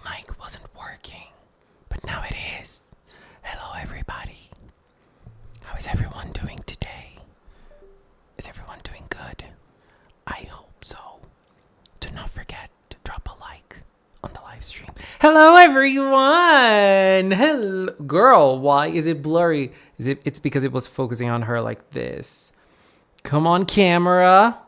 mic wasn't working, but now it is. Hello, everybody. How is everyone doing today? Is everyone doing good? I hope so. Do not forget to drop a like on the live stream. Hello, everyone. Hello, girl. Why is it blurry? It's because it was focusing on her like this. Come on, camera.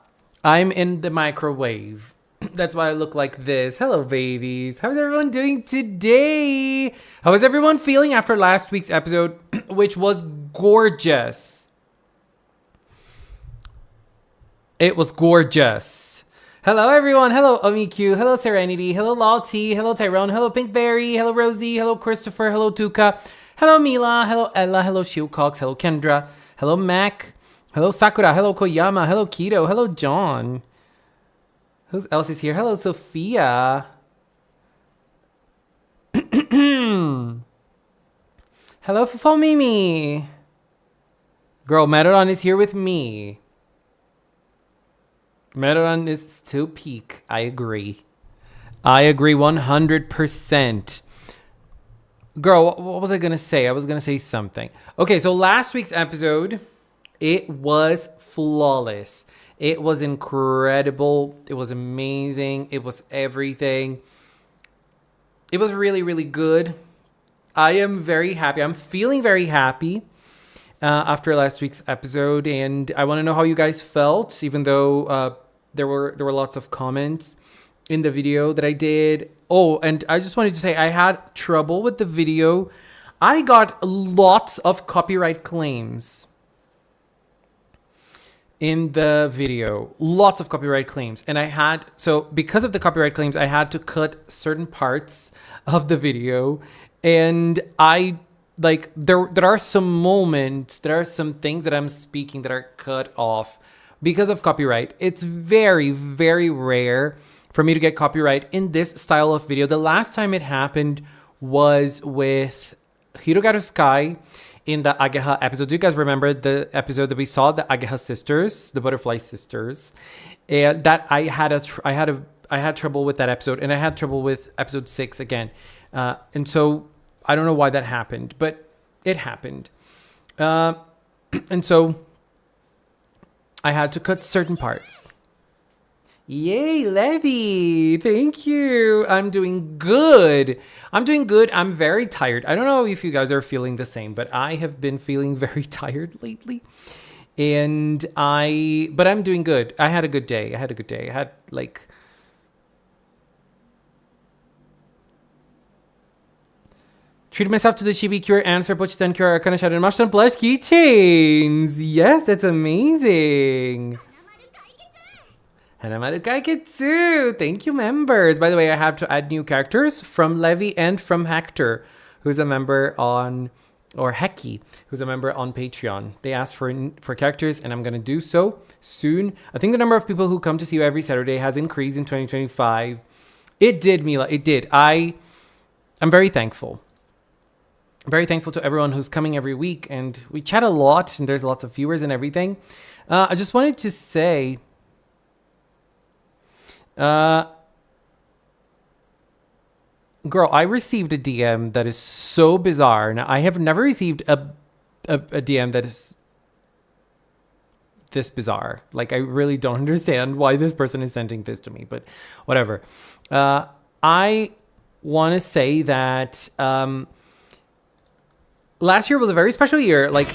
I'm in the microwave. That's why I look like this. Hello, babies. How's everyone doing today? How is everyone feeling after last week's episode, which was gorgeous? It was gorgeous. Hello, everyone. Hello, OmiQ. Hello, Serenity. Hello, Lottie. Hello, Tyrone. Hello, Pinkberry. Hello, Rosie. Hello, Christopher. Hello, Tuka. Hello, Mila. Hello, Ella. Hello, Shilcox. Hello, Kendra. Hello, Mac. Hello, Sakura. Hello, Koyama. Hello, Keto. Hello, John. Who else is here? Hello, Sophia. Hello, Fofo Mimi. Girl, Meteoron is here with me. Meteoron is still peak. I agree. I agree 100%. Girl, what was I going to say? I was going to say something. Okay, so last week's episode, it was flawless. It was incredible. It was amazing. It was everything. It was really, really good. I am very happy. I'm feeling very happy after last week's episode. And I want to know how you guys felt, even though there were lots of comments in the video that I did. Oh, and I just wanted to say I had trouble with the video. I got lots of copyright claims in the video, lots of copyright claims. And because of the copyright claims, I had to cut certain parts of the video. And there are some moments, there are some things that I'm speaking that are cut off because of copyright. It's very, very rare for me to get copyright in this style of video. The last time it happened was with Hirogaru Sky in the Ageha episode. Do you guys remember the episode that we saw, the Ageha sisters, the butterfly sisters? And that I had trouble with that episode, and I had trouble with episode 6 again. And so I don't know why that happened, but it happened. And so I had to cut certain parts. Yay, Levy. Thank you. I'm doing good. I'm very tired. I don't know if you guys are feeling the same, but I have been feeling very tired lately. But I'm doing good. I had a good day. I had treated myself to the Chibi Cure answer, Pochitan Cure, Arcana Shadow, and Mashtan Blush keychains. Yes, that's amazing. Hanamaru Kaiketsu. Thank you, members. By the way, I have to add new characters from Levi and from Hector, who's a member or Heki, who's a member on Patreon. They asked for characters, and I'm going to do so soon. I think the number of people who come to see you every Saturday has increased in 2025. It did, Mila. It did. I'm very thankful. I'm very thankful to everyone who's coming every week, and we chat a lot, and there's lots of viewers and everything. I just wanted to say, girl, I received a DM that is so bizarre. Now, I have never received a DM that is this bizarre. Like, I really don't understand why this person is sending this to me, but whatever. I want to say that last year was a very special year. Like,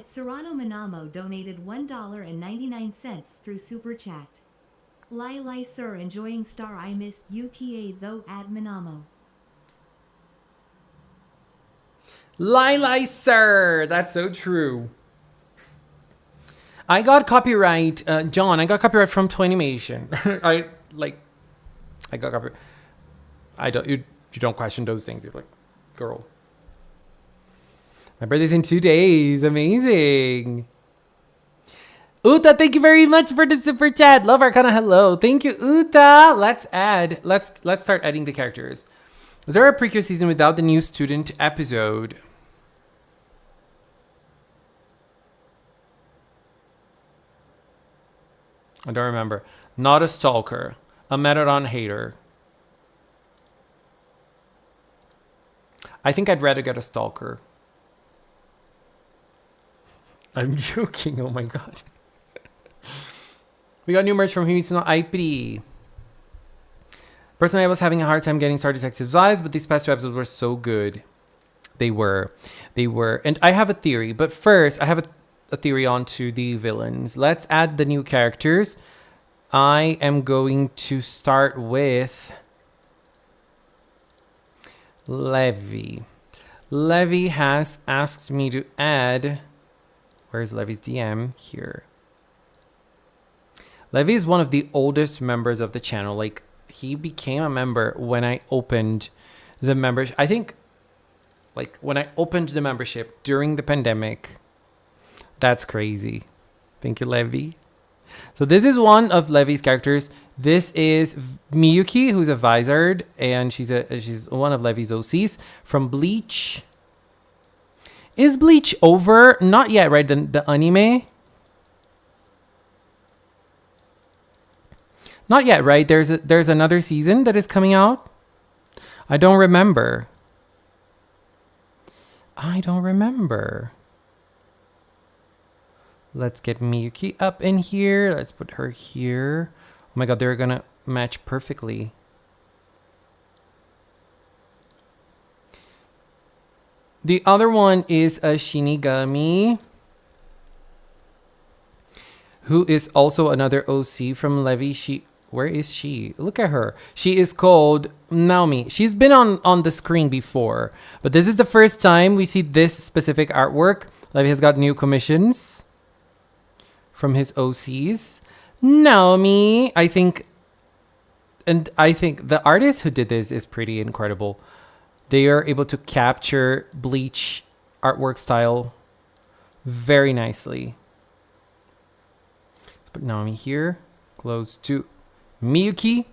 Serrano Manamo donated $1.99 through Super Chat. Lai sir, enjoying star. I missed UTA though at Manamo. Lai sir, that's so true. I got copyright, John. I got copyright from Toynimation. I got copyright. You don't question those things. You're like, girl. My birthday's in 2 days. Amazing. Uta, thank you very much for the super chat. Love Arcana, hello. Thank you, Uta. Let's start adding the characters. Was there a PreCure season without the new student episode? I don't remember. Not a stalker. A Metadon hater. I think I'd rather get a stalker. I'm joking. Oh my god. We got new merch from Himitsu no Aipri. Personally, I was having a hard time getting Star Detective's eyes, but these past 2 episodes were so good. They were. And I have a theory, but first, I have a theory onto the villains. Let's add the new characters. I am going to start with Levy. Levy has asked me to add... Where's Levy's DM? Here. Levy is one of the oldest members of the channel. Like, he became a member when I opened the membership. I think, like, when I opened the membership during the pandemic. That's crazy. Thank you, Levy. So this is one of Levy's characters. This is Miyuki, who's a Vizard, and she's one of Levy's OCs from Bleach. Is Bleach over? Not yet, right? The anime? Not yet, right? There's another season that is coming out. I don't remember. Let's get Miyuki up in here. Let's put her here. Oh my god, they're gonna match perfectly. The other one is a Shinigami, who is also another OC from Levy. Where is she? Look at her. She is called Naomi. She's been on the screen before, but this is the first time we see this specific artwork. Levy has got new commissions from his OCs. Naomi, I think the artist who did this is pretty incredible. They are able to capture Bleach artwork style very nicely. Let's put Naomi here, close to Miyuki.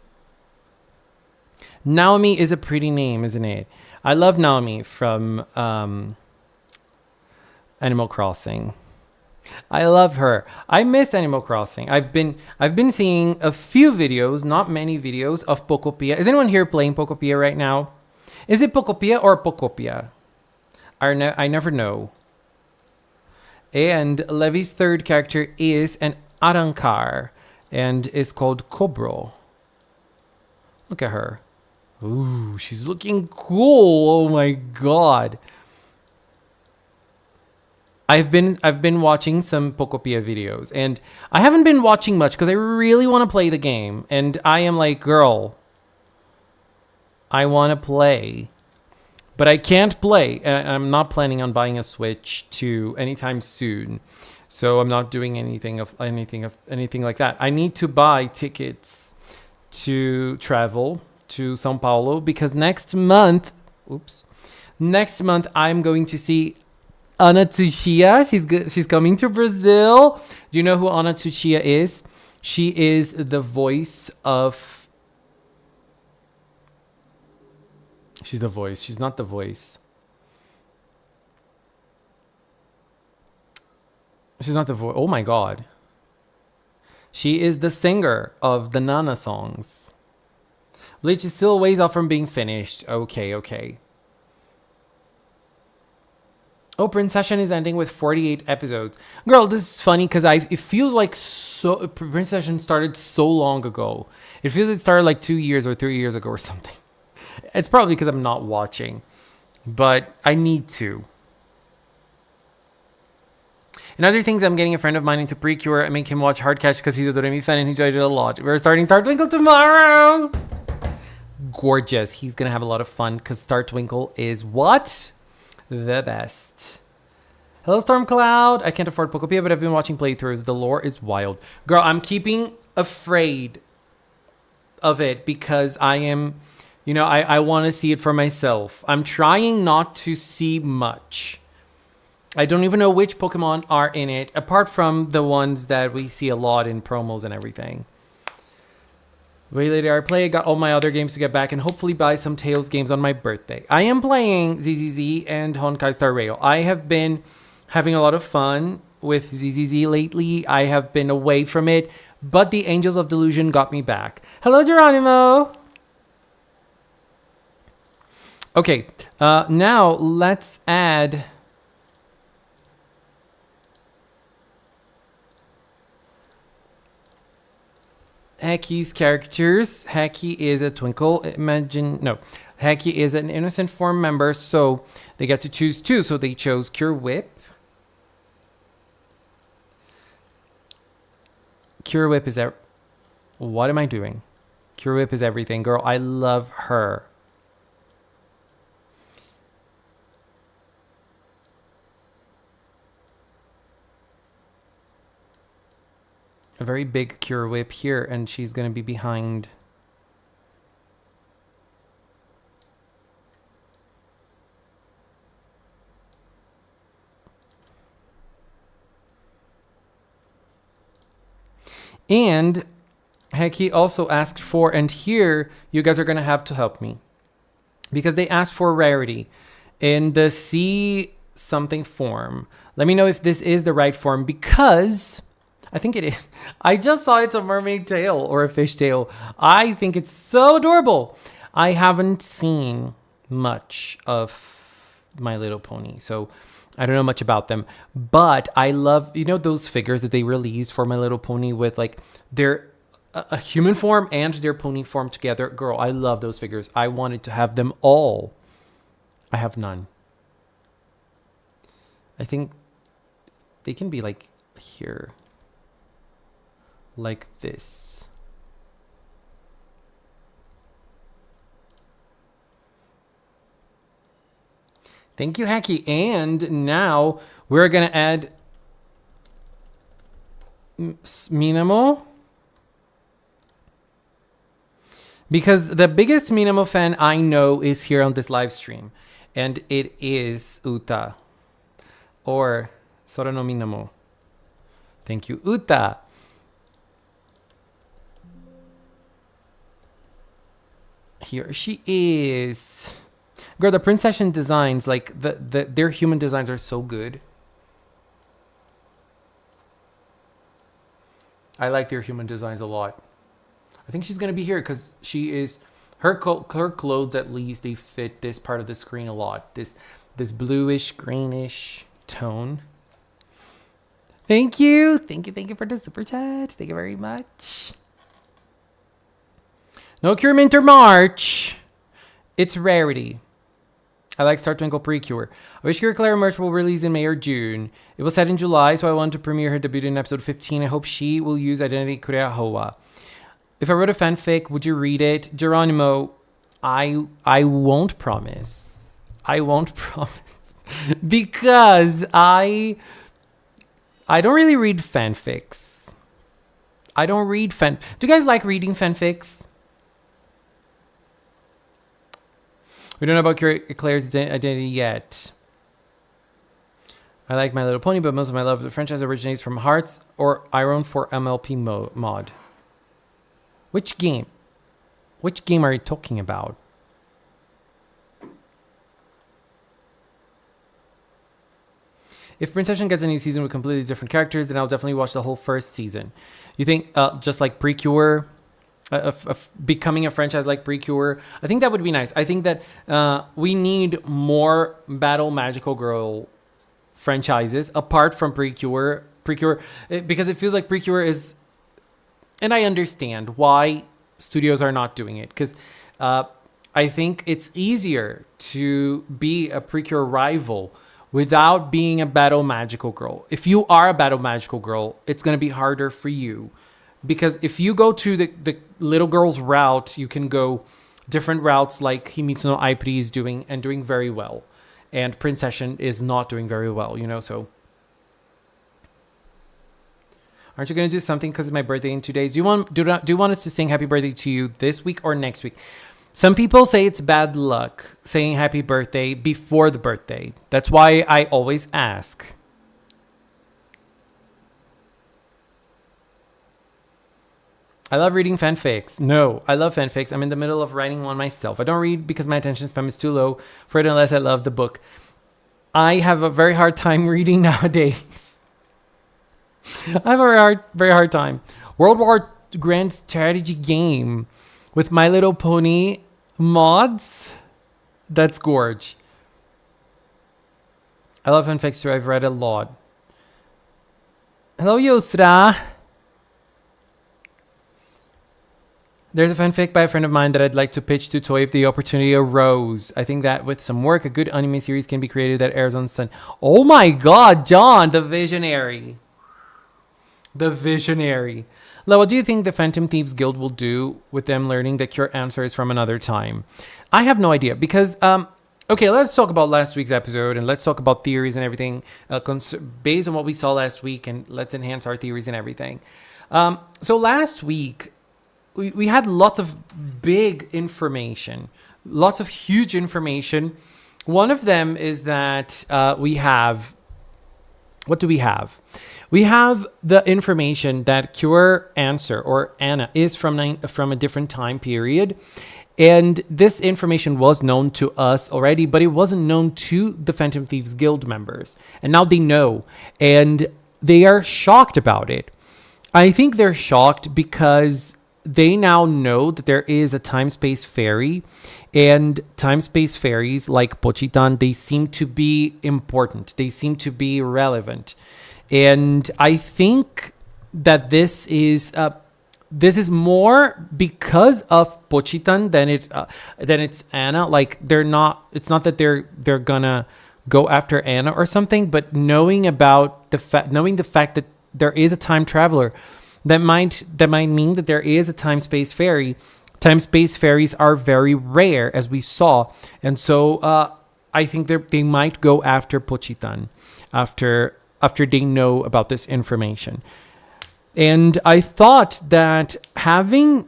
Naomi is a pretty name, isn't it? I love Naomi from Animal Crossing. I love her. I miss Animal Crossing. I've been seeing a few videos, not many videos, of Pokopia. Is anyone here playing Pokopia right now? Is it Pokopia or Pokopia? I never know. And Levy's third character is an Arankar and is called Kobro. Look at her. Ooh, she's looking cool. Oh my god. I've been watching some Pokopia videos, and I haven't been watching much because I really want to play the game. And I am like, girl, I want to play, but I can't play. I'm not planning on buying a Switch 2 anytime soon, so I'm not doing anything like that. I need to buy tickets to travel to São Paulo because next month I'm going to see Ana Tsuchiya. She's coming to Brazil. Do you know who Ana Tsuchiya is? She is the voice of... She's the voice. She's not the voice. She's not the voice. Oh my god. She is the singer of the Nana songs. Bleach is still a ways off from being finished. Okay. Oh, Princession is ending with 48 episodes. Girl, this is funny because it feels like Princession started so long ago. It feels it started like 2 years or 3 years ago or something. It's probably because I'm not watching, but I need to. And other things, I'm getting a friend of mine into PreCure and make him watch Hard Catch because he's a Doremi fan and he enjoyed it a lot. We're starting Star Twinkle tomorrow. Gorgeous. He's going to have a lot of fun because Star Twinkle is what? The best. Hello, Storm Cloud. I can't afford Pokopia, but I've been watching playthroughs. The lore is wild. Girl, I'm keeping afraid of it because I am, I want to see it for myself. I'm trying not to see much. I don't even know which Pokemon are in it, apart from the ones that we see a lot in promos and everything. Way later I play, got all my other games to get back and hopefully buy some Tales games on my birthday. I am playing ZZZ and Honkai Star Rail. I have been having a lot of fun with ZZZ lately. I have been away from it but the Angels of Delusion got me back. Hello, Geronimo. Okay, now let's add Haki's characters. Haki is a twinkle. Haki is an innocent form member, so they get to choose two. So they chose Cure Whip. Cure Whip is what am I doing? Cure Whip is everything, girl. I love her. A very big Cure Whip here, and she's going to be behind. And Heki also asked for, and here you guys are going to have to help me, because they asked for rarity in the C something form. Let me know if this is the right form, because I think it is. I just saw it's a mermaid tail or a fish tail. I think it's so adorable. I haven't seen much of My Little Pony, so I don't know much about them. But I love, those figures that they released for My Little Pony with like their a human form and their pony form together. Girl, I love those figures. I wanted to have them all. I have none. I think they can be like here. Like this. Thank you, Haki. And now we're going to add Minamo. Because the biggest Minamo fan I know is here on this live stream. And it is Uta. Or Sora no Minamo. Thank you, Uta. Here she is. Girl, the Princession designs, like their human designs are so good. I like their human designs a lot. I think she's gonna be here because she is her clothes, at least they fit this part of the screen a lot. This bluish greenish tone. Thank you for the super chat. Thank you very much. No Cure Minter March. It's rarity. I like Star Twinkle PreCure. I wish Cure Clara merch will release in May or June. It was set in July, so I want to premiere her debut in episode 15. I hope she will use Identity Kurea Hoa. If I wrote a fanfic, would you read it? Geronimo, I won't promise. I won't promise. Because I don't really read fanfics. I don't read Do you guys like reading fanfics? We don't know about Claire's identity yet. I like My Little Pony, but most of my love of the franchise originates from Hearts or Iron for MLP mod. Which game? Which game are you talking about? If Princession gets a new season with completely different characters, then I'll definitely watch the whole first season. You think just like PreCure, becoming a franchise like PreCure, I think that would be nice. I think that we need more Battle Magical Girl franchises apart from PreCure. Because it feels like PreCure is, and I understand why studios are not doing it, because I think it's easier to be a PreCure rival without being a Battle Magical Girl. If you are a Battle Magical Girl, it's going to be harder for you. Because if you go to the little girl's route, you can go different routes like Himitsu no Aipri is doing and doing very well. And Princession is not doing very well, so. Aren't you going to do something because it's my birthday in 2 days? Do you want us to sing happy birthday to you this week or next week? Some people say it's bad luck saying happy birthday before the birthday. That's why I always ask. I love reading fanfics. No, I love fanfics. I'm in the middle of writing one myself. I don't read because my attention span is too low for it unless I love the book. I have a very hard time reading nowadays. I have a very hard time. World War Grand strategy game with My Little Pony mods. That's gorge. I love fanfics too. I've read a lot. Hello, Yosra. There's a fanfic by a friend of mine that I'd like to pitch to Toy if the opportunity arose. I think that with some work, a good anime series can be created that airs on Sun. Oh my god, John, the visionary. The visionary. Lo, what do you think the Phantom Thieves Guild will do with them learning that your answer is from another time? I have no idea because, okay, let's talk about last week's episode and let's talk about theories and everything based on what we saw last week, and let's enhance our theories and everything. So last week, we had lots of big information, lots of huge information. One of them is that we have, what do we have? We have the information that Cure answer or Anna is from a different time period. And this information was known to us already, but it wasn't known to the Phantom Thieves Guild members. And now they know, and they are shocked about it. I think they're shocked because they now know that there is a time-space fairy, and time-space fairies like Pochitan, they seem to be important. They seem to be relevant. And I think that this is more because of Pochitan than it's Anna. Like it's not that they're gonna go after Anna or something, but knowing the fact that there is a time traveler, that might mean that there is a time-space fairy. Time-space fairies are very rare, as we saw, and so I think they might go after Pochitan after they know about this information. And I thought that having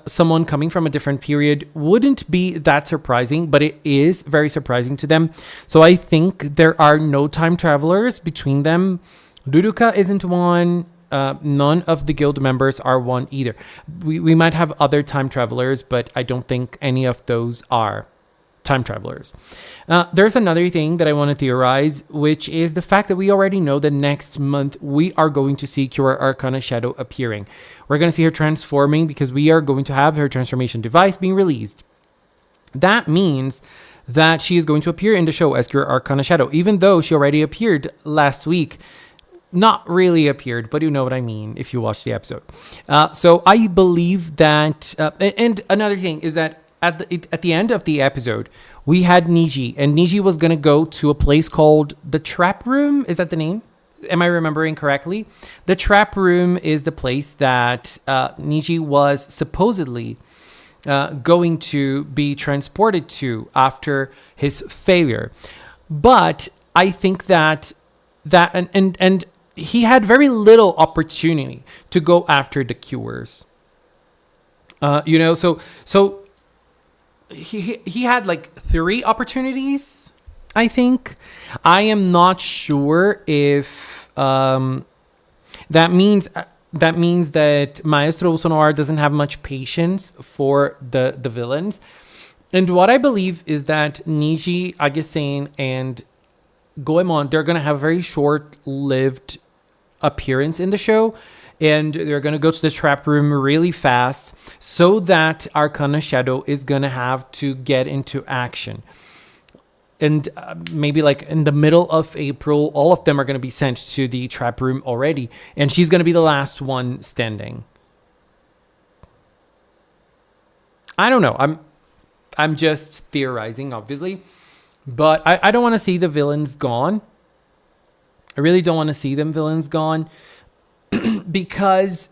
someone coming from a different period wouldn't be that surprising, but it is very surprising to them. So I think there are no time travelers between them. Ruruka isn't one. None of the guild members are one either. We might have other time travelers, but I don't think any of those are time travelers. There's another thing that I want to theorize, which is the fact that we already know that next month we are going to see Cure Arcana Shadow appearing. We're going to see her transforming because we are going to have her transformation device being released. That means that she is going to appear in the show as Cure Arcana Shadow, even though she already appeared last week. Not really appeared, but you know what I mean if you watch the episode. So I believe that, and another thing is that at the end of the episode, we had Niji, and Niji was going to go to a place called the Trap Room. Is that the name? Am I remembering correctly? The Trap Room is the place that Niji was supposedly going to be transported to after his failure. But I think that and he had very little opportunity to go after the cures. So he had like 3 opportunities, I think. I am not sure if that means that Maestro Sonoar doesn't have much patience for the villains. And what I believe is that Niji, Agesen, and Goemon, they're going to have a very short-lived appearance in the show, and they're going to go to the trap room really fast so that Arcana Shadow is going to have to get into action. And maybe like in the middle of April, all of them are going to be sent to the trap room already, and she's going to be the last one standing. I don't know. I'm just theorizing, obviously. But I don't want to see the villains gone. I really don't want to see them villains gone because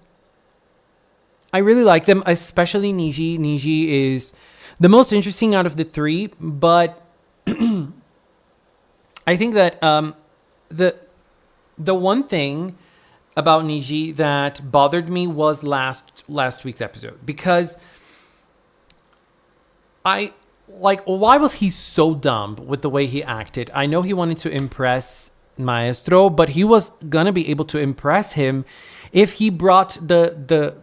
I really like them, especially Niji. Niji is the most interesting out of the 3, but I think that the one thing about Niji that bothered me was last week's episode, because why was he so dumb with the way he acted? I know he wanted to impress Maestro, but he was gonna be able to impress him if he brought the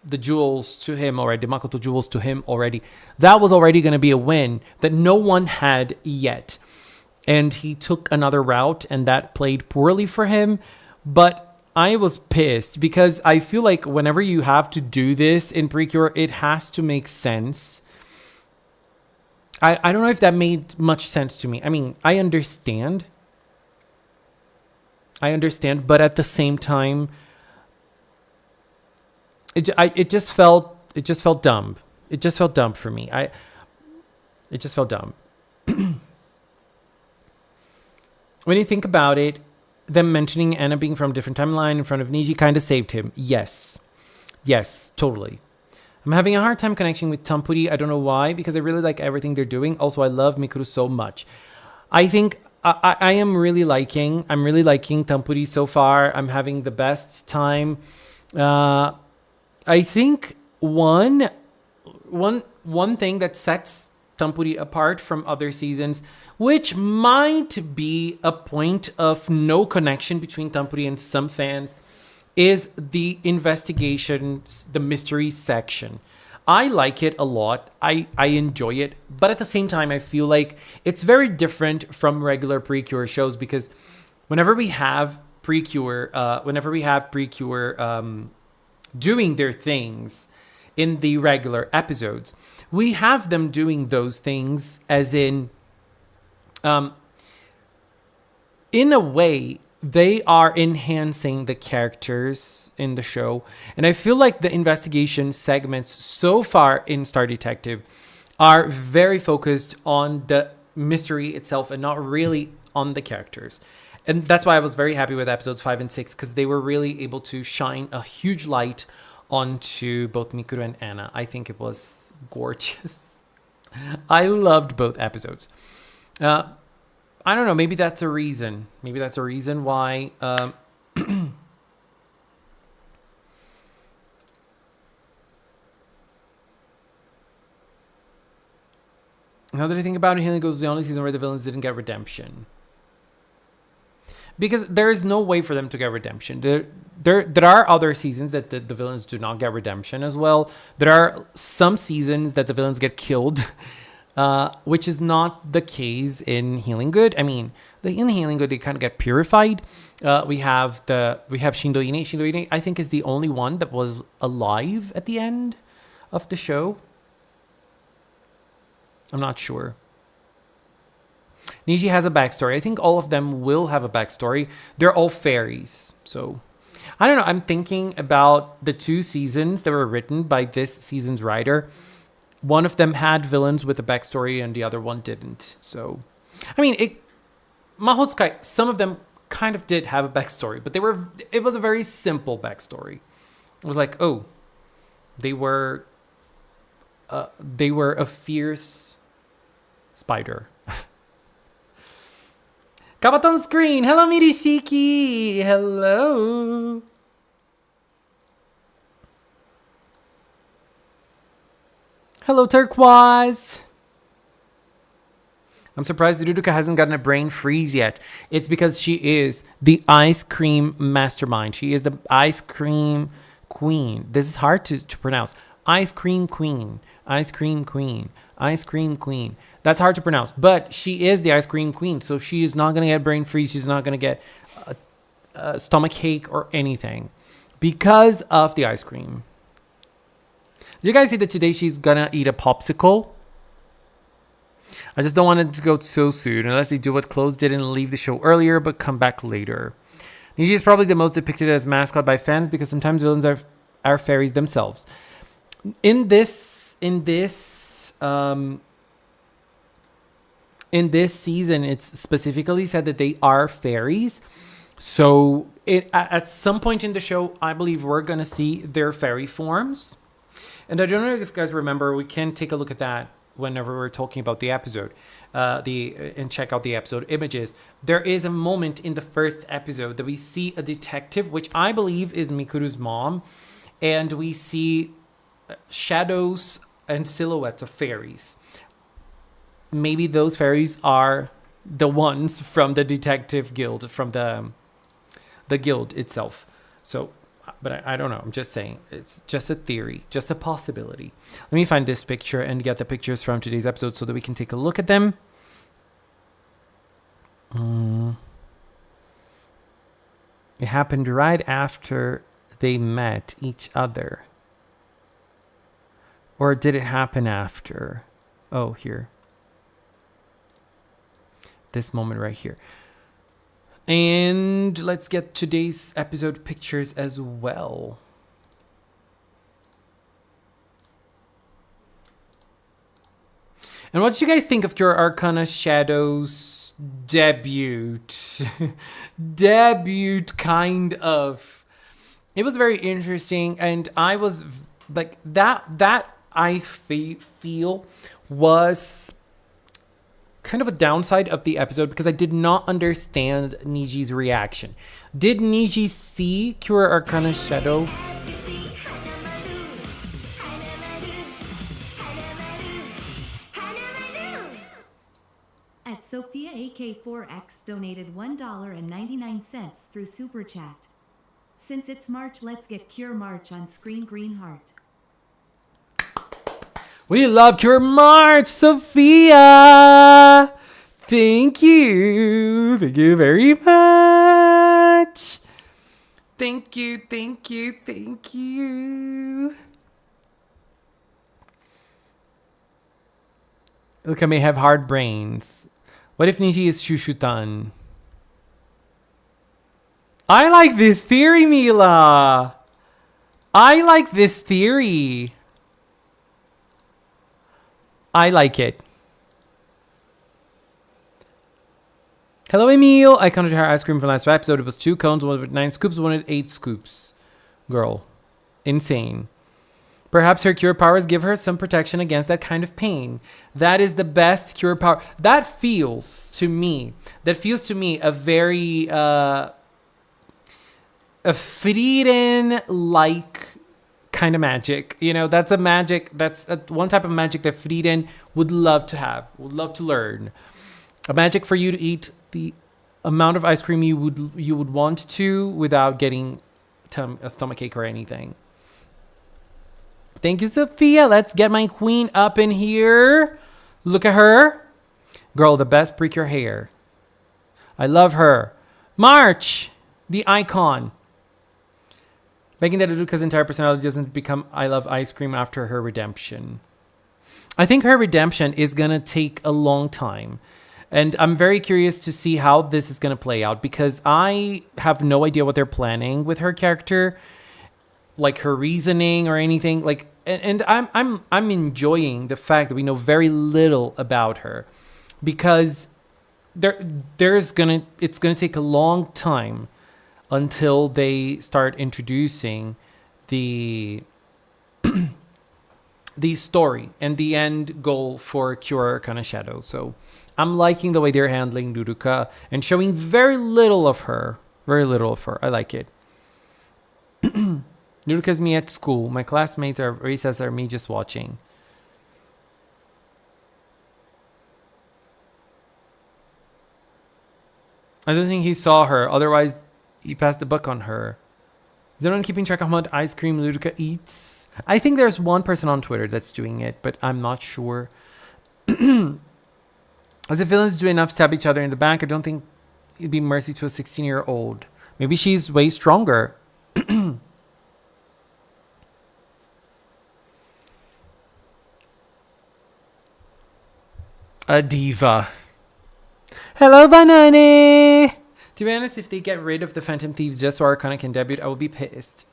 jewels to him already, the Makoto jewels to him already. That was already gonna be a win that no one had yet. And he took another route, and that played poorly for him. But I was pissed because I feel like whenever you have to do this in PreCure, it has to make sense. I don't know if that made much sense to me. I mean, I understand, but at the same time, it just felt dumb. It just felt dumb for me. It just felt dumb. When you think about it, them mentioning Anna being from a different timeline in front of Niji kind of saved him. Yes, totally. I'm having a hard time connecting with Tampuri. I don't know why, because I really like everything they're doing. Also, I love Mikuru so much. I think I'm really liking Tampuri so far. I'm having the best time. I think one thing that sets Tampuri apart from other seasons, which might be a point of no connection between Tampuri and some fans, is the investigations, the mystery section. I like it a lot. I enjoy it. But at the same time, I feel like it's very different from regular PreCure shows, because whenever we have PreCure doing their things in the regular episodes, we have them doing those things as in a way, they are enhancing the characters in the show. And I feel like the investigation segments so far in Star Detective are very focused on the mystery itself and not really on the characters. And that's why I was very happy with episodes 5 and 6, because they were really able to shine a huge light onto both Mikuru and Anna. I think it was gorgeous. I loved both episodes. I don't know. Maybe that's a reason. Why. Now that I think about it, Healing Goes the only season where the villains didn't get redemption. Because there is no way for them to get redemption. There are other seasons that the villains do not get redemption as well. There are some seasons that the villains get killed. Which is not the case in Healing Good. I mean, in Healing Good, they kind of get purified. We have Shindoine. Shindoine, I think, is the only one that was alive at the end of the show. I'm not sure. Niji has a backstory. I think all of them will have a backstory. They're all fairies. So, I don't know. I'm thinking about the 2 seasons that were written by this season's writer. One of them had villains with a backstory and the other one didn't. So, I mean, Mahotsukai, some of them kind of did have a backstory, but it was a very simple backstory. It was like, oh, they were a fierce spider. Kabaton screen. Hello, Mirishiki. Hello. Hello, Turquoise. I'm surprised Ruduka hasn't gotten a brain freeze yet. It's because she is the ice cream mastermind. She is the ice cream queen. This is hard to pronounce. Ice cream queen. Ice cream queen. Ice cream queen. That's hard to pronounce. But she is the ice cream queen. So she is not going to get brain freeze. She's not going to get a stomach ache or anything because of the ice cream. Did you guys see that today she's gonna eat a popsicle? I just don't want it to go so soon, unless they do what Close did and leave the show earlier, but come back later. Niji is probably the most depicted as mascot by fans because sometimes villains are fairies themselves. In this season, it's specifically said that they are fairies. So at some point in the show, I believe we're gonna see their fairy forms. And I don't know if you guys remember, we can take a look at that whenever we're talking about the episode, and check out the episode images. There is a moment in the first episode that we see a detective, which I believe is Mikuru's mom, and we see shadows and silhouettes of fairies. Maybe those fairies are the ones from the detective guild, from the guild itself. So. But I don't know. I'm just saying. It's just a theory, just a possibility. Let me find this picture and get the pictures from today's episode so that we can take a look at them. It happened right after they met each other. Or did it happen after? Oh, here. This moment right here. And let's get today's episode pictures as well. And what did you guys think of Cure Arcana Shadow's debut? Debut, kind of. It was very interesting, and I was like, that I feel was kind of a downside of the episode, because I did not understand Niji's reaction. Did Niji see Cure Arcana Shadow? At Sophia AK4X donated $1.99 through Super Chat. Since it's March, let's get Cure March on screen. Green heart. We love Cure March, Sophia. Thank you. Thank you very much. Thank you, thank you, thank you. Look, I may have hard brains. What if Niji is Shushutan? I like this theory, Mila. I like this theory. I like it. Hello, Emil. I counted her ice cream from last episode. It was 2 cones, one with 9 scoops, one with 8 scoops. Girl. Insane. Perhaps her cure powers give her some protection against that kind of pain. That is the best cure power. That feels to me a very a Frieden-like kind of magic. You know, that's a magic. That's one type of magic that Frieden would love to have, would love to learn. A magic for you to eat the amount of ice cream you would want to without getting a stomachache or anything. Thank you, Sophia. Let's get my queen up in here. Look at her. Girl, the best PreCure hair. I love her. March, the icon. Begging that Uduka's entire personality doesn't become I love ice cream after her redemption. I think her redemption is going to take a long time. And I'm very curious to see how this is going to play out, because I have no idea what they're planning with her character, like her reasoning or anything. Like, and I'm enjoying the fact that we know very little about her, because it's gonna take a long time until they start introducing the the story and the end goal for Cure Arcana Shadow. So I'm liking the way they're handling Uduka and showing very little of her. Very little of her. I like it. Uduka's me at school. My classmates are recess are me just watching. I don't think he saw her. Otherwise, he passed the buck on her. Is anyone keeping track of how much ice cream Uduka eats? I think there's one person on Twitter that's doing it, but I'm not sure. As the villains do enough stab each other in the back, I don't think it'd be mercy to a 16-year-old. Maybe she's way stronger. A diva. Hello, Banane! To be honest, if they get rid of the Phantom Thieves just so Arcana can debut, I will be pissed.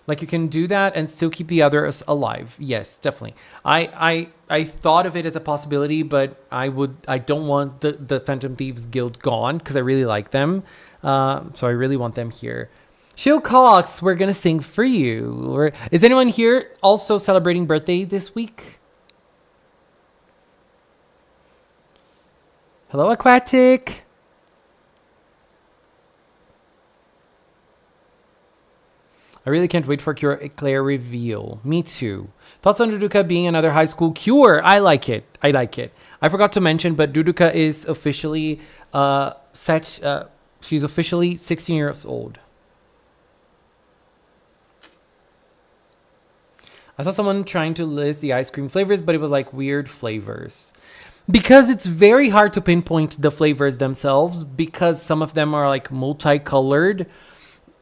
Like, you can do that and still keep the others alive. Yes, definitely. I thought of it as a possibility, but I don't want the Phantom Thieves Guild gone, because I really like them. So I really want them here. Shield Cox, we're gonna sing for you. Is anyone here also celebrating birthday this week? Hello, Aquatic. I really can't wait for Cure Eclair reveal. Me too. Thoughts on Duduka being another high school Cure? I like it. I like it. I forgot to mention, but Duduka is officially she's officially 16 years old. I saw someone trying to list the ice cream flavors, but it was like weird flavors. because it's very hard to pinpoint the flavors themselves, because some of them are like multicolored,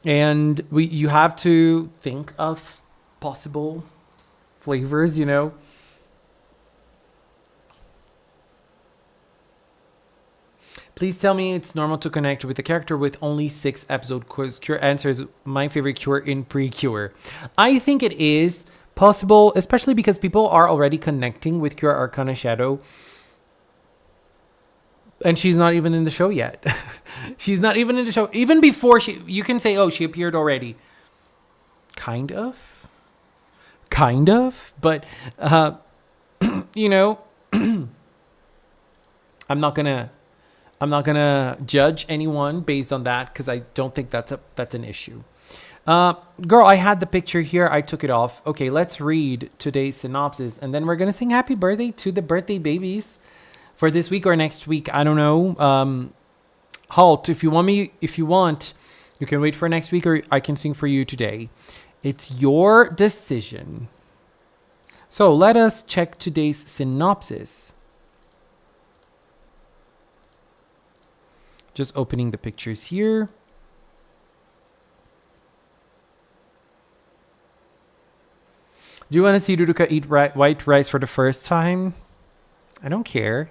and you have to think of possible flavors, Please tell me it's normal to connect with a character with only 6 episode quiz. Cure answers my favorite cure in PreCure. I think it is possible, especially because people are already connecting with Cure Arcana Shadow. And she's not even in the show yet. She's not even in the show. Even before you can say, oh, she appeared already. Kind of. But, I'm not gonna judge anyone based on that, because I don't think that's an issue. Girl, I had the picture here. I took it off. Okay, let's read today's synopsis, and then we're gonna sing happy birthday to the birthday babies for this week or next week. I don't know. Halt, if you want, you can wait for next week, or I can sing for you today. It's your decision. So let us check today's synopsis. Just opening the pictures here. Do you want to see Ruruka eat white rice for the first time? I don't care.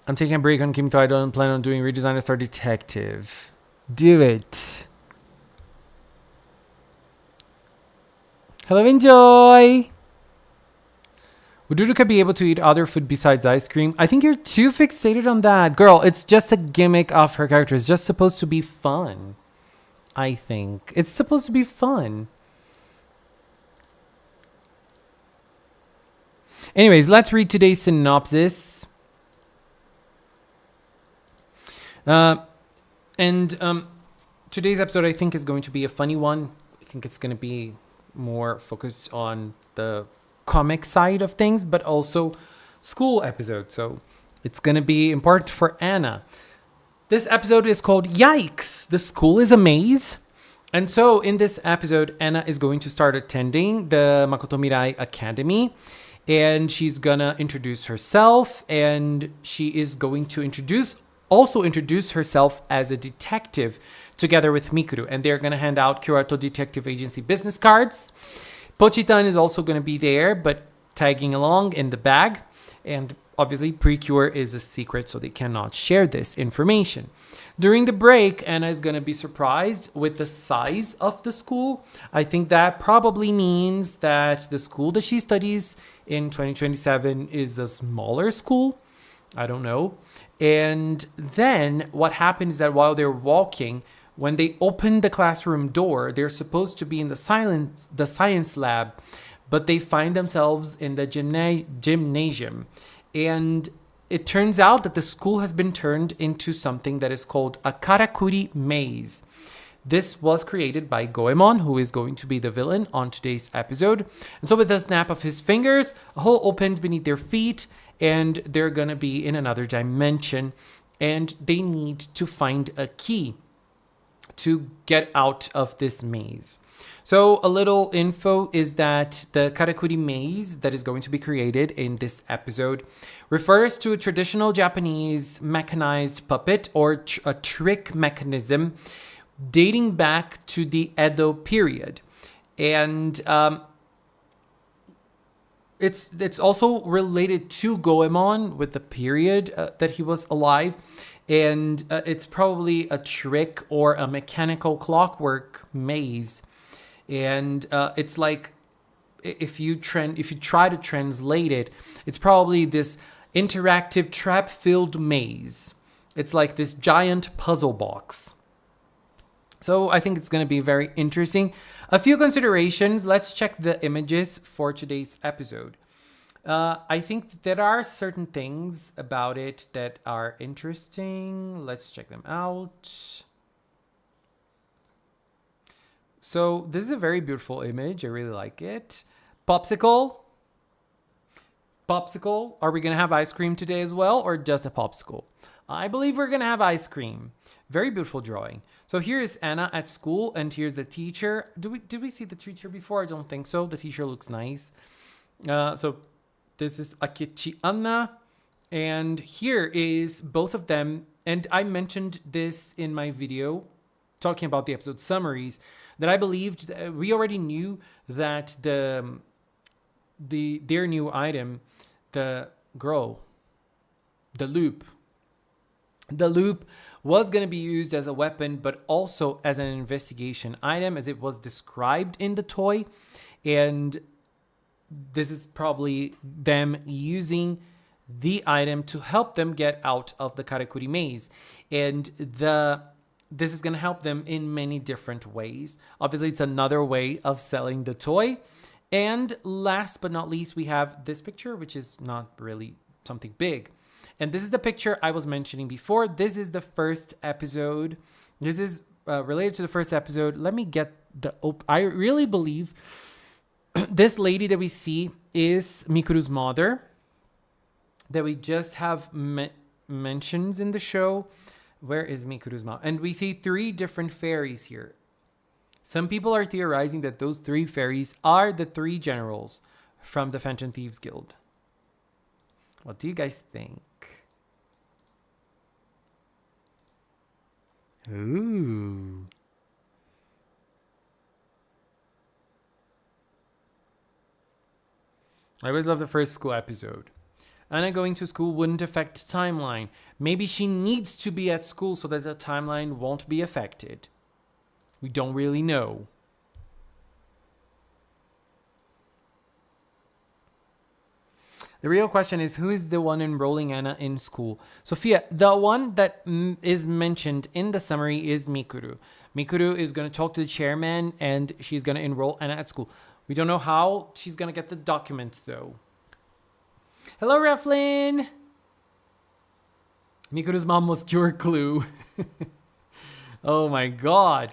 I'm taking a break on Kimito. I don't plan on doing redesign or Star Detective. Do it. Hello, enjoy. Would Ruruka be able to eat other food besides ice cream? I think you're too fixated on that. Girl, it's just a gimmick of her character. It's just supposed to be fun. I think. It's supposed to be fun. Anyways, let's read today's synopsis. Today's episode, I think, is going to be a funny one. I think it's going to be more focused on the comic side of things, but also school episode. So it's going to be important for Anna. This episode is called Yikes! The School is a Maze. And so in this episode, Anna is going to start attending the Makoto Mirai Academy, and she's going to introduce herself, and she is going to also introduce herself as a detective together with Mikuru, and they're going to hand out Kyoto Detective Agency business cards. Pochitan is also going to be there, but tagging along in the bag. And obviously, PreCure is a secret, so they cannot share this information. During the break, Anna is going to be surprised with the size of the school. I think that probably means that the school that she studies in 2027 is a smaller school. I don't know. And then what happens is that while they're walking, when they open the classroom door, they're supposed to be in the science lab, but they find themselves in the gymnasium. And it turns out that the school has been turned into something that is called a karakuri maze. This was created by Goemon, who is going to be the villain on today's episode. And so with a snap of his fingers, a hole opened beneath their feet, and they're going to be in another dimension, and they need to find a key to get out of this maze. So a little info is that the Karakuri maze that is going to be created in this episode refers to a traditional Japanese mechanized puppet or a trick mechanism dating back to the Edo period. And it's also related to Goemon with the period that he was alive. And it's probably a trick or a mechanical clockwork maze. And it's like, if you try to translate it, it's probably this interactive trap-filled maze. It's like this giant puzzle box. So I think it's going to be very interesting. A few considerations. Let's check the images for today's episode. I think there are certain things about it that are interesting. Let's check them out. So this is a very beautiful image. I really like it. Popsicle. Popsicle. Are we going to have ice cream today as well, or just a popsicle? I believe we're going to have ice cream. Very beautiful drawing. So here is Anna at school, and here's the teacher. Did we see the teacher before? I don't think so. The teacher looks nice. So this is Akechi Anna. And here is both of them. And I mentioned this in my video talking about the episode summaries, that I believed we already knew that their new item, the loop was going to be used as a weapon, but also as an investigation item, as it was described in the toy. And this is probably them using the item to help them get out of the Karakuri maze. And this is going to help them in many different ways. Obviously, it's another way of selling the toy. And last but not least, we have this picture, which is not really something big. And this is the picture I was mentioning before. This is the first episode. This is related to the first episode. Let me get I really believe this lady that we see is Mikuru's mother, that we just have mentions in the show. Where is Mikuru's mom? And we see 3 different fairies here. Some people are theorizing that those 3 fairies are the 3 generals from the Phantom Thieves Guild. What do you guys think? Ooh. I always love the first school episode. Anna going to school wouldn't affect timeline. Maybe she needs to be at school so that the timeline won't be affected. We don't really know. The real question is, who is the one enrolling Anna in school? Sophia, the one that is mentioned in the summary is Mikuru. Mikuru is going to talk to the chairman and she's going to enroll Anna at school. We don't know how she's going to get the documents though. Hello, Reflin. Mikuru's mom was your clue. Oh my god.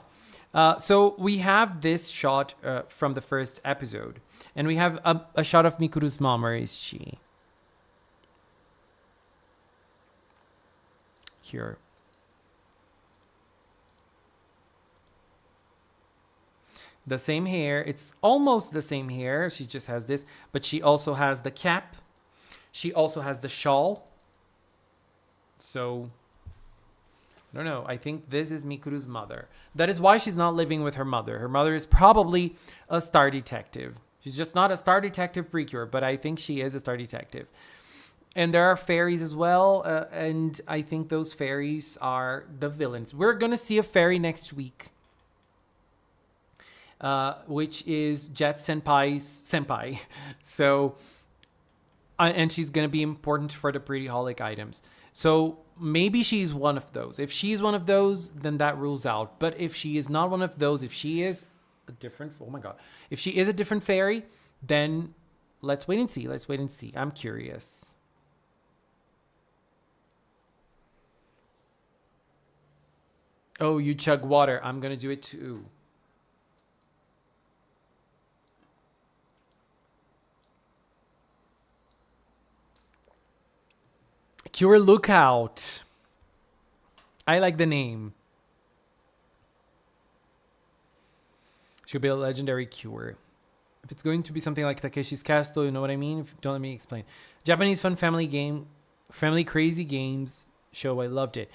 So we have this shot from the first episode. And we have a shot of Mikuru's mom. Where is she? Here. The same hair. It's almost the same hair. She just has this. But she also has the cap. She also has the shawl. So, I don't know. I think this is Mikuru's mother. That is why she's not living with her mother. Her mother is probably a star detective. She's just not a star detective PreCure, but I think she is a star detective. And there are fairies as well. And I think those fairies are the villains. We're going to see a fairy next week. Which is Jet Senpai's senpai. So... and she's going to be important for the Pretty Holic items. So maybe she's one of those. If she's one of those, then that rules out. But if she is not one of those, if she is a different... Oh my god. If she is a different fairy, then let's wait and see. Let's wait and see. I'm curious. Oh, you chug water. I'm going to do it too. Cure Lookout. I like the name. She'll be a legendary cure. If it's going to be something like Takeshi's Castle, you know what I mean? Don't let me explain. Japanese fun family crazy games show. I loved it.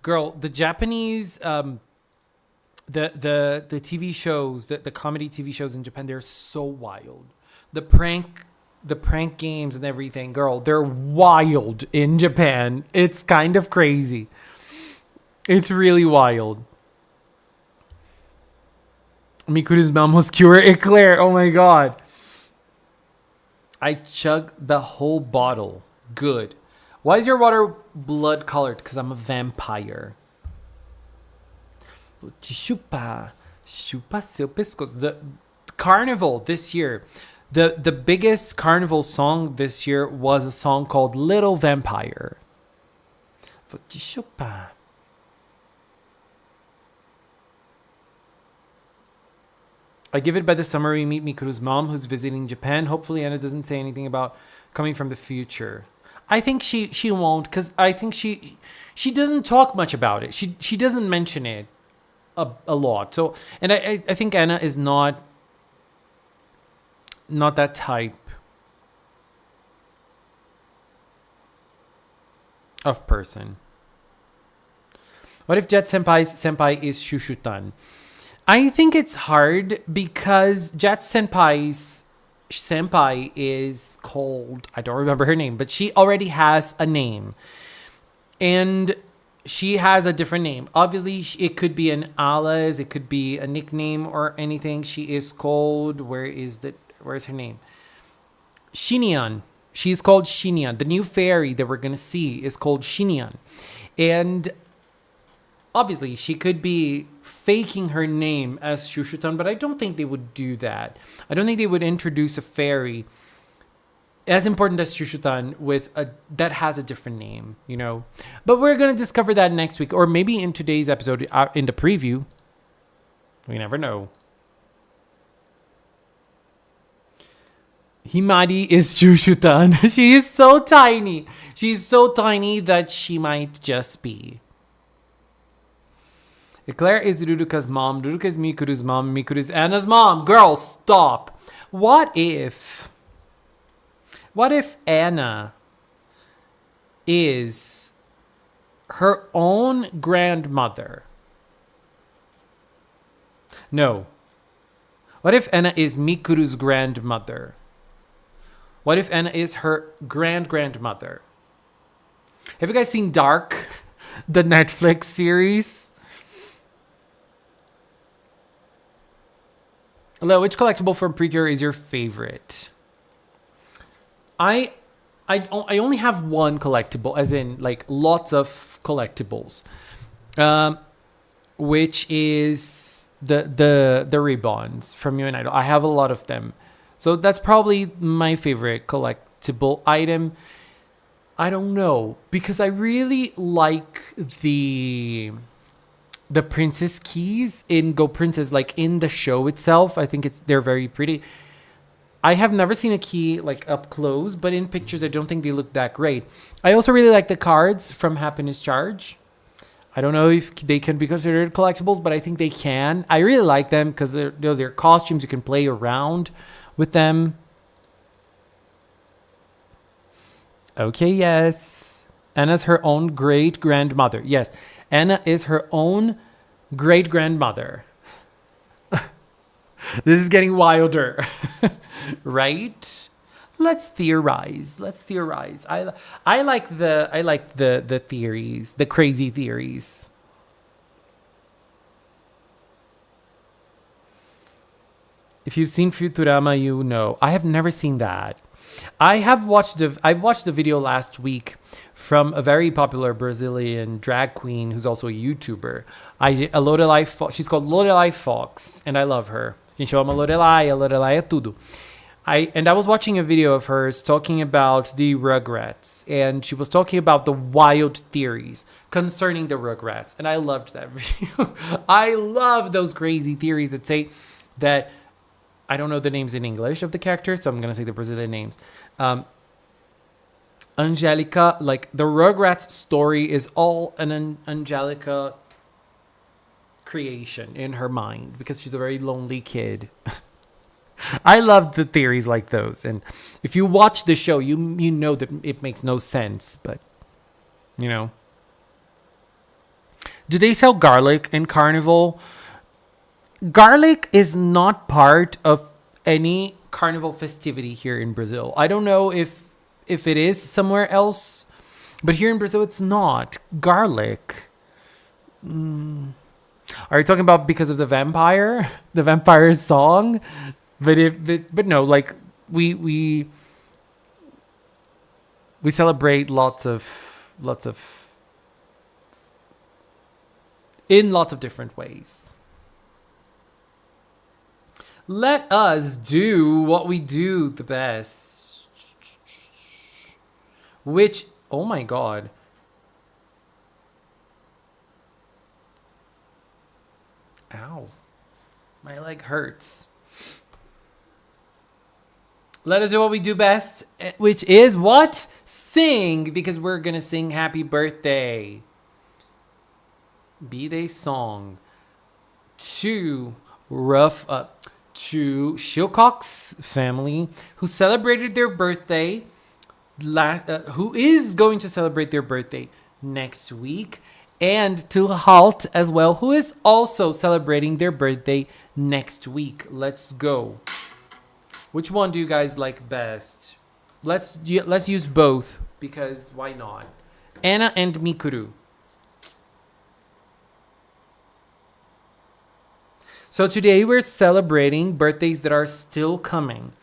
Girl, the Japanese the TV shows, the comedy TV shows in Japan, they're so wild. The prank games and everything, girl, they're wild in Japan. It's kind of crazy. It's really wild. Mikuru's mom was cure eclair. Oh my god. I chugged the whole bottle. Good. Why is your water blood colored? Because I'm a vampire. Chupa seu pescoço. The carnival this year. The biggest carnival song this year was a song called Little Vampire. I give it by the summary. Meet Mikuru's mom, who's visiting Japan. Hopefully Anna doesn't say anything about coming from the future. I think she won't, because I think she doesn't talk much about it. She doesn't mention it a lot. So, and I think Anna is not that type. of person. What if Jet Senpai's senpai is Shushutan? I think it's hard because Jet Senpai's senpai is called, I don't remember her name, but she already has a name. And she has a different name. Obviously, it could be an alias, it could be a nickname or anything. She is called, where's her name? Shinian. She's called Shinian. The new fairy that we're going to see is called Shinian. And obviously, she could be faking her name as Shushutan, but I don't think they would do that. I don't think they would introduce a fairy as important as Shushutan that has a different name, you know. But we're going to discover that next week, or maybe in today's episode, in the preview. We never know. Himari is Shushutan. She is so tiny. She's so tiny that she might just be. Eclair is Ruruka's mom. Ruruka is Mikuru's mom. Mikuru is Anna's mom. Girl, stop. What if Anna is her own grandmother? No. What if Anna is Mikuru's grandmother? What if Anna is her grandmother? Have you guys seen Dark, the Netflix series? Hello, which collectible from PreCure is your favorite? I only have one collectible, as in like lots of collectibles, which is the ribbons from You and Idol. I have a lot of them, so that's probably my favorite collectible item. I don't know, because I really like the princess keys in Go Princess, like in the show itself. I think they're very pretty. I have never seen a key like up close, but in pictures, I don't think they look that great. I also really like the cards from Happiness Charge. I don't know if they can be considered collectibles, but I think they can. I really like them because they're costumes. You can play around with them. Okay, yes. Anna's her own great-grandmother. Yes, Anna is her own great-grandmother. This is getting wilder, right? Let's theorize. I like the theories, the crazy theories. If you've seen Futurama, you know. I have never seen that. I watched the video last week from a very popular Brazilian drag queen who's also a YouTuber. She's called Lorelai Fox, and I love her. A gente chama Lorelai é tudo. I was watching a video of hers talking about the Rugrats, and she was talking about the wild theories concerning the Rugrats, and I loved that video. I love those crazy theories that say that, I don't know the names in English of the characters, so I'm going to say the Brazilian names. Angelica, like the Rugrats story is all an Angelica creation in her mind because she's a very lonely kid. I love the theories like those. And if you watch the show, you know that it makes no sense, but you know. Do they sell garlic in Carnival? Garlic is not part of any carnival festivity here in Brazil. I don't know if it is somewhere else, but here in Brazil it's not. Garlic. Are you talking about because of the vampire song? But no, like we celebrate lots of in lots of different ways. Let us do what we do the best. Which, oh my God. Ow. My leg hurts. Let us do what we do best, which is what? Sing, because we're going to sing Happy Birthday. Be-Day song to Shilcock's family, who celebrated their birthday who is going to celebrate their birthday next week, and to Halt as well, who is also celebrating their birthday next week. Let's go. Which one do you guys like best? Let's use both, because why not? Anna and Mikuru. So today we're celebrating birthdays that are still coming.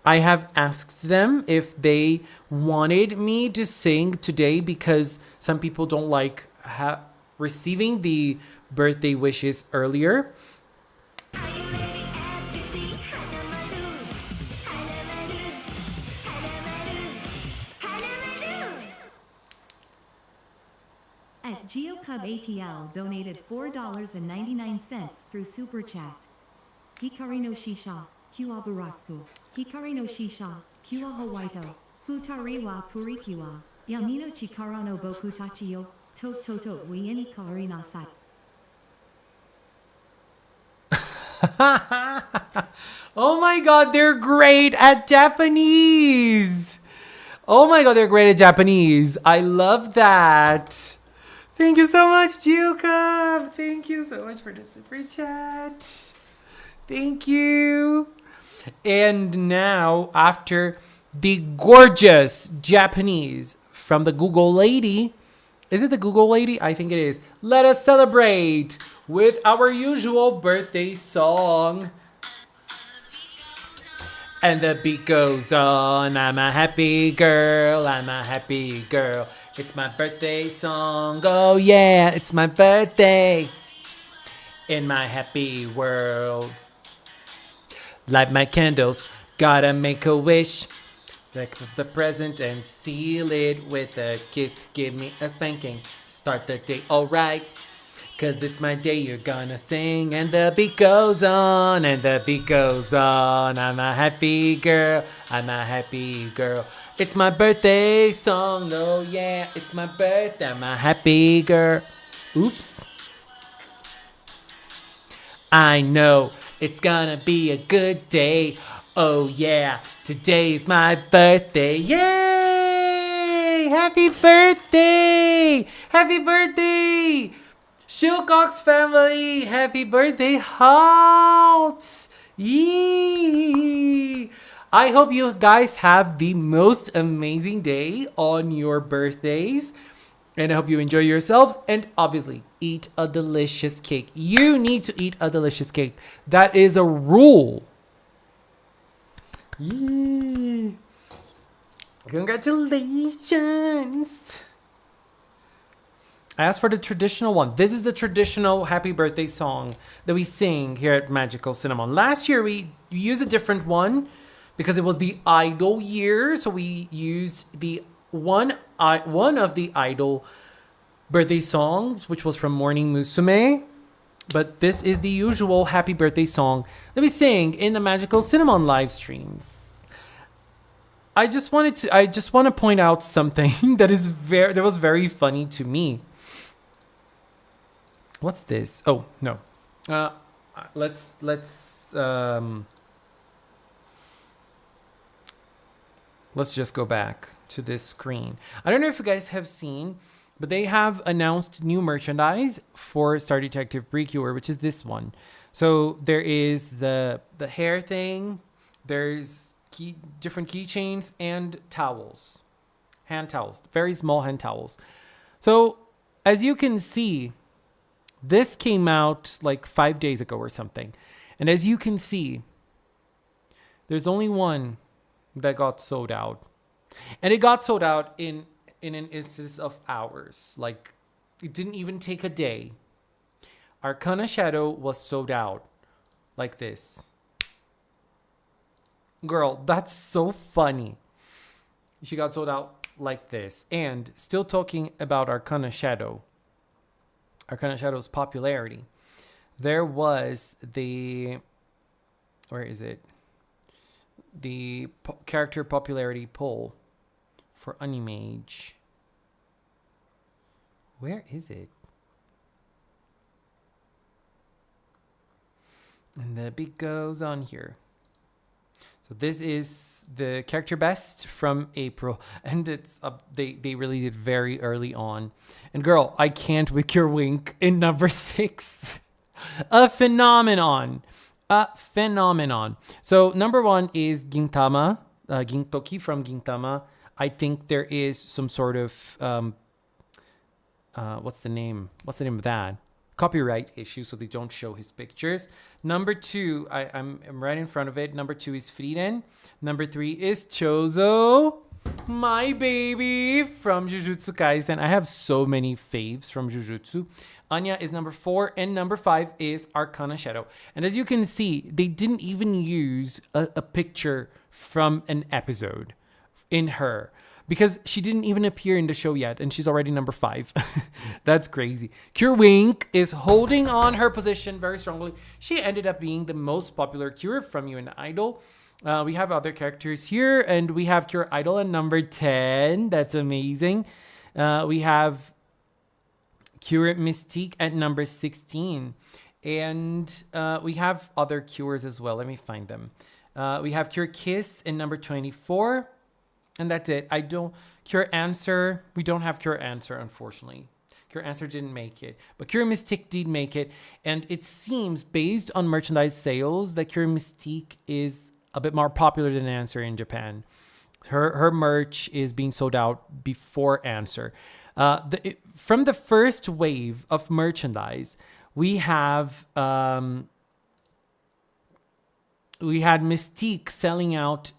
I have asked them if they wanted me to sing today, because some people don't like receiving the birthday wishes earlier. At GeoCubATL donated $4.99 through Super Chat. Hikari no Shisha, Kiwa Buraku. Hikari no Shisha, Kiwa Hawaito. Futariwa Purikiwa. Yamino Chikara no Boku Tachiyo. Toto Wieni Kari Nasai. Oh my god, they're great at Japanese. Oh my god, they're great at Japanese. I love that. Thank you so much, Geocub. Thank you so much for the super chat. Thank you. And now, after the gorgeous Japanese from the Google lady, is it the Google lady? I think it is. Let us celebrate with our usual birthday song. And the beat goes on. I'm a happy girl. I'm a happy girl. It's my birthday song. Oh yeah, it's my birthday. In my happy world. Light my candles. Gotta make a wish. Like the present and seal it with a kiss. Give me a spanking. Start the day alright. 'Cause it's my day, you're gonna sing. And the beat goes on, and the beat goes on. I'm a happy girl, I'm a happy girl. It's my birthday song, oh yeah. It's my birthday, I'm a happy girl. Oops. I know it's gonna be a good day. Oh yeah, today's my birthday. Yay! Happy birthday! Happy birthday! Shilcox family, happy birthday, Halt! Yee! I hope you guys have the most amazing day on your birthdays. And I hope you enjoy yourselves and obviously eat a delicious cake. You need to eat a delicious cake. That is a rule. Yee! Congratulations! I asked for the traditional one. This is the traditional happy birthday song that we sing here at Magical Cinnamon. Last year we used a different one because it was the Idol year. So we used the one of the Idol birthday songs, which was from Morning Musume. But this is the usual happy birthday song that we sing in the Magical Cinnamon live streams. I just want to point out something that was very funny to me. What's this? Oh no. Let's just go back to this screen. I don't know if you guys have seen, but they have announced new merchandise for Star Detective PreCure, which is this one. So there is the hair thing. There's different keychains and towels, hand towels, very small hand towels. So as you can see, this came out like 5 days ago or something. And as you can see, there's only one that got sold out. And it got sold out in an instance of hours. Like, it didn't even take a day. Arcana Shadow was sold out like this. Girl, that's so funny. She got sold out like this. And still talking about Arcana Shadow's popularity. There was the... Where is it? The character popularity poll for Animage. Where is it? And the beat goes on here. So this is the character best from April, and it's they released it very early on. And girl, I can't with your wink in number 6. A phenomenon. A phenomenon. So number 1 is Gintama, Gintoki from Gintama. I think there is some sort of what's the name of that? Copyright issue, so they don't show his pictures. Number 2, I'm right in front of it. Number 2 is Frieren. Number 3 is Chozo, my baby from Jujutsu Kaisen. I have so many faves from Jujutsu. Anya is number 4, and number 5 is Arcana Shadow. And as you can see, they didn't even use a picture from an episode in her, because she didn't even appear in the show yet, and she's already number 5. That's crazy. Cure Wink is holding on her position very strongly. She ended up being the most popular Cure from You and Idol. We have other characters here, and we have Cure Idol at number 10. That's amazing. We have Cure Mystique at number 16. And we have other Cures as well. Let me find them. We have Cure Kiss in number 24. And that's it. Cure Answer. We don't have Cure Answer, unfortunately. Cure Answer didn't make it. But Cure Mystique did make it. And it seems, based on merchandise sales, that Cure Mystique is a bit more popular than Answer in Japan. Her merch is being sold out before Answer. From the first wave of merchandise, we had Mystique selling out.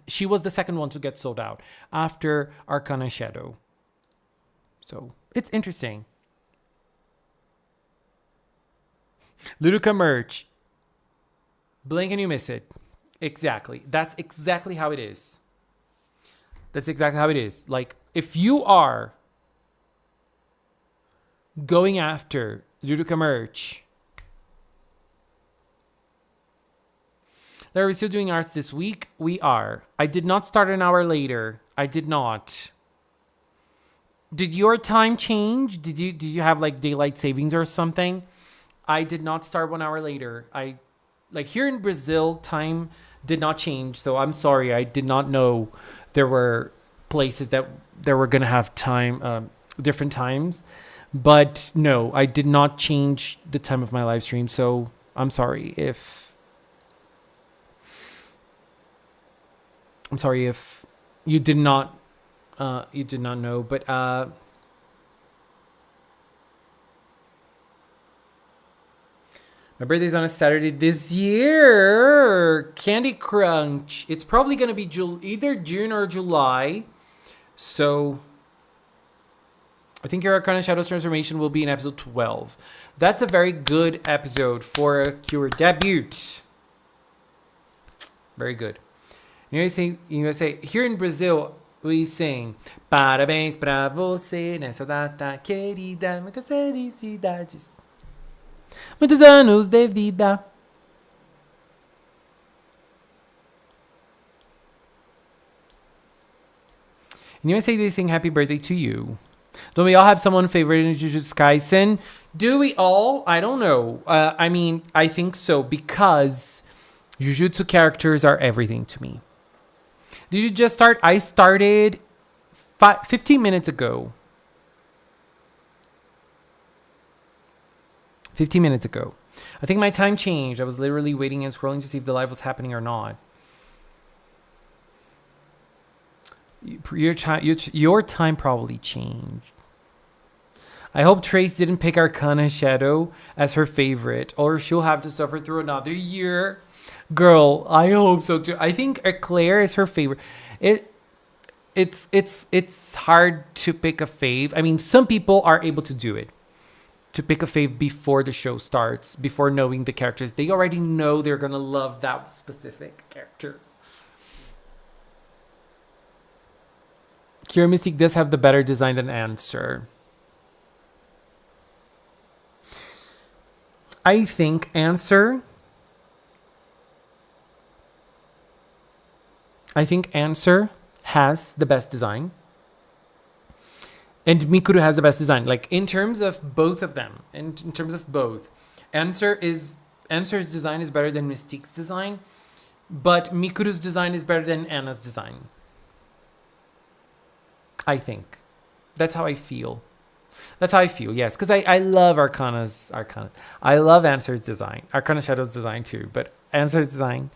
She was the second one to get sold out after Arcana Shadow. So it's interesting. Ludoka merch. Blink and you miss it. Exactly. That's exactly how it is. Like, if you are going after Ludoka merch, are we still doing arts this week? We are. I did not start an hour later. I did not. Did your time change? Did you have like daylight savings or something? I did not start 1 hour later. Here in Brazil, time did not change. So I'm sorry. I did not know there were places that were going to have time, different times. But no, I did not change the time of my live stream. So I'm sorry if you did not know, but my birthday's on a Saturday this year. Candy Crunch. It's probably going to be either June or July. So I think your Arcana Shadow's transformation will be in episode 12. That's a very good episode for a Cure debut. Very good. You say, here in Brazil, we sing Parabéns pra você nessa data querida, muitas felicidades, muitos anos de vida. In USA, they sing happy birthday to you. Don't we all have someone favorite in Jujutsu Kaisen? Do we all? I don't know. I think so, because Jujutsu characters are everything to me. Did you just start? I started 15 minutes ago. 15 minutes ago. I think my time changed. I was literally waiting and scrolling to see if the live was happening or not. Your time probably changed. I hope Trace didn't pick Arcana Shadow as her favorite, or she'll have to suffer through another year. Girl, I hope so too. I think Eclair is her favorite. It's hard to pick a fave. I mean, some people are able to do it, to pick a fave before the show starts, before knowing the characters. They already know they're gonna love that specific character. Cure Mystique does have the better design than Answer. I think Answer has the best design. And Mikuru has the best design. Like, in terms of both of them. In terms of both. Answer's design is better than Mystique's design. But Mikuru's design is better than Anna's design. I think. That's how I feel. Yes. Because I love Arcana. I love Answer's design. Arcana Shadow's design too. But Answer's design.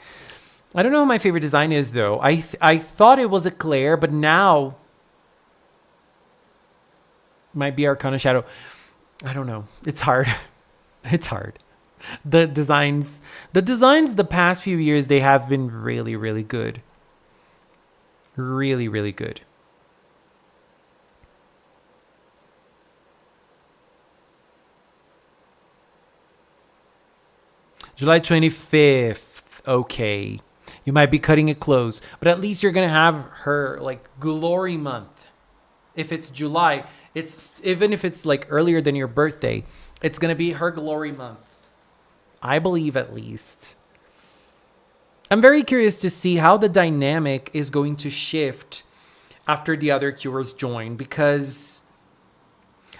I don't know what my favorite design is though. I thought it was Eclair, but now might be Arcana Shadow. I don't know. It's hard. It's hard. The designs the past few years, they have been really, really good. Really, really good. July 25th. Okay. You might be cutting it close, but at least you're going to have her like glory month. If it's July, it's even if it's like earlier than your birthday, it's going to be her glory month. I believe at least. I'm very curious to see how the dynamic is going to shift after the other cures join, because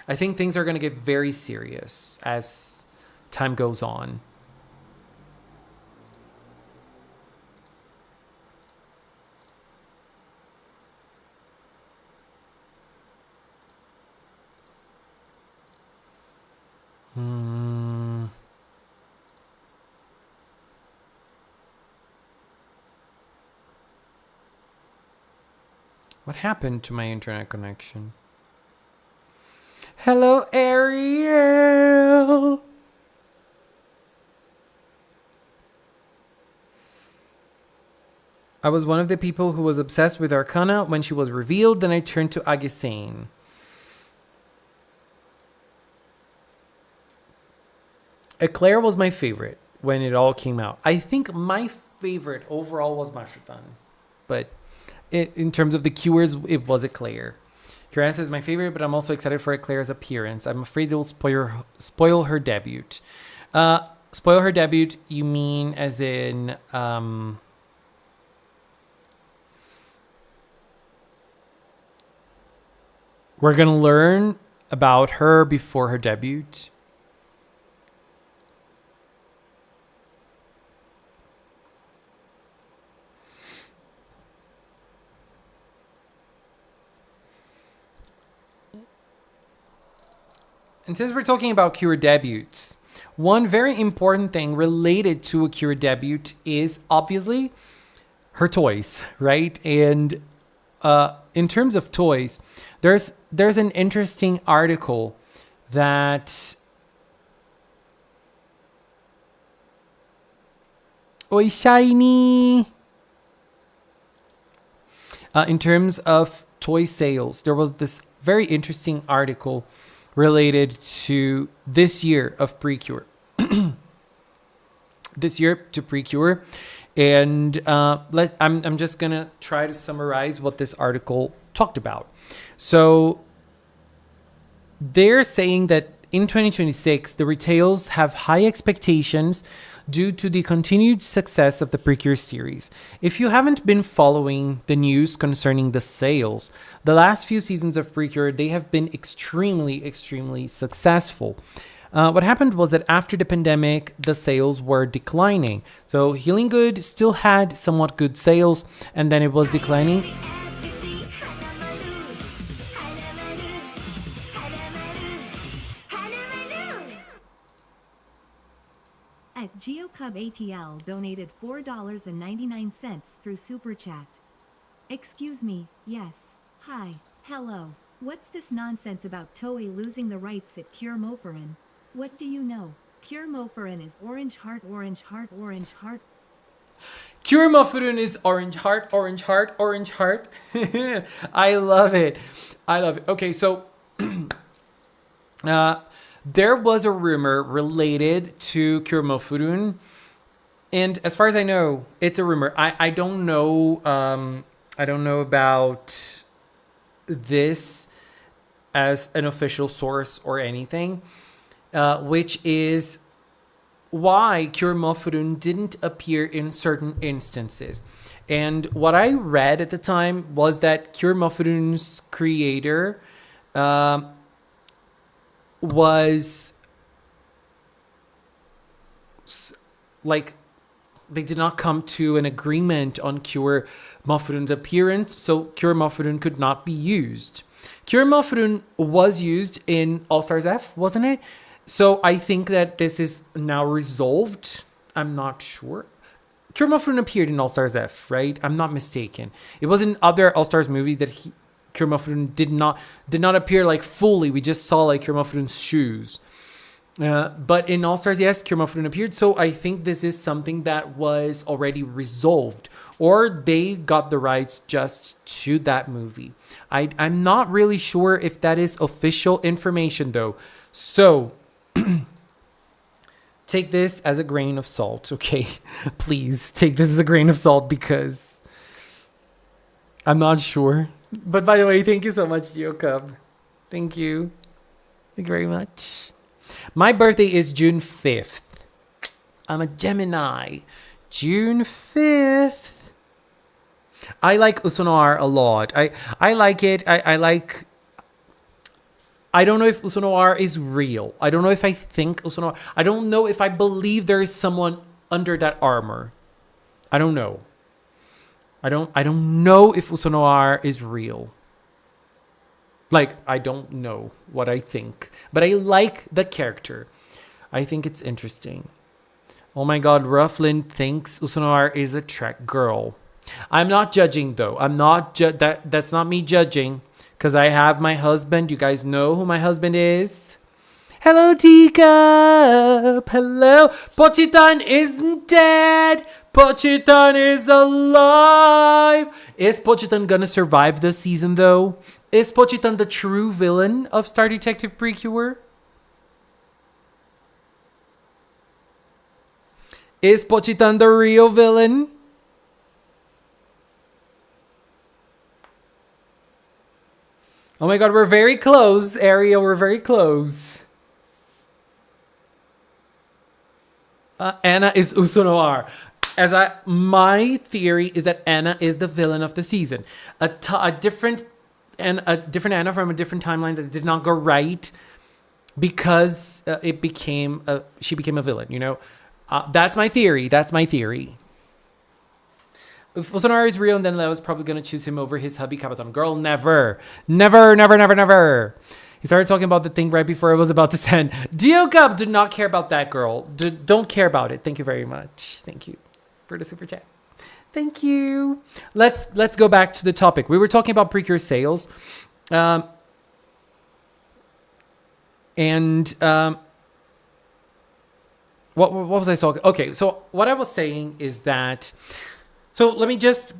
I think things are going to get very serious as time goes on. What happened to my internet connection? Hello, Ariel. I was one of the people who was obsessed with Arcana when she was revealed. Then I turned to Agisane. Eclair was my favorite when it all came out. I think my favorite overall was Mashutan. But in terms of the cures, it was Eclair. Curance is my favorite, but I'm also excited for Eclair's appearance. I'm afraid it will spoil her debut. Spoil her debut, you mean as in... we're going to learn about her before her debut. And since we're talking about cure debuts, one very important thing related to a cure debut is obviously her toys, right? And in terms of toys, there's an interesting article that Oi Shiny. In terms of toy sales, there was this very interesting article related to this year of PreCure. This year to PreCure. And I'm just going to try to summarize what this article talked about. So they're saying that in 2026, the retailers have high expectations due to the continued success of the PreCure series. If you haven't been following the news concerning the sales, the last few seasons of PreCure, they have been extremely, extremely successful. What happened was that after the pandemic, the sales were declining. So Healing Good still had somewhat good sales, and then it was declining. At GeoCubATL donated $4.99 through Super Chat. Excuse me, yes. Hi, hello. What's this nonsense about Toei losing the rights at Cure Moferin? What do you know? Cure Moferin is orange heart, orange heart, orange heart. Cure Moferin is orange heart, orange heart, orange heart. I love it. I love it. Okay, so there was a rumor related to Cure Mofurun, and as far as I know, it's a rumor. I don't know. I don't know about this as an official source or anything, which is why Cure Mofurun didn't appear in certain instances. And what I read at the time was that Cure Mofurun's creator was like come to an agreement on Cure Mofurun's appearance, so Cure Mofurun could not be used. Cure Mofurun was used in All Stars F, wasn't it? So I think that this is now resolved. I'm not sure. Cure Mofurun appeared in All Stars F, right? I'm not mistaken. It was in other All Stars movies that Cure Mofurun did not appear like fully. We just saw like Cure Mofurun's shoes. But in All Stars, yes, Cure Mofurun appeared. So I think this is something that was already resolved, or they got the rights just to that movie. I'm not really sure if that is official information though. So take this as a grain of salt, okay? Please take this as a grain of salt because I'm not sure. But by the way, thank you so much, GeoCub. Thank you. Thank you very much. My birthday is June 5th. I'm a Gemini. June 5th. I like Usonoir a lot. I like it. I don't know if Usonoir is real. I don't know if I think Usonoir. I don't know if I believe there is someone under that armor. I don't know. I don't know if Usonoir is real. Like, I don't know what I think. But I like the character. I think it's interesting. Oh my god, Rufflin thinks Usonoir is a Trek girl. I'm not judging though. That's not me judging. Because I have my husband. You guys know who my husband is. Hello, Teacup. Hello. Pochitan isn't dead. Pochitan is alive. Is Pochitan gonna survive this season though? Is Pochitan the true villain of Star Detective PreCure? Is Pochitan the real villain? Oh my god, we're very close, Ariel. We're very close. Anna is Usonoir. My theory is that Anna is the villain of the season. A different Anna from a different timeline that did not go right because she became a villain. You know, that's my theory. If Usonoir is real, and then Leo's probably gonna choose him over his hubby Kabaton. Girl, never. He started talking about the thing right before I was about to send. GeoCub did not care about that girl. Don't care about it. Thank you very much. Thank you for the super chat. Thank you. Let's go back to the topic. We were talking about PreCure sales. What was I talking? Okay, so what I was saying is that. So let me just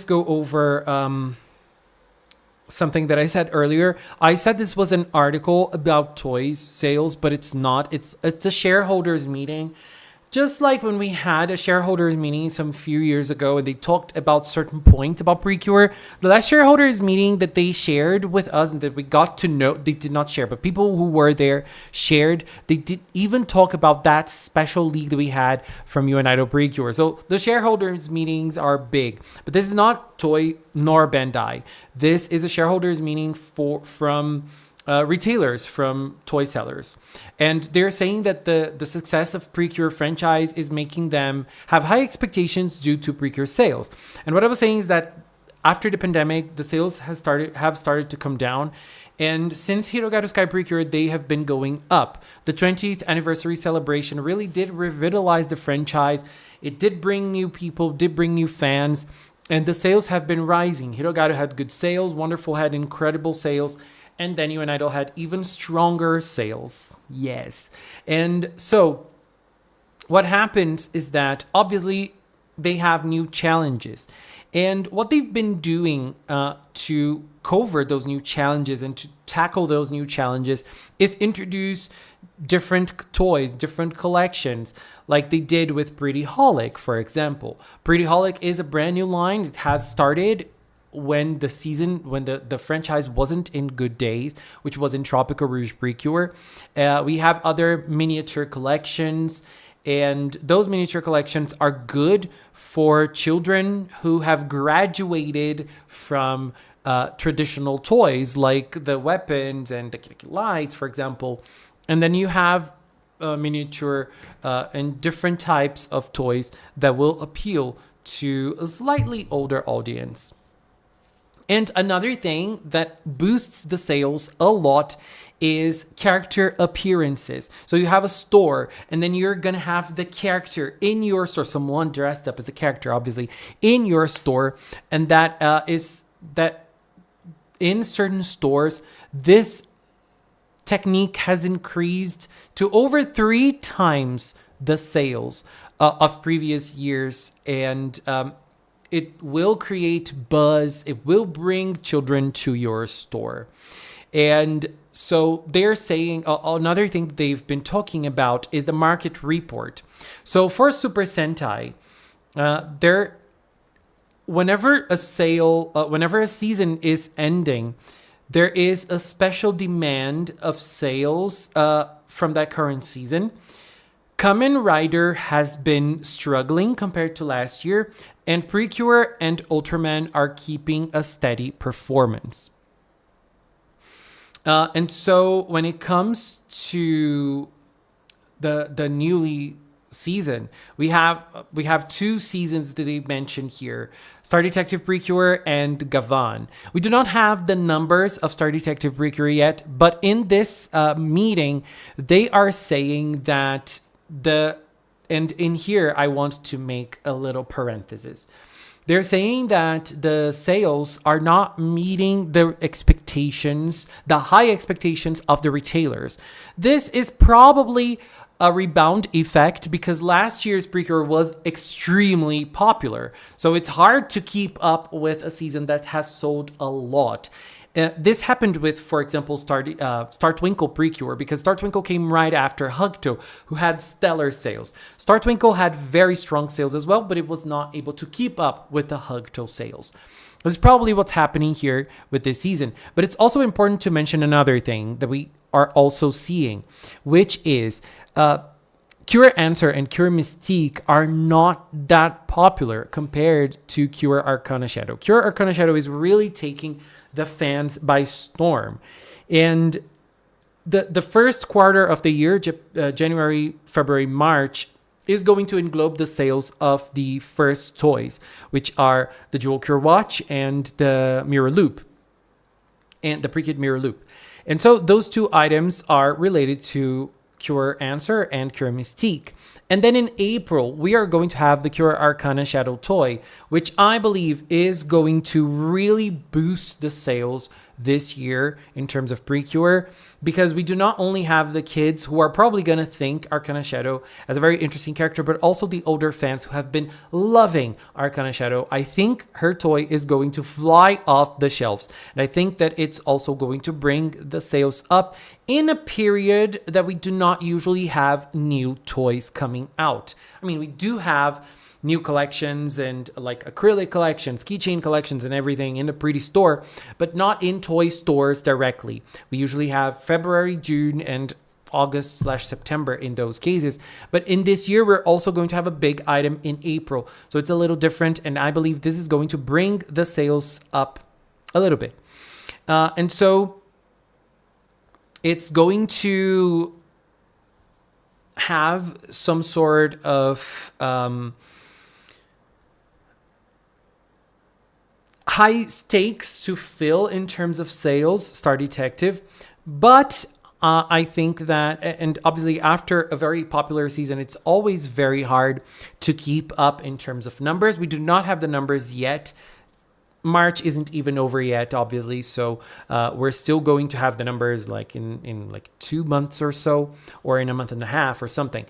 go over something that I said earlier. I said this was an article about toys sales, but it's not. It's a shareholders meeting. Just like when we had a shareholders meeting some few years ago and they talked about certain points about PreCure, the last shareholders meeting that they shared with us and that we got to know, they did not share, but people who were there shared. They did even talk about that special league that we had from UNIDO PreCure. So the shareholders meetings are big, but this is not Toy nor Bandai. This is a shareholders meeting from retailers, from toy sellers, and they're saying that the success of PreCure franchise is making them have high expectations due to PreCure sales. And what I was saying is that after the pandemic, the sales have started to come down, and since Hirogaru Sky PreCure, they have been going up. The 20th anniversary celebration really did revitalize the franchise. It did bring new people, did bring new fans, and the sales have been rising. Hirogaru had good sales, Wonderful had incredible sales, and then UNIDO had even stronger sales. Yes. And so what happens is that obviously they have new challenges. And what they've been doing to cover those new challenges and to tackle those new challenges is introduce different toys, different collections, like they did with Pretty Holic, for example. Pretty Holic is a brand new line. It has started when the franchise wasn't in good days, which was in Tropical Rouge PreCure. We have other miniature collections, and those miniature collections are good for children who have graduated from traditional toys like the weapons and the lights, for example. And then you have miniature and different types of toys that will appeal to a slightly older audience. And another thing that boosts the sales a lot is character appearances. So you have a store, and then you're gonna have the character in your store, someone dressed up as a character, obviously, in your store, and that is that in certain stores, this technique has increased to over 3 times the sales of previous years, and it will create buzz. It will bring children to your store. And so they're saying another thing they've been talking about is the market report. So for Super Sentai, whenever a season is ending, there is a special demand of sales from that current season. Kamen Rider has been struggling compared to last year, and PreCure and Ultraman are keeping a steady performance. And so when it comes to the newly season, we have 2 seasons that they mentioned here: Star Detective PreCure and Gavan. We do not have the numbers of Star Detective PreCure yet, but in this meeting, they are saying that and in here I want to make a little parenthesis. They're saying that the sales are not meeting the expectations, the high expectations of the retailers. This is probably a rebound effect because last year's PreCure was extremely popular. So it's hard to keep up with a season that has sold a lot. This happened with, for example, Star Twinkle PreCure, because Star Twinkle came right after Hugto, who had stellar sales. Star Twinkle had very strong sales as well, but it was not able to keep up with the Hugto sales. This is probably what's happening here with this season. But it's also important to mention another thing that we are also seeing, which is Cure Answer and Cure Mystique are not that popular compared to Cure Arcana Shadow. Cure Arcana Shadow is really taking the fans by storm. And the first quarter of the year, January, February, March, is going to englobe the sales of the first toys, which are the Jewel Cure Watch and the Mirror Loop, and the PreKit Mirror Loop. And so those 2 items are related to Cure Answer and Cure Mystique. And then in April, we are going to have the Cure Arcana Shadow toy, which I believe is going to really boost the sales this year in terms of PreCure, because we do not only have the kids who are probably going to think Arcana Shadow as a very interesting character, but also the older fans who have been loving Arcana Shadow. I think her toy is going to fly off the shelves, and I think that it's also going to bring the sales up in a period that we do not usually have new toys coming out. I mean, we do have new collections and like acrylic collections, keychain collections and everything in the Pretty store, but not in toy stores directly. We usually have February, June, and August/September in those cases. But in this year, we're also going to have a big item in April. So it's a little different, and I believe this is going to bring the sales up a little bit. And so it's going to have some sort of high stakes to fill in terms of sales, Star Detective. But I think that, and obviously after a very popular season, it's always very hard to keep up in terms of numbers. We do not have the numbers yet. March isn't even over yet, obviously. So we're still going to have the numbers like in like 2 months or so, or in a month and a half or something.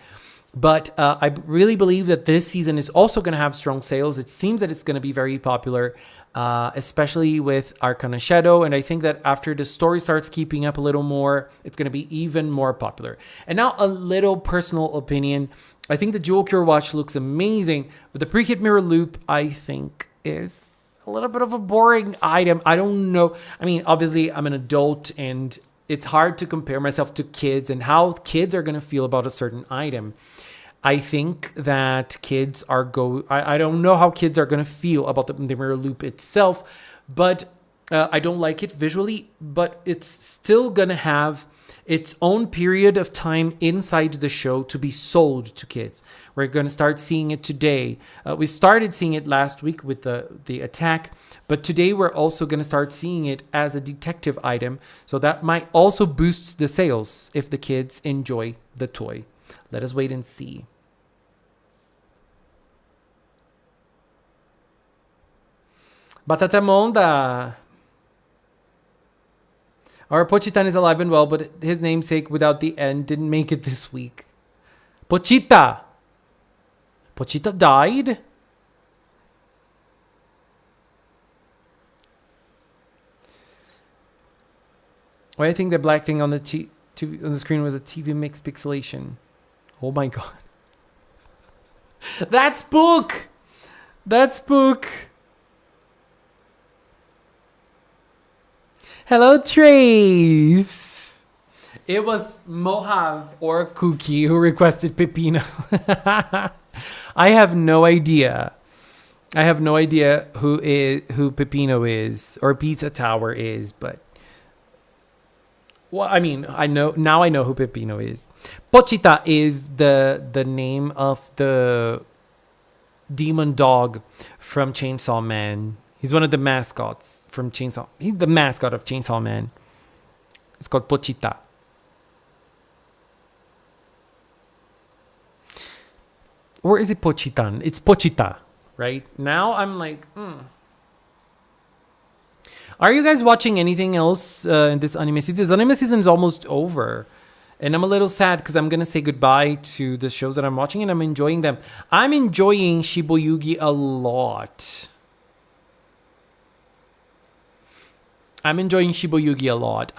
But I really believe that this season is also going to have strong sales. It seems that it's going to be very popular, especially with Arcana Shadow. And I think that after the story starts keeping up a little more, it's going to be even more popular. And now a little personal opinion. I think the Jewel Cure Watch looks amazing, but the PreKit Mirror Loop, I think, is a little bit of a boring item. I don't know. I mean, obviously, I'm an adult, and it's hard to compare myself to kids and how kids are going to feel about a certain item. I think that kids are I don't know how kids are going to feel about the Mirror Loop itself, but I don't like it visually, but it's still going to have its own period of time inside the show to be sold to kids. We're going to start seeing it today. We started seeing it last week with the attack, but today we're also going to start seeing it as a detective item. So that might also boost the sales if the kids enjoy the toy. Let us wait and see. Batata Monda. Our Pochitan is alive and well, but his namesake without the N didn't make it this week. Pochita. Pochita died? Why I think the black thing on the on the screen was a TV mix pixelation. Oh my god. That's Book! That's Book! Hello, Trace. It was Mohav or Cookie who requested Pepino. I have no idea. I have no idea who Pepino is or Pizza Tower is, but well, I mean, I know who Pepino is. Pochita is the name of the demon dog from Chainsaw Man. He's one of the mascots from Chainsaw. He's the mascot of Chainsaw Man. It's called Pochita. Or is it Pochitan? It's Pochita, right? Now I'm like, Are you guys watching anything else in this anime season? This anime season is almost over. And I'm a little sad because I'm going to say goodbye to the shows that I'm watching and I'm enjoying them. I'm enjoying Shiboyugi a lot. I'm enjoying Shiboyugi a lot.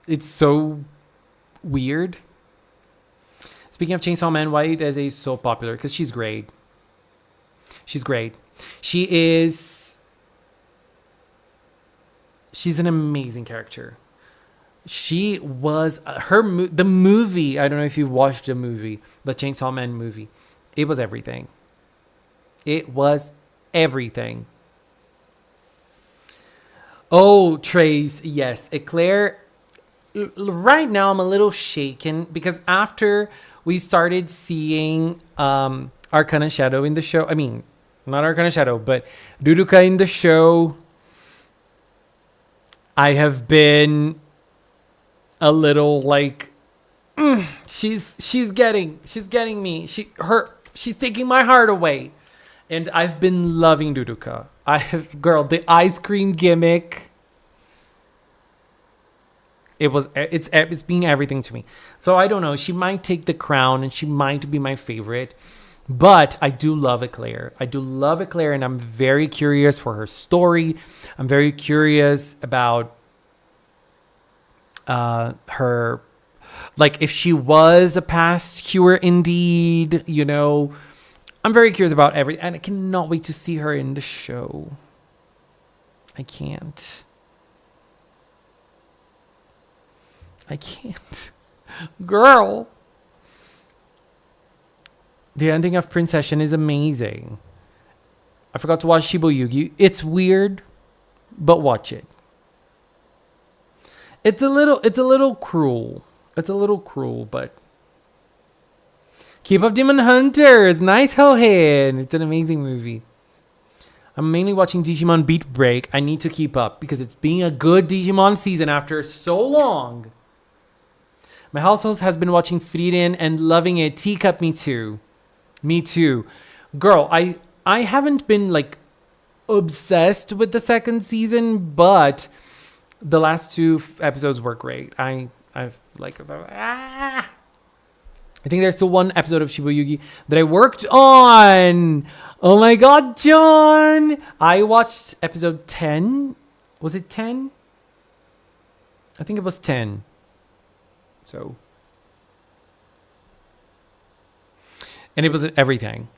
It's so weird. Speaking of Chainsaw Man, why is A so popular? Because she's great. She's great. She's an amazing character. She was the movie. I don't know if you've watched the movie, the Chainsaw Man movie. It was everything. It was everything. Oh, Trace, yes. Eclair, right now I'm a little shaken because after we started seeing Arcana Shadow in the show, I mean, not Arcana Shadow, but Ruruka in the show, I have been a little like, she's getting me. She's taking my heart away. And I've been loving Ruruka. The ice cream gimmick. It's being everything to me. So I don't know. She might take the crown and she might be my favorite. But I do love Eclair. And I'm very curious for her story. I'm very curious about her, like if she was a past cure indeed, you know. I'm very curious about everything, and I cannot wait to see her in the show. I can't. Girl. The ending of Princession is amazing. I forgot to watch Shiboyugi. It's weird, but watch it. It's a little cruel. But Keep Up Demon Hunters. Nice, Hellhead. It's an amazing movie. I'm mainly watching Digimon Beat Break. I need to keep up because it's being a good Digimon season after so long. My household has been watching Frieren and loving it. Teacup, me too. Girl, I haven't been like obsessed with the second season, but the last two episodes were great. I think there's still one episode of Shibuya that I worked on. Oh my god, John! I watched episode 10. Was it 10? I think it was 10. So. And it was everything.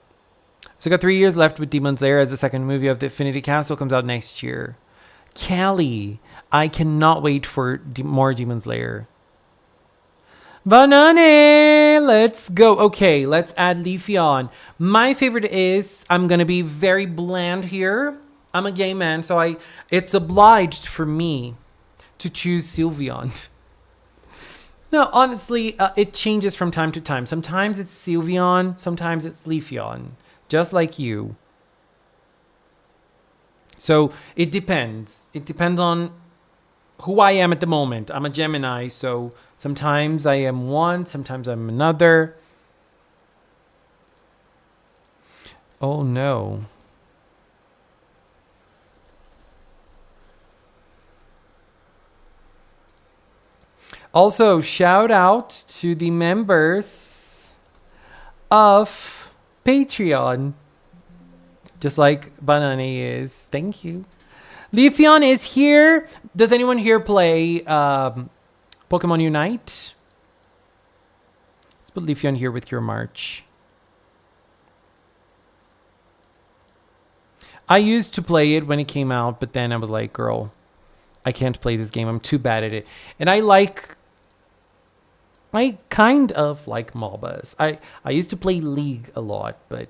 So I got 3 years left with Demon Slayer as the second movie of the Infinity Castle comes out next year. Callie, I cannot wait for more Demon Slayer. Banane, let's go. Okay, let's add Leafy on. My favorite is, I'm going to be very bland here. I'm a gay man, so it's obliged for me to choose Sylveon. No, honestly, it changes from time to time. Sometimes it's Sylveon, sometimes it's Leafeon, just like you. So it depends. It depends on who I am at the moment. I'm a Gemini, so sometimes I am one, sometimes I'm another. Oh no. Also, shout out to the members of Patreon. Just like Banane is. Thank you. Leafeon is here. Does anyone here play Pokemon Unite? Let's put Leafeon here with your March. I used to play it when it came out, but then I was like, girl, I can't play this game. I'm too bad at it. And I kind of like MOBAs. I used to play League a lot, but...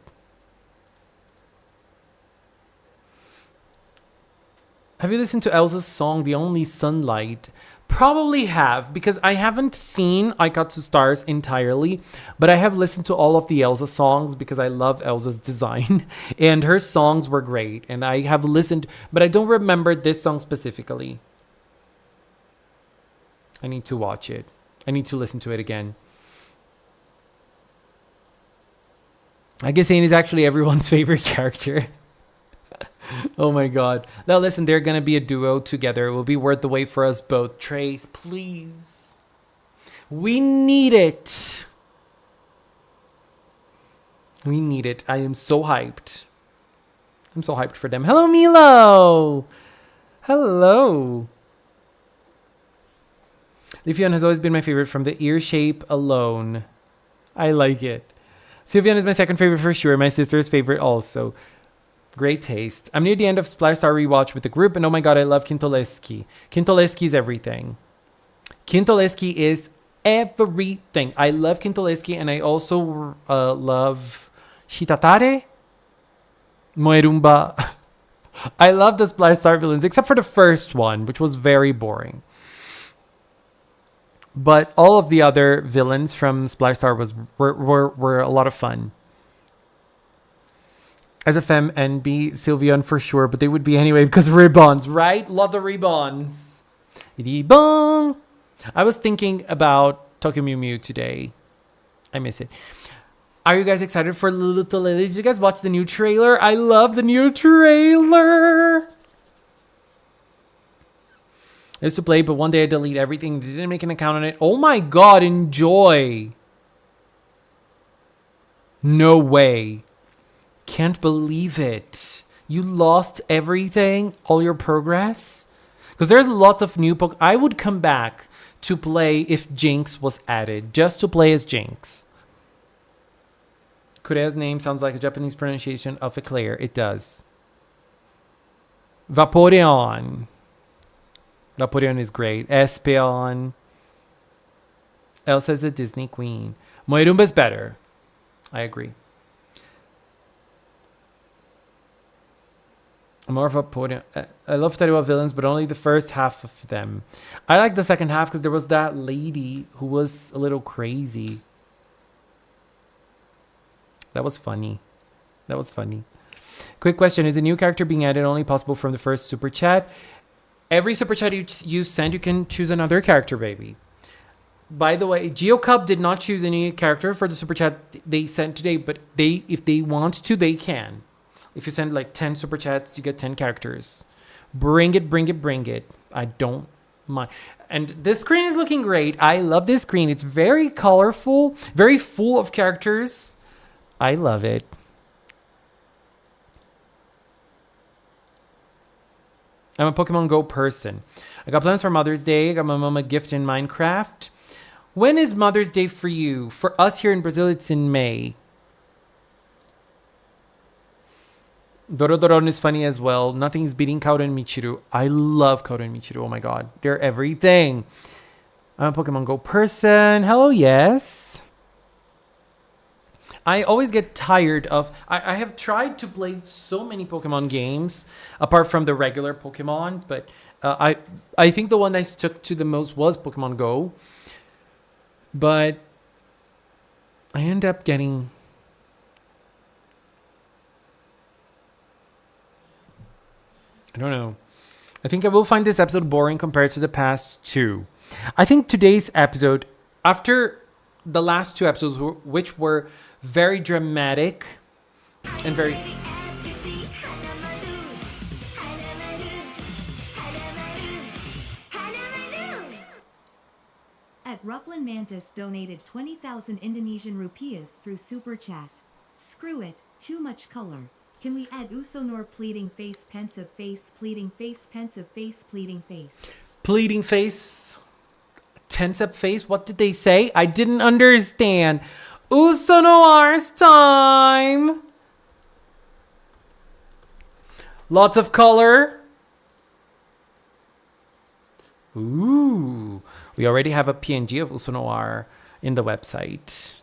Have you listened to Elsa's song, The Only Sunlight? Probably have, because I haven't seen Aikatsu Stars entirely, but I have listened to all of the Elsa songs because I love Elsa's design, and her songs were great, and I have listened, but I don't remember this song specifically. I need to watch it. I need to listen to it again. I guess Zane is actually everyone's favorite character. Oh my god. Now listen, they're gonna be a duo together. It will be worth the wait for us both. Trace, please. We need it. We need it. I am so hyped. I'm so hyped for them. Hello, Milo. Hello. Leafeon has always been my favorite from the ear shape alone. I like it. Sylveon is my second favorite for sure. My sister's favorite also. Great taste. I'm near the end of Splash Star rewatch with the group, and oh my god, I love Kintoleski. Kintoleski is everything. Kintoleski is everything. I love Kintoleski, and I also love Shitatare, Moerumba. I love the Splash Star villains, except for the first one, which was very boring. But all of the other villains from Splash Star were a lot of fun. As a femme, NB, Sylveon for sure, but they would be anyway because ribbons, right? Love the ribbons. Ribbon. I was thinking about Tokyo Mew Mew today. I miss it. Are you guys excited for Little Lily? Did you guys watch the new trailer? I love the new trailer. I used to play, but one day I deleted everything. Didn't make an account on it. Oh my god, enjoy. No way. Can't believe it. You lost everything, all your progress? Because there's lots of new Pokemon. I would come back to play if Jinx was added, just to play as Jinx. Kurea's name sounds like a Japanese pronunciation of Eclair. It does. Vaporeon. Vaporeon is great. Espeon. Elsa's a Disney queen. Moirumba's better. I agree. I'm more of a Vaporeon. I love Tariwa villains, but only the first half of them. I like the second half because there was that lady who was a little crazy. That was funny. That was funny. Quick question. Is a new character being added only possible from the first super chat? Every super chat you send, you can choose another character, baby. By the way, GeoCub did not choose any character for the super chat they sent today, but if they want to, they can. If you send like 10 super chats, you get 10 characters. Bring it, bring it, bring it. I don't mind. And this screen is looking great. I love this screen. It's very colorful, very full of characters. I love it. I'm a Pokemon Go person. I got plans for Mother's Day. I got my mom a gift in Minecraft. When is Mother's Day for you? For us here in Brazil, it's in May. Dorodoron is funny as well. Nothing's beating Kaoru and Michiru. I love Kaoru and Michiru. Oh my god. They're everything. I'm a Pokemon Go person. Hello, yes. I always get tired of. I have tried to play so many Pokemon games apart from the regular Pokemon, but I think the one I stuck to the most was Pokemon Go. But I end up getting. I don't know. I think I will find this episode boring compared to the past two. I think today's episode, after the last two episodes, which were very dramatic and very. At Ruplan Mantis donated 20,000 Indonesian rupiahs through Super Chat. Screw it, too much color. Can we add Usonor pleading face, pensive face, pleading face, pensive face, pleading face? Pleading face, tense up face. What did they say? I didn't understand. Usonoir's time. Lots of color. Ooh, we already have a PNG of Usonoir in the website.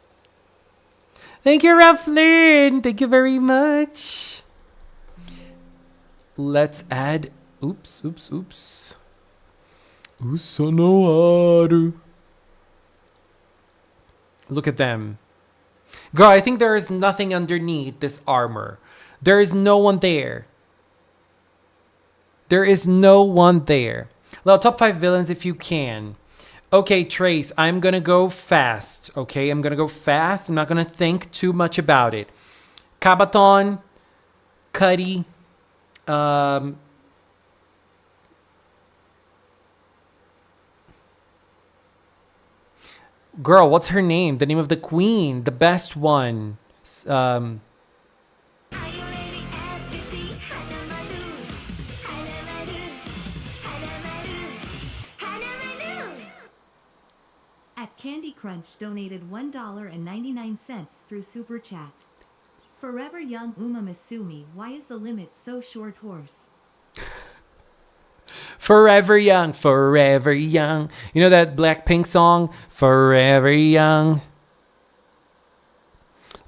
Thank you, Raflin. Thank you very much. Let's add. Oops. Usonoaru. Look at them. Girl, I think there is nothing underneath this armor. There is no one there. There is no one there. Well, top 5 villains if you can. Okay, Trace, I'm going to go fast. Okay, I'm going to go fast. I'm not going to think too much about it. Kabaton, Cuddy, girl, what's her name? The name of the queen, the best one. At Candy Crunch donated $1.99 through Super Chat. Forever Young Uma Masumi, why is the limit so short horse? Forever young, forever young. You know that Blackpink song? Forever young.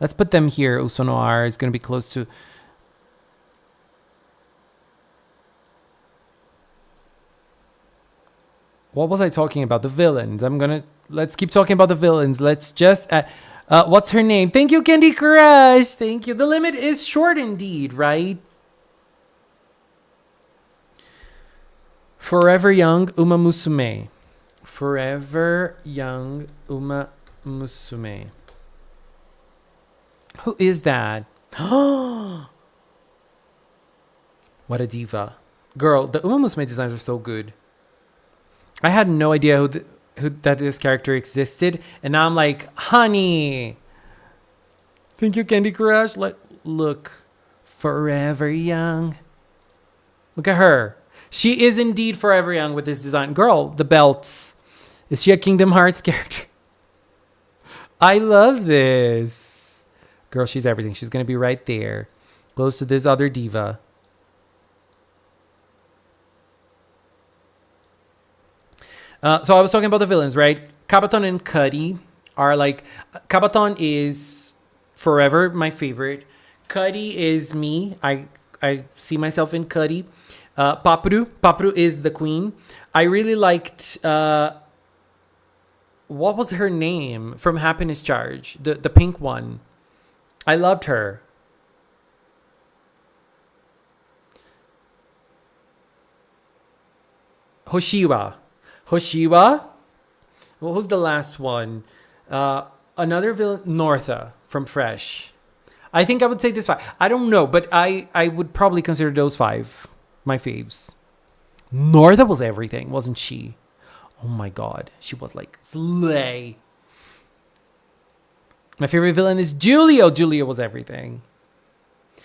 Let's put them here. Usonoir is going to be close to... What was I talking about? The villains. Let's keep talking about the villains. Let's just... what's her name? Thank you, Candy Crush. Thank you. The limit is short indeed, right? Forever Young Uma Musume. Forever Young Uma Musume. Who is that? What a diva. Girl, the Uma Musume designs are so good. I had no idea that this character existed. And now I'm like, honey. Thank you, Candy Crush. Look. Forever Young. Look at her. She is indeed forever young with this design. Girl, the belts. Is she a Kingdom Hearts character? I love this. Girl, she's everything. She's going to be right there. Close to this other diva. So I was talking about the villains, right? Kabaton and Cuddy are like... Kabaton is forever my favorite. Cuddy is me. I see myself in Cuddy. Papru is the queen. I really liked... what was her name from Happiness Charge? The pink one. I loved her. Hoshiwa. What was the last one? Another villain, Northa from Fresh. I think I would say this 5. I don't know, but I would probably consider those 5 my faves. Northa was everything, wasn't she? Oh my god, she was like slay. My favorite villain is Julio. Julio was everything.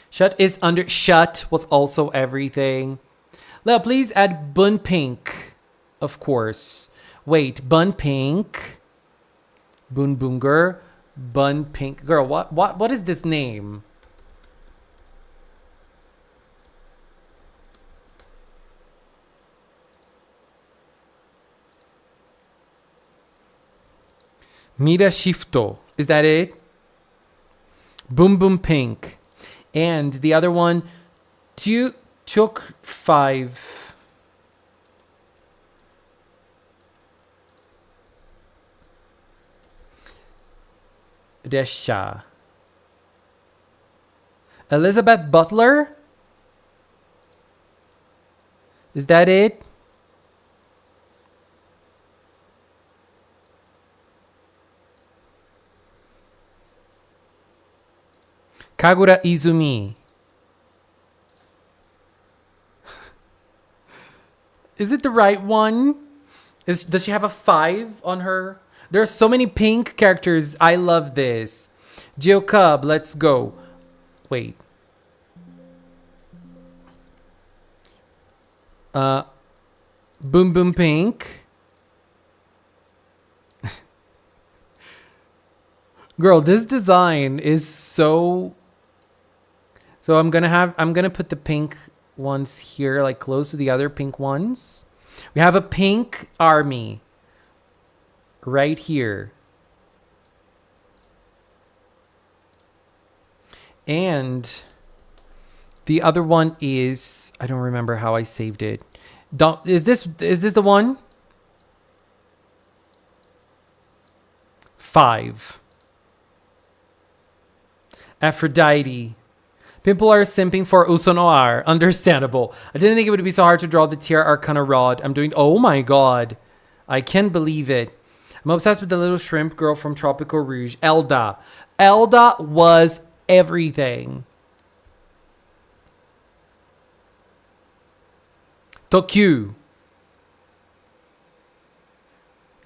Shut was also everything. Leo, please add Bun Pink. Of course. Wait, Bun Pink. Boon Boonger. Bun Pink. Girl, what is this name? Mira Shifto. Is that it? Boom Boom Pink. And the other one, took 5. Desha. Elizabeth Butler? Is that it? Kagura Izumi. Is it the right one? Does she have a 5 on her? There are so many pink characters. I love this. Geo Cub, let's go. Wait. Boom Boom Pink. Girl, this design is so I'm gonna put the pink ones here, like close to the other pink ones. We have a pink army right here. And the other one is, I don't remember how I saved it. Is this the one? 5. Aphrodite. People are simping for Usonoir. Understandable. I didn't think it would be so hard to draw the Tier Arcana Rod. I'm doing... Oh my god. I can't believe it. I'm obsessed with the little shrimp girl from Tropical Rouge. Elda. Elda was everything. Tokyu.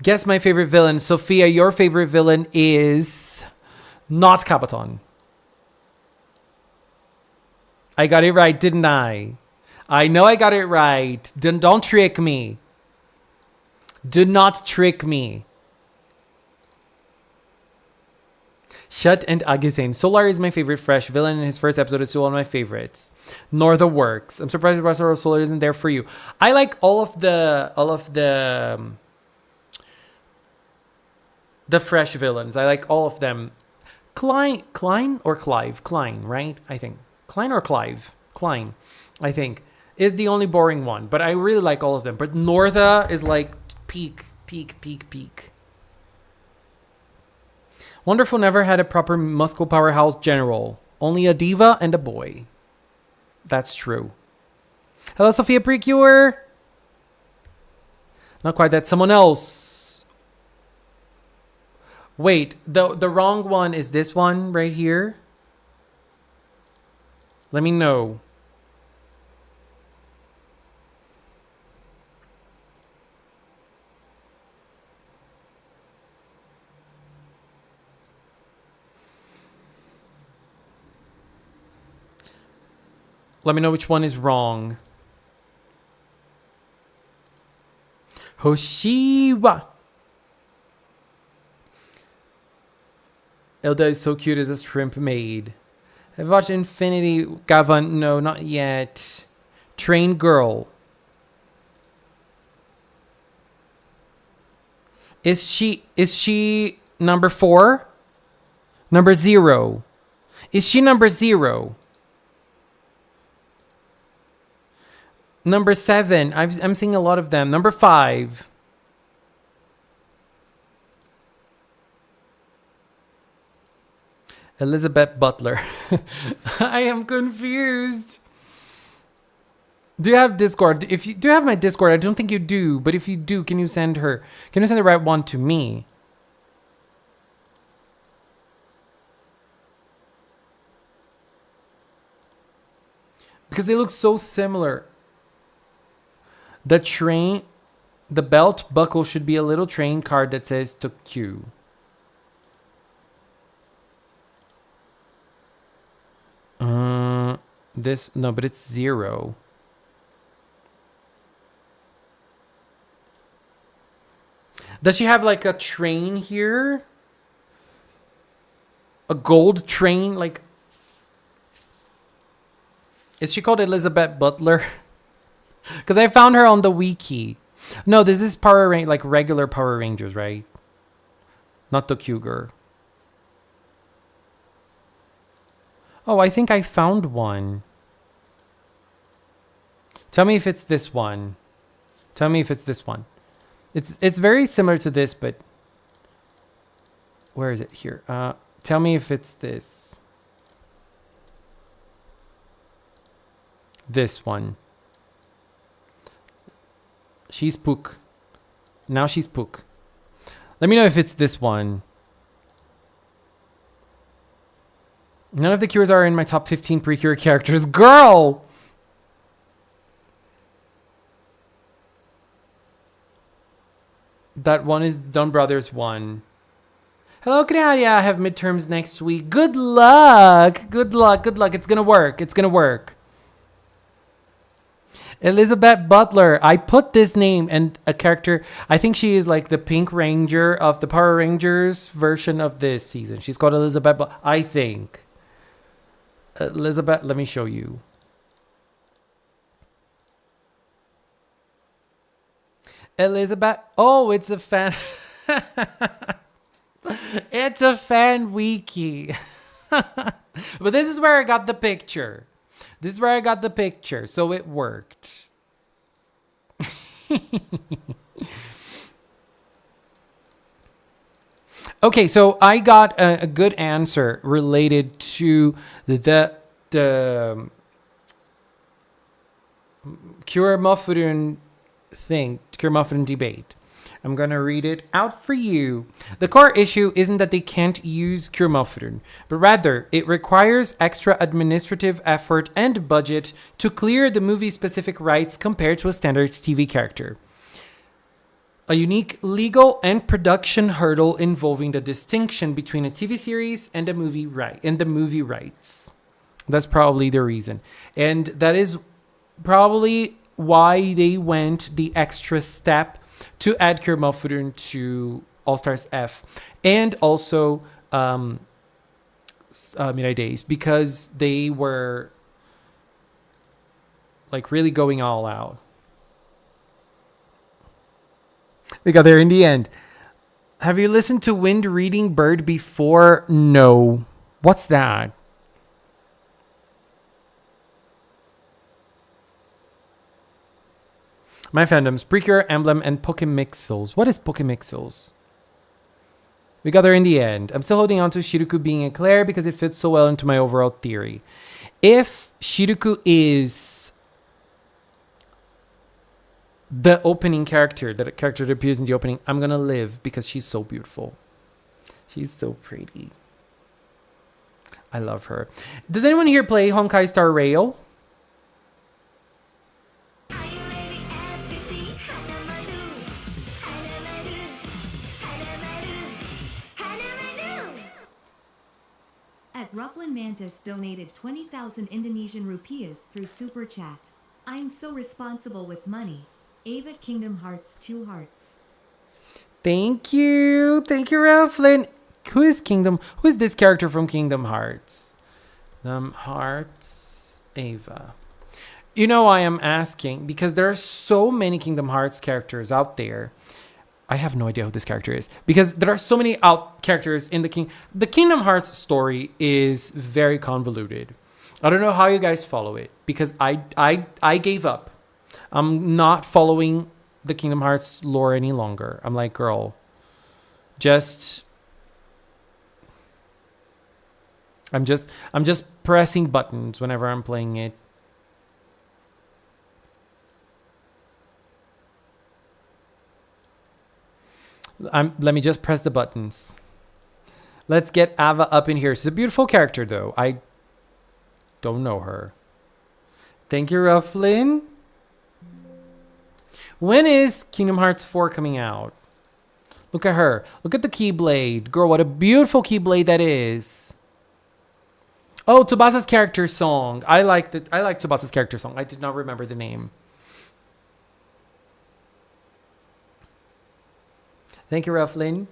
Guess my favorite villain. Sophia, your favorite villain is not Kabaton. I got it right, didn't I? I know I got it right. Don't trick me. Do not trick me. Shut and Agisane. Solar is my favorite fresh villain, and his first episode is still one of my favorites. Nor the works. I'm surprised Professor Solar isn't there for you. I like all of the fresh villains. I like all of them. Klein or Clive? Klein, right? I think. Klein or Clive? Klein, I think, is the only boring one. But I really like all of them. But Northa is like peak. Wonderful never had a proper muscle powerhouse general. Only a diva and a boy. That's true. Hello, Sophia PreCure. Not quite. That's someone else. Wait, the wrong one is this one right here. Let me know. Let me know which one is wrong. Hoshiwa. Elda is so cute as a shrimp maid. I've watched Infinity Gavan. No, not yet. Train Girl. Is she number 4? Number 0? Is she number 0? Number 7. I'm seeing a lot of them. Number 5. Elizabeth Butler. I am confused. Do you have Discord? If you do have my Discord, I don't think you do. But if you do, can you send her? Can you send the right one to me? Because they look so similar. The belt buckle should be a little train card that says Tokyu. No, but it's 0. Does she have like a train here? A gold train? Like, is she called Elizabeth Butler? Because I found her on the wiki. No, this is Power Rangers, like regular Power Rangers, right? Not the Kyuger. Oh, I think I found one. Tell me if it's this one. Tell me if it's this one. It's very similar to this, but where is it? Here. Tell me if it's this. This one. She's Pook. Now she's Pook. Let me know if it's this one. None of the cures are in my top 15 PreCure characters. Girl! That one is Dunn Brothers one. Hello, Canada. I have midterms next week. Good luck. Good luck. Good luck. It's going to work. It's going to work. Elizabeth Butler. I put this name and a character. I think she is like the Pink Ranger of the Power Rangers version of this season. She's called Elizabeth. I think. Elizabeth, let me show you. Elizabeth. Oh, it's a fan. It's a fan wiki. But this is where I got the picture. This is where I got the picture. So it worked. Okay, so I got a good answer related to the Cure Muffin thing, Cure Muffin debate. I'm going to read it out for you. The core issue isn't that they can't use Cure Muffin, but rather it requires extra administrative effort and budget to clear the movie-specific rights compared to a standard TV character. A unique legal and production hurdle involving the distinction between a TV series and the movie rights. That's probably the reason. And that is probably why they went the extra step to add Cure Muffin to All Stars F and also Midnight Days, because they were like really going all out. We got there in the end. Have you listened to Wind Reading Bird before? No. What's that? My fandoms, PreCure, Emblem, and Pokemixels. What is Pokemixels? We got there in the end. I'm still holding on to Shiruku being a Claire because it fits so well into my overall theory. If Shiruku is the opening character, that character that appears in the opening, I'm gonna live because she's so beautiful. She's so pretty. I love her. Does anyone here play Honkai Star Rail? At Rufflin Mantis donated 20,000 Indonesian rupiahs through Super Chat. I'm so responsible with money. Ava Kingdom Hearts 2 hearts. Thank you. Thank you, Rufflin. Who is this character from Kingdom Hearts? Hearts Ava. You know, I am asking because there are so many Kingdom Hearts characters out there. I have no idea who this character is because there are so many characters in the Kingdom Hearts story is very convoluted. I don't know how you guys follow it because I gave up. I'm not following the Kingdom Hearts lore any longer. I'm like, girl, I'm just pressing buttons whenever I'm playing it. Let me just press the buttons. Let's get Ava up in here. She's a beautiful character, though. I don't know her. Thank you, Rufflin. When is Kingdom Hearts 4 coming out? Look at her. Look at the Keyblade. Girl, what a beautiful Keyblade that is. Oh, Tsubasa's character song. I like Tsubasa's character song. I did not remember the name. Thank you, Rufflin.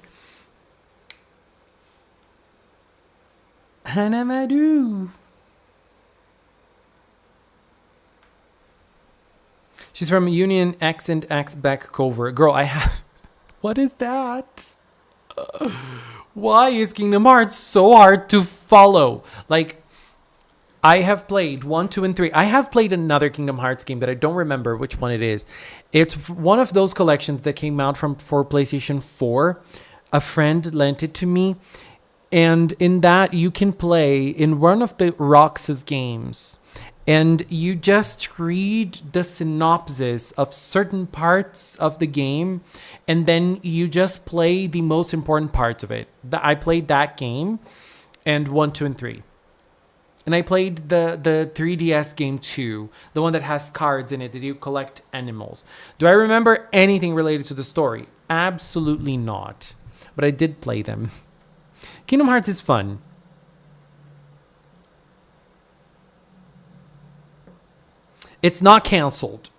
Hanamadu. She's from Union X and X back cover. Girl, I have... What is that? Why is Kingdom Hearts so hard to follow? Like, I have played 1, 2, and 3. I have played another Kingdom Hearts game that I don't remember which one it is. It's one of those collections that came out for PlayStation 4. A friend lent it to me. And in that, you can play in one of the Roxas games. And you just read the synopsis of certain parts of the game. And then you just play the most important parts of it. I played that game and 1, 2, and 3. And I played the 3DS game too, the one that has cards in it that you collect animals. Do I remember anything related to the story? Absolutely not. But I did play them. Kingdom Hearts is fun. It's not canceled.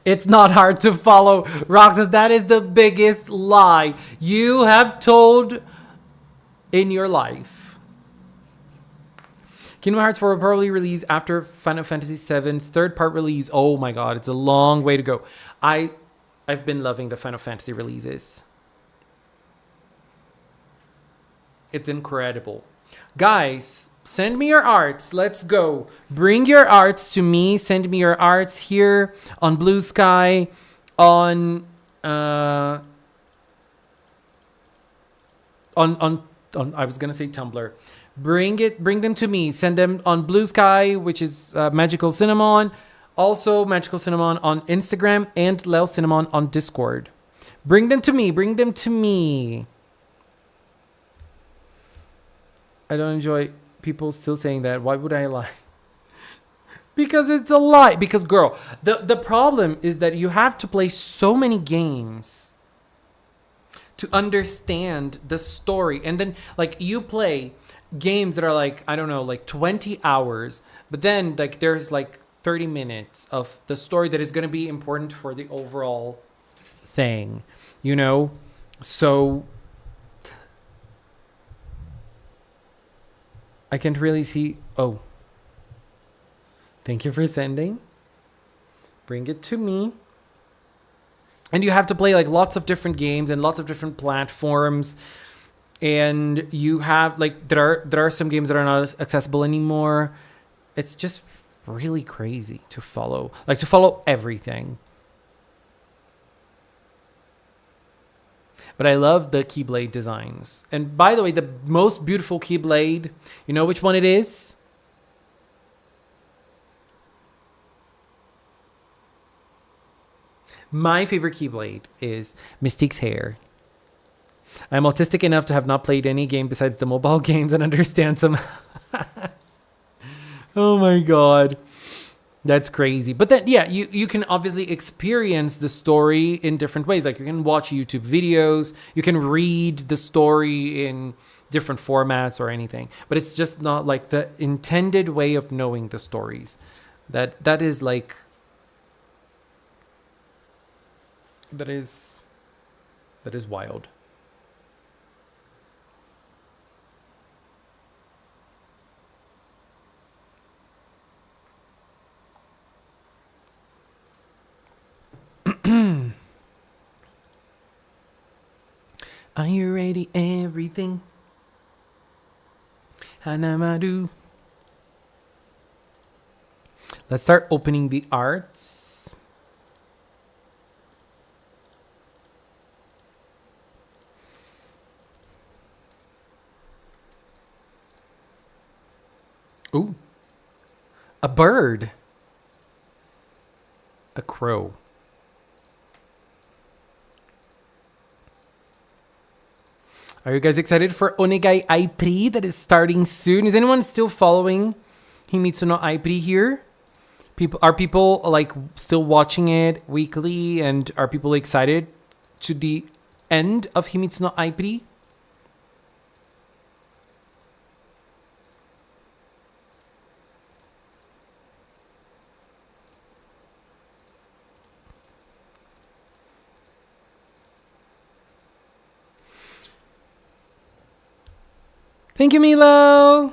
It's not hard to follow. Roxas, that is the biggest lie you have told in your life. Kingdom Hearts 4 will probably release after Final Fantasy VII's third part release. Oh my god, it's a long way to go. I've been loving the Final Fantasy releases. It's incredible. Guys, send me your arts. Let's go. Bring your arts to me. Send me your arts here on Blue Sky, on I was gonna say Tumblr. Bring them to me. Send them on Blue Sky, which is Magical Cinnamon. Also Magical Cinnamon on Instagram and Lel Cinnamon on Discord. Bring them to me. Bring them to me. I don't enjoy people still saying that. Why would I lie? Because it's a lie. Because, girl, the problem is that you have to play so many games to understand the story. And then, like, you play games that are like, I don't know, like 20 hours. But then, like, there's like 30 minutes of the story that is going to be important for the overall thing, you know? So I can't really see. Oh, thank you for sending. Bring it to me. And you have to play like lots of different games and lots of different platforms. And you have like there are some games that are not accessible anymore. It's just really crazy to follow. Like to follow everything. But I love the Keyblade designs. And by the way, the most beautiful Keyblade, you know which one it is? My favorite Keyblade is Mystique's hair. I'm autistic enough to have not played any game besides the mobile games and understand some. Oh my god. That's crazy. But then, yeah, you can obviously experience the story in different ways. Like you can watch YouTube videos, you can read the story in different formats or anything. But it's just not like the intended way of knowing the stories. That is like... That is wild. Are you ready? Everything. Hanamadu. Let's start opening the arts. Ooh. A bird. A crow. Are you guys excited for Onegai Aipri that is starting soon? Is anyone still following Himitsu no Aipri here? Are people like still watching it weekly, and are people excited to the end of Himitsu no Aipri? Thank you, Milo.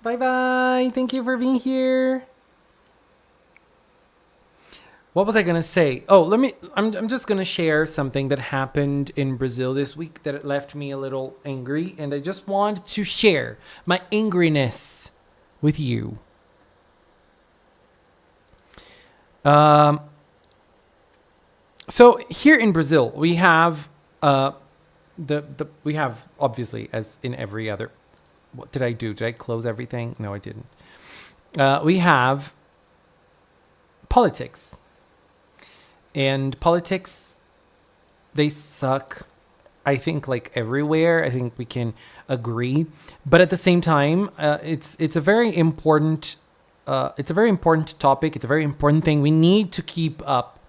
Bye-bye. Thank you for being here. What was I gonna say? Oh, I'm just gonna share something that happened in Brazil this week that left me a little angry, and I just want to share my angriness with you. Um, so here in Brazil, we have we have, obviously, as in every other. What did I do? Did I close everything? No, I didn't. We have politics. And politics, they suck, I think, like everywhere. I think we can agree. But at the same time, it's a very important topic. It's a very important thing. We need to keep up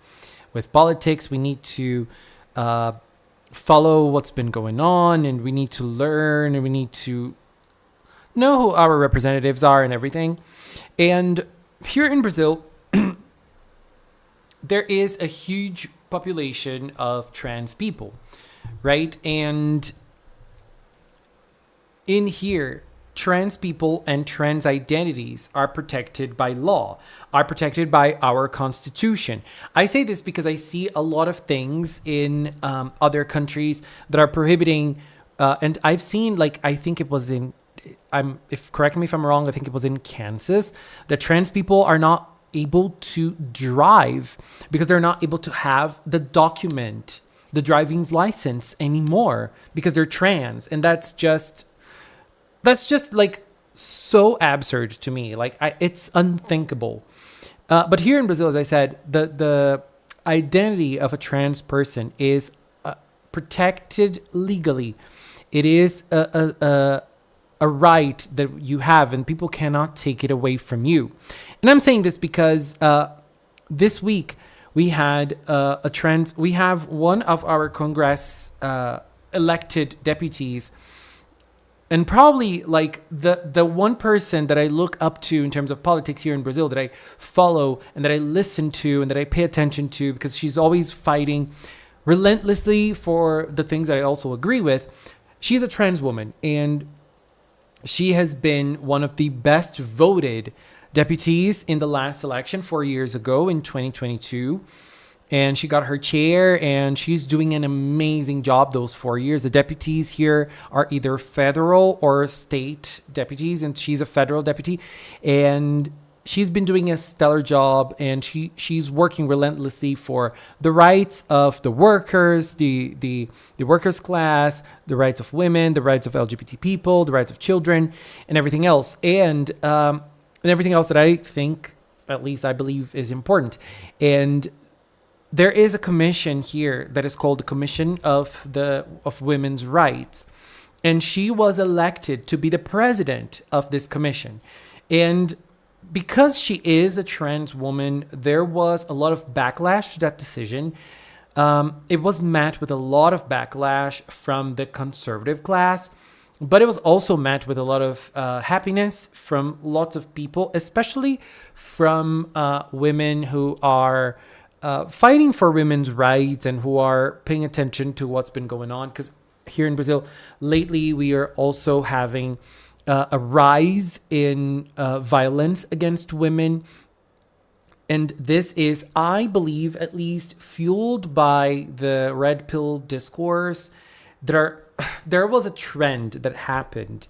with politics. We need to follow what's been going on, and we need to learn, and we need to know who our representatives are and everything. And here in Brazil, there is a huge population of trans people, right? And in here, trans people and trans identities are protected by law, are protected by our constitution. I say this because I see a lot of things in other countries that are prohibiting, and I've seen, like, I think it was in, correct me if I'm wrong, I think it was in Kansas, that trans people are not able to drive because they're not able to have the driving's license anymore because they're trans. And that's just like so absurd to me. Like, it's unthinkable. But here in Brazil, as I said, the identity of a trans person is protected legally. It is a right that you have, and people cannot take it away from you. And I'm saying this because this week we had we have one of our Congress elected deputies, and probably like the one person that I look up to in terms of politics here in Brazil, that I follow and that I listen to and that I pay attention to, because she's always fighting relentlessly for the things that I also agree with. She's a trans woman, and she has been one of the best voted deputies in the last election 4 years ago in 2022. And she got her chair, and she's doing an amazing job those 4 years. The deputies here are either federal or state deputies, and she's a federal deputy. And she's been doing a stellar job, and she's working relentlessly for the rights of the workers, the workers class, the rights of women, the rights of LGBT people, the rights of children, and everything else. And everything else that I think, at least I believe, is important. And there is a commission here that is called the Commission of Women's Rights. And she was elected to be the president of this commission. And because she is a trans woman, there was a lot of backlash to that decision. It was met with a lot of backlash from the conservative class, but it was also met with a lot of happiness from lots of people, especially from women who are fighting for women's rights and who are paying attention to what's been going on. Because here in Brazil, lately, we are also having a rise in violence against women. And this is, I believe, at least fueled by the red pill discourse. There was a trend that happened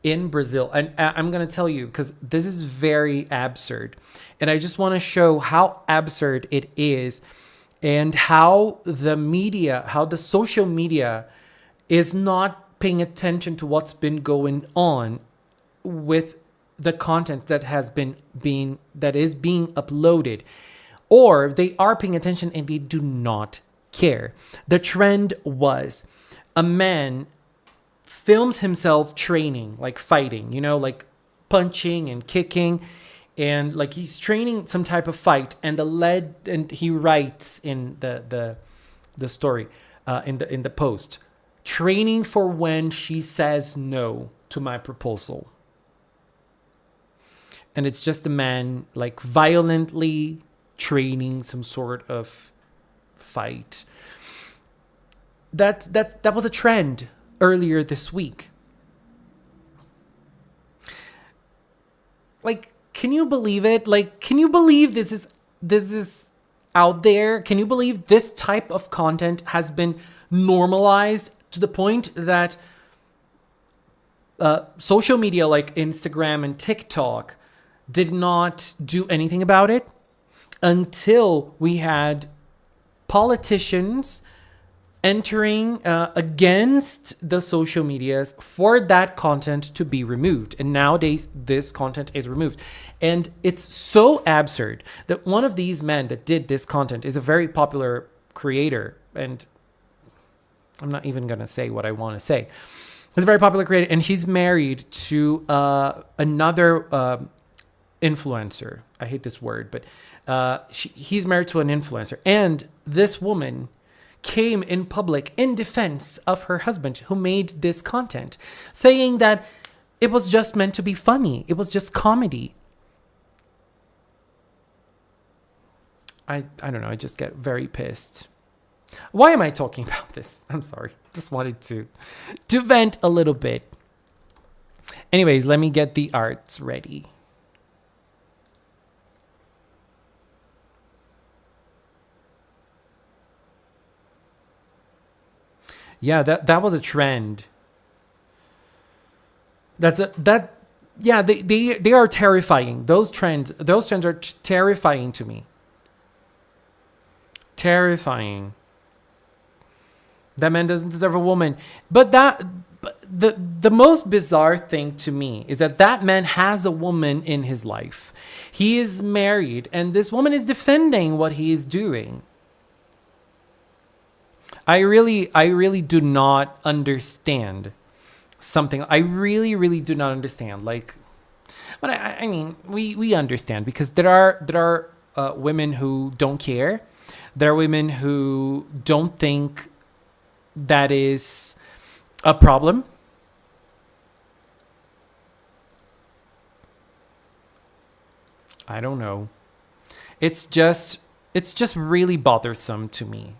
in Brazil. And I'm going to tell you, because this is very absurd. And I just want to show how absurd it is, and how the media, how the social media is not paying attention to what's been going on with the content that is being uploaded, or they are paying attention and they do not care. The trend was a man films himself training, like fighting, like punching and kicking, and like he's training some type of fight, and he writes in the story, in the post, training for when she says no to my proposal. And it's just a man like violently training some sort of fight. That was a trend earlier this week. Like, can you believe it? Like, can you believe this is out there. Can you believe this type of content has been normalized to the point that social media like Instagram and TikTok did not do anything about it until we had politicians entering against the social medias for that content to be removed. And nowadays, this content is removed. And it's so absurd that one of these men that did this content is a very popular creator. And I'm not even going to say what I want to say. He's a very popular creator, and he's married to another influencer. I hate this word, but he's married to an influencer. And this woman came in public in defense of her husband who made this content, saying that it was just meant to be funny. It was just comedy. I don't know. I just get very pissed. Why am I talking about this? I'm sorry. Just wanted to vent a little bit. Anyways, let me get the arts ready. Yeah, that was a trend. Yeah, they are terrifying. Those trends are terrifying to me. Terrifying. That man doesn't deserve a woman. But the most bizarre thing to me is that man has a woman in his life. He is married, and this woman is defending what he is doing. I really do not understand something. I really do not understand. Like, but I mean, we understand because there are women who don't care. There are women who don't think that is a problem. I don't know. It's just really bothersome to me.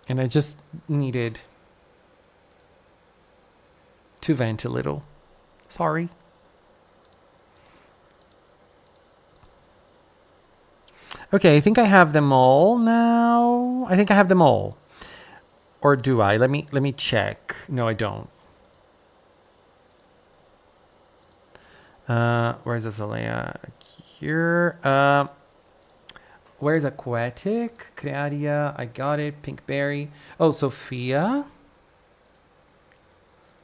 And I just needed to vent a little. Sorry. Okay, I think I have them all now. I think I have them all. Or do I? Let me check. No, I don't. Where's Azalea? Here. Where's Aquatic? Crearia, I got it. Pinkberry. Oh, Sophia.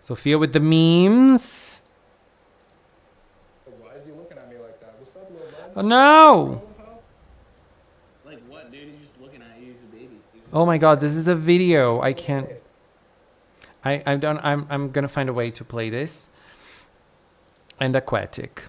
Sophia with the memes. Why is he looking at me like that? What's up, little bud? Oh no! Like what, dude? He's just looking at you. He's a baby. Oh my god, this is a video. I can't. I'm gonna find a way to play this. And Aquatic.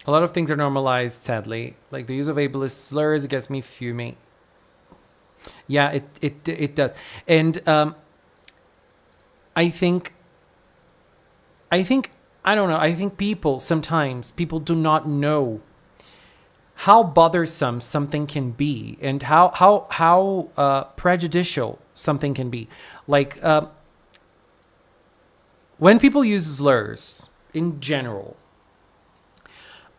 A lot of things are normalized, sadly. Like the use of ableist slurs gets me fuming. Yeah, it does. And I think I don't know. I think sometimes people do not know how bothersome something can be and how prejudicial something can be. Like when people use slurs in general,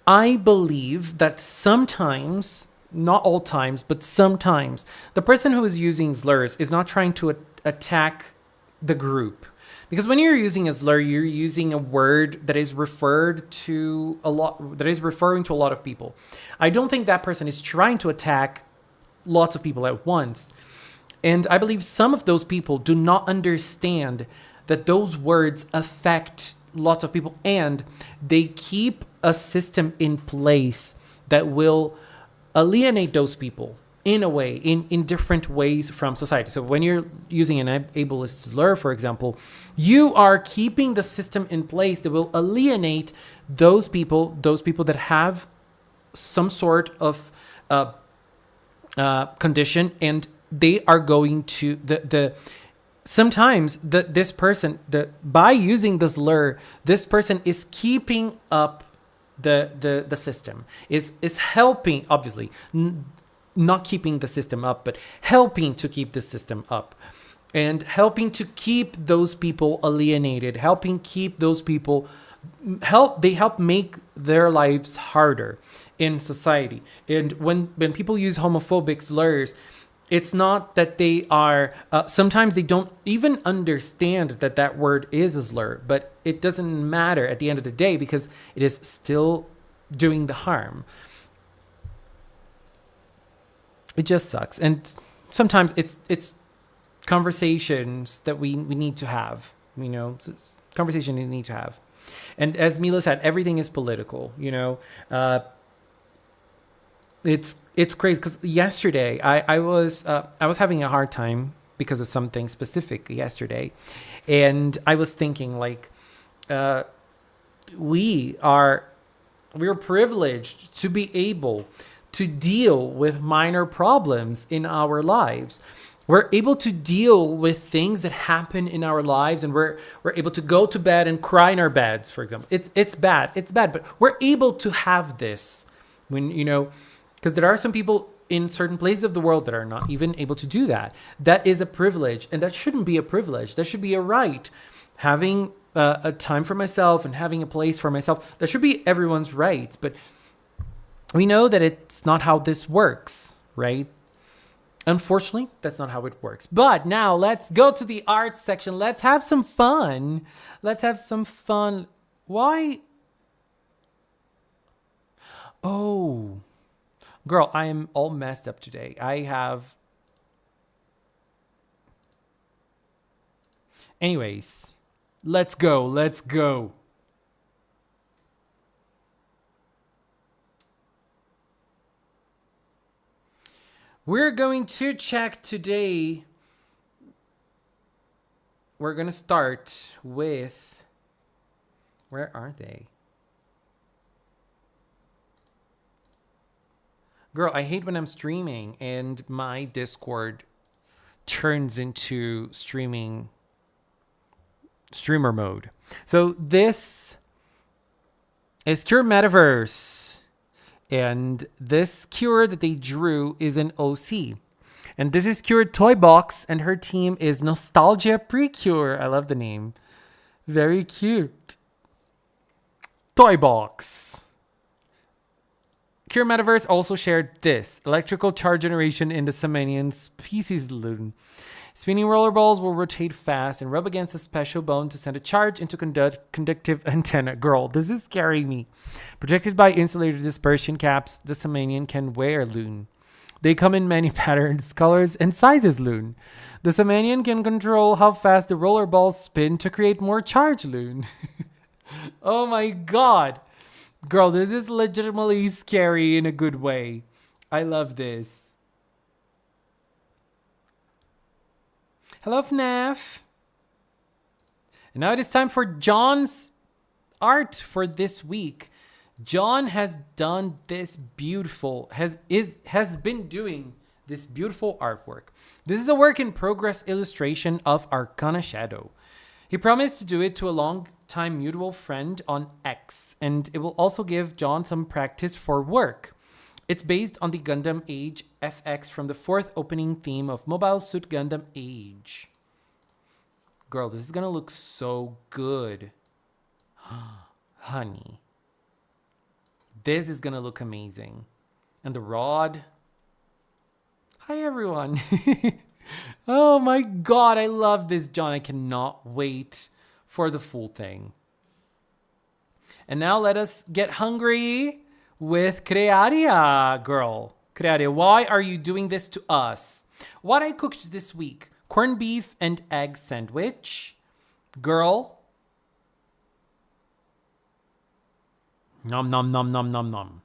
I believe that sometimes, not all times, but sometimes, the person who is using slurs is not trying to attack the group. Because when you're using a slur, you're using a word that is referring to a lot of people. I don't think that person is trying to attack lots of people at once. And I believe some of those people do not understand that those words affect lots of people, and they keep a system in place that will alienate those people in a way, in different ways from society. So when you're using an ableist slur, for example, you are keeping the system in place that will alienate those people that have some sort of condition, and they are going to the sometimes this person, by using the slur, this person is keeping up the system, is helping, obviously not keeping the system up, but helping to keep the system up, and helping to keep those people alienated, helping keep those people help make their lives harder in society. And when people use homophobic slurs, it's not that they are sometimes they don't even understand that word is a slur, but it doesn't matter at the end of the day because it is still doing the harm. It just sucks. And sometimes it's conversations that we need to have, it's conversation we need to have. And as Mila said, everything is political, it's crazy because yesterday I was having a hard time because of something specific yesterday, and I was thinking like, we're privileged to be able to deal with minor problems in our lives. We're able to deal with things that happen in our lives, and we're able to go to bed and cry in our beds, for example. It's bad, but we're able to have this when, because there are some people in certain places of the world that are not even able to do that. That is a privilege, and that shouldn't be a privilege. That should be a right. Having a time for myself and having a place for myself, that should be everyone's rights. But we know that it's not how this works, right? Unfortunately, that's not how it works. But now let's go to the arts section. Let's have some fun. Why? Oh, girl, I am all messed up today. Anyways, let's go. We're going to check today. We're going to start with, where are they? Girl, I hate when I'm streaming and my Discord turns into streamer mode. So this is Cure Metaverse. And this Cure that they drew is an OC. And this is Cure Toy Box, and her team is Nostalgia PreCure. I love the name. Very cute. Toy Box. Cure Metaverse also shared this electrical charge generation in the Samanian species loon. Spinning rollerballs will rotate fast and rub against a special bone to send a charge into conductive antenna. Girl, this is scaring me. Protected by insulated dispersion caps, the Samanian can wear loon. They come in many patterns, colors, and sizes loon. The Samanian can control how fast the rollerballs spin to create more charge loon. Oh my god. Girl, this is legitimately scary in a good way. I love this. Hello, FNAF. And now it is time for John's art for this week. John has done this beautiful, has been doing this beautiful artwork. This is a work in progress illustration of Arcana Shadow. He promised to do it to a long-time mutual friend on X, and it will also give John some practice for work. It's based on the Gundam Age FX from the 4th opening theme of Mobile Suit Gundam Age. Girl, this is gonna look so good. Honey. This is gonna look amazing. And the rod. Hi, everyone. Oh my god, I love this, John. I cannot wait for the full thing. And now let us get hungry with Crearia, girl. Crearia, why are you doing this to us? What I cooked this week: corned beef and egg sandwich. Girl. Nom nom nom nom nom nom.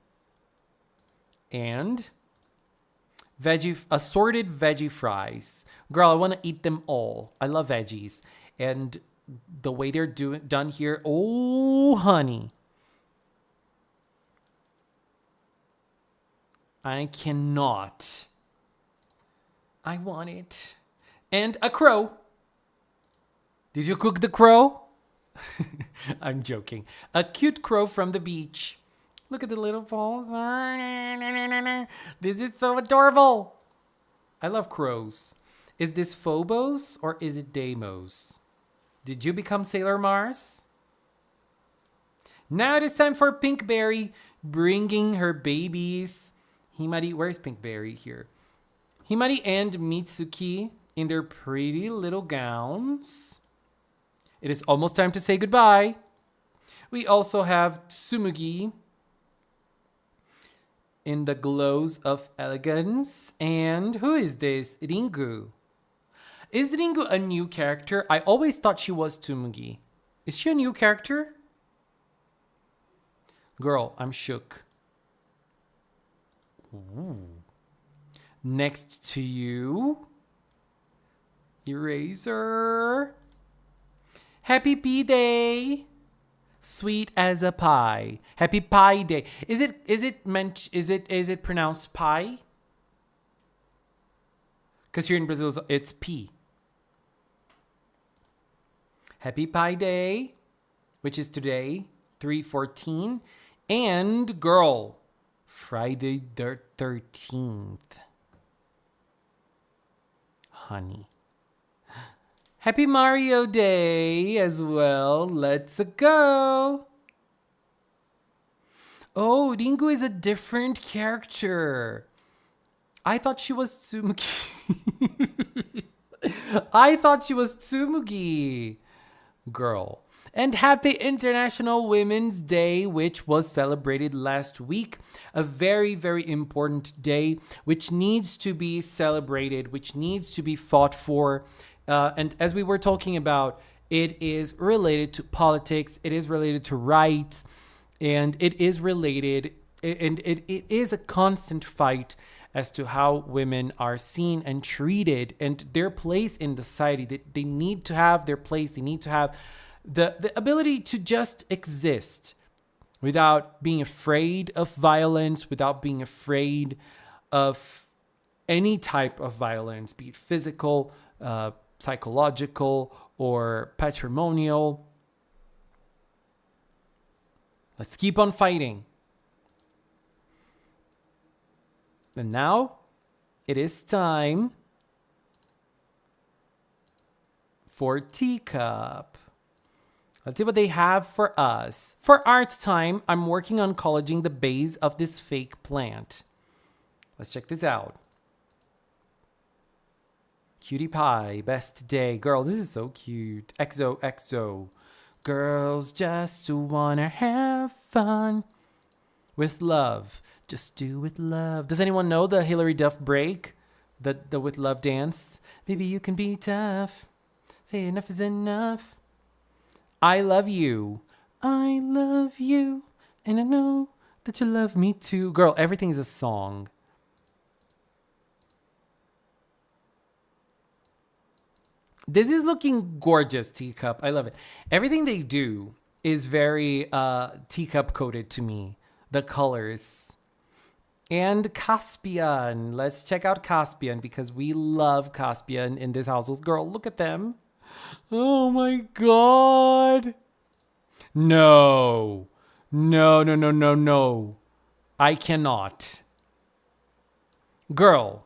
And assorted veggie fries. Girl, I want to eat them all. I love veggies. And the way they're done here, oh honey. I cannot I want it. And a crow. Did you cook the crow? I'm joking. A cute crow from the beach. Look at the little paws. This is so adorable. I love crows. Is this Phobos or is it Deimos? Did you become Sailor Mars? Now it is time for Pinkberry bringing her babies. Himari, where's Pinkberry here? Himari and Mitsuki in their pretty little gowns. It is almost time to say goodbye. We also have Tsumugi in the glows of elegance. And who is this? Ringu. Is Ringu a new character? I always thought she was Tsumugi. Is she a new character? Girl, I'm shook. Ooh. Next to you, Eraser. Happy P-Day. Sweet as a pie. Happy Pie Day. Is it pronounced pie? Because here in Brazil it's P. Happy Pie Day, which is today, 3/14. And girl, Friday the 13th. Honey. Happy Mario Day as well. Let's go. Oh, Ringu is a different character. I thought she was Tsumugi. I thought she was Tsumugi. Girl. And happy International Women's Day, which was celebrated last week. A very, very important day, which needs to be celebrated, which needs to be fought for. And as we were talking about, it is related to politics, it is related to rights, and it is related, and it is a constant fight as to how women are seen and treated and their place in the society. They need to have their place, they need to have the ability to just exist without being afraid of violence, without being afraid of any type of violence, be it physical, psychological, or patrimonial. Let's keep on fighting. And now it is time for Teacup. Let's see what they have for us. For art time, I'm working on collating the base of this fake plant. Let's check this out. Cutie Pie, best day. Girl, this is so cute. XOXO. Girls just wanna have fun with love. Just do with love. Does anyone know the Hilary Duff break? The with love dance? Maybe you can be tough. Say enough is enough. I love you. I love you. And I know that you love me too. Girl, everything is a song. This is looking gorgeous, Teacup. I love it. Everything they do is very Teacup coded to me. The colors. And Caspian. Let's check out Caspian because we love Caspian in this household. Girl, look at them. Oh my God. No. No, no, no, no, no. I cannot. Girl.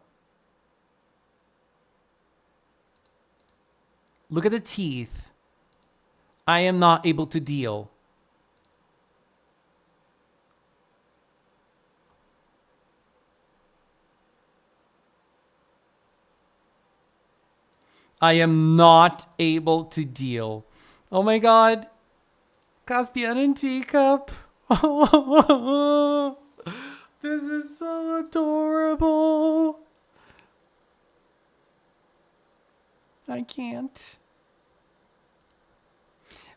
Look at the teeth. I am not able to deal. I am not able to deal. Oh my God. Caspian and Teacup. This is so adorable. I can't.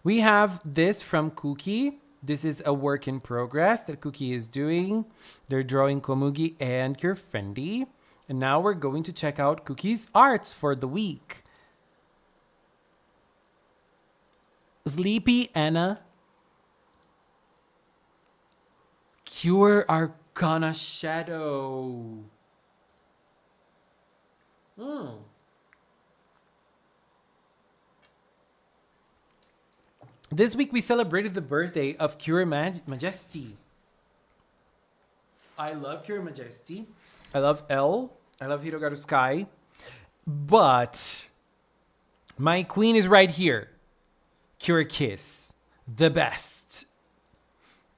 We have this from Cookie. This is a work in progress that Cookie is doing. They're drawing Komugi and Kirfendi. And now we're going to check out Cookie's arts for the week. Sleepy Anna. Cure Arcana Shadow. This week we celebrated the birthday of Cure Majesty. I love Cure Majesty. I love L. I love Hirogaru Sky. But my queen is right here. Cure Kiss. The best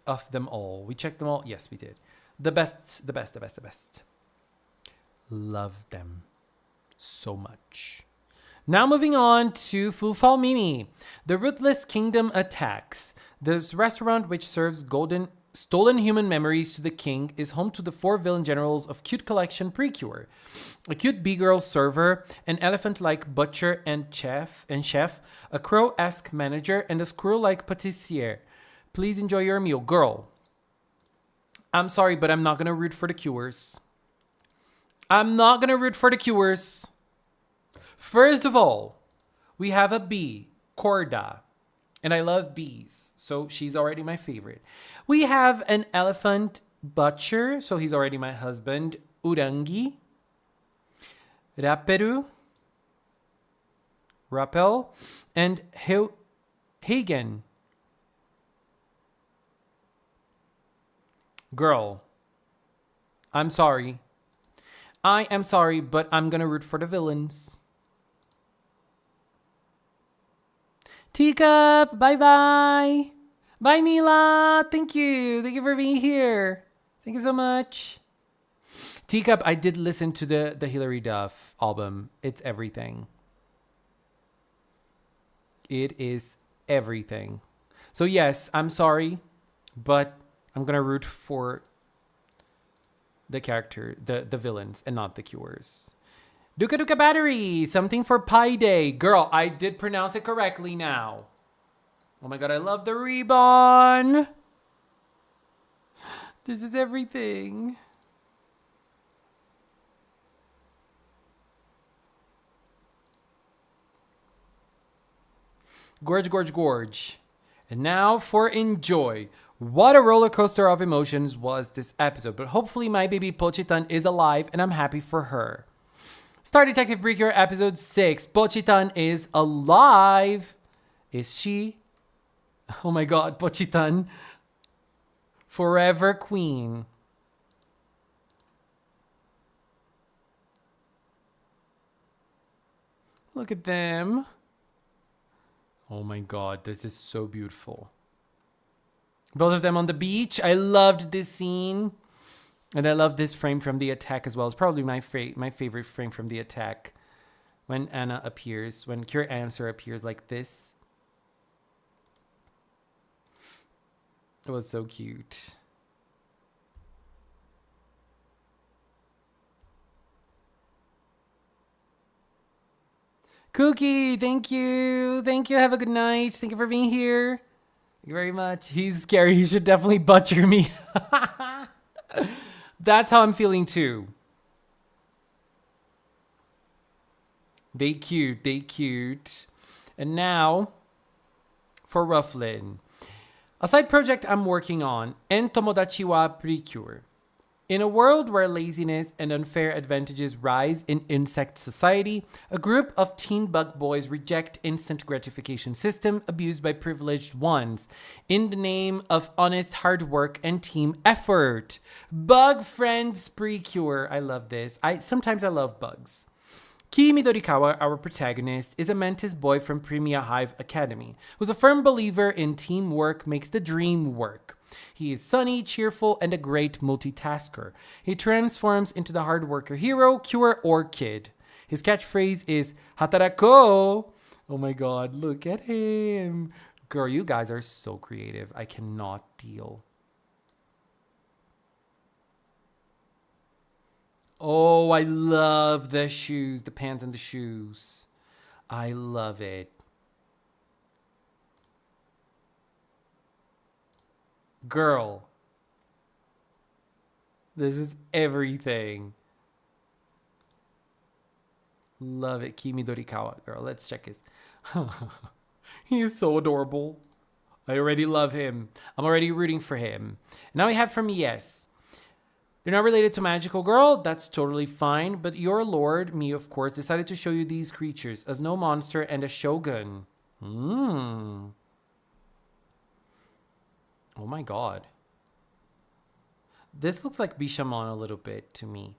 of them all. We checked them all. Yes, we did. The best, the best, the best, the best. Love them so much. Now moving on to Fufal Mimi. The Ruthless Kingdom attacks. This restaurant, which serves stolen human memories to the king, is home to the 4 villain generals of Cute Collection PreCure. A cute B-girl server, an elephant-like butcher and chef, a crow-esque manager, and a squirrel-like patissier. Please enjoy your meal. Girl, I'm sorry, but I'm not going to root for the Cures. I'm not going to root for the Cures. First of all, we have a bee, Corda, and I love bees, so she's already my favorite. We have an elephant butcher, so he's already my husband, Urangi, Raperu, Rappel, and Hagen. Girl, I'm sorry. I am sorry, but I'm gonna root for the villains. Teacup, bye-bye. Bye, Mila. Thank you. Thank you for being here. Thank you so much. Teacup, I did listen to the Hilary Duff album. It's everything. It is everything. So yes, I'm sorry, but I'm going to root for the character, the villains, and not the Cures. Duka Duka Battery, something for Pi Day. Girl, I did pronounce it correctly now. Oh my god, I love the ribbon. This is everything. Gorge, gorge, gorge. And now for enjoy. What a roller coaster of emotions was this episode. But hopefully my baby Pochitan is alive and I'm happy for her. Star Detective PreCure episode 6. Pochitan is alive. Is she? Oh my god, Pochitan. Forever queen. Look at them. Oh my god, this is so beautiful. Both of them on the beach. I loved this scene. And I love this frame from the attack as well. It's probably my favorite frame from the attack. When Anna appears, when Cure Answer appears like this. It was so cute. Cookie, thank you. Thank you. Have a good night. Thank you for being here. Thank you very much. He's scary. He should definitely butcher me. That's how I'm feeling too. They cute. They cute. And now for Rufflin. A side project I'm working on, En Tomodachi wa PreCure. In a world where laziness and unfair advantages rise in insect society, a group of teen bug boys reject instant gratification system abused by privileged ones in the name of honest hard work and team effort. Bug Friends PreCure. I love this. Sometimes I love bugs. Ki Midorikawa, our protagonist, is a mantis boy from Premia Hive Academy, who's a firm believer in teamwork makes the dream work. He is sunny, cheerful, and a great multitasker. He transforms into the hard worker hero, Cure Orchid. His catchphrase is Hatarako. Oh my god, look at him. Girl, you guys are so creative. I cannot deal. Oh, I love the shoes, the pants and the shoes. I love it. Girl, this is everything. Love it. Kimi Dorikawa, girl. Let's check his. He is so adorable. I already love him. I'm already rooting for him. Now we have from Yes. They're not related to Magical Girl. That's totally fine. But your lord, me, of course, decided to show you these creatures. A snow monster and a shogun. Oh my god. This looks like Bishamon a little bit to me.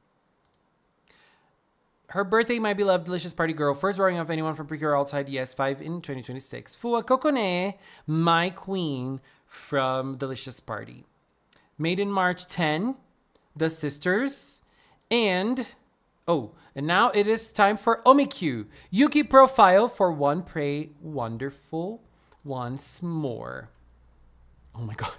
Her birthday, my beloved delicious party girl. First drawing of anyone from PreCure outside ES5 in 2026. Fua Kokone, my queen from Delicious Party. Made in March 10. The sisters. And now it is time for Omikyu. Yuki profile for one pray wonderful once more. Oh my god.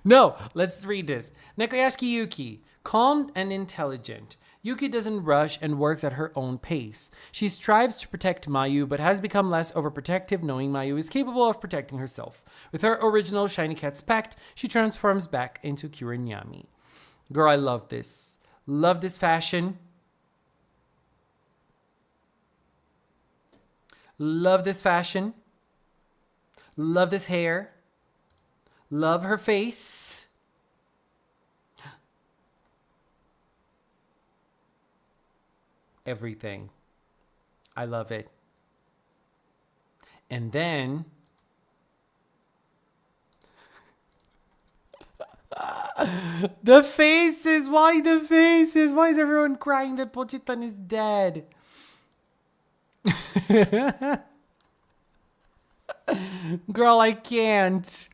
No, let's read this. Nekoyashiki Yuki, calm and intelligent. Yuki doesn't rush and works at her own pace. She strives to protect Mayu, but has become less overprotective, knowing Mayu is capable of protecting herself. With her original Shiny Cat's Pact, she transforms back into Kurinyami. Girl, I love this. Love this fashion. Love this fashion. Love this hair. Love her face. Everything. I love it. And then the faces. Why the faces? Why is everyone crying that Pochitan is dead? Girl, I can't.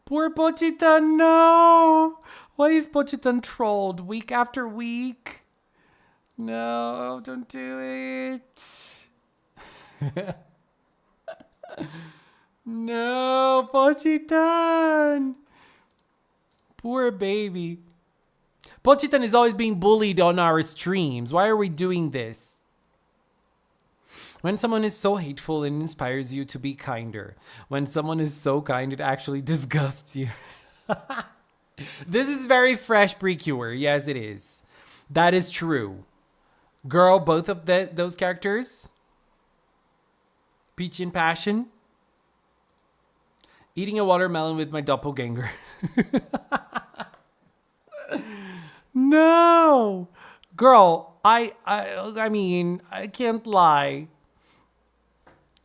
Poor Pochitan, no. Why is Pochitan trolled week after week? No, don't do it. No, Pochitan. Poor baby. Pochitan is always being bullied on our streams. Why are we doing this? When someone is so hateful, it inspires you to be kinder. When someone is so kind, it actually disgusts you. This is very fresh PreCure. Yes, it is. That is true. Girl, both of those characters. Peach and Passion. Eating a watermelon with my doppelganger. No. Girl, I mean, I can't lie.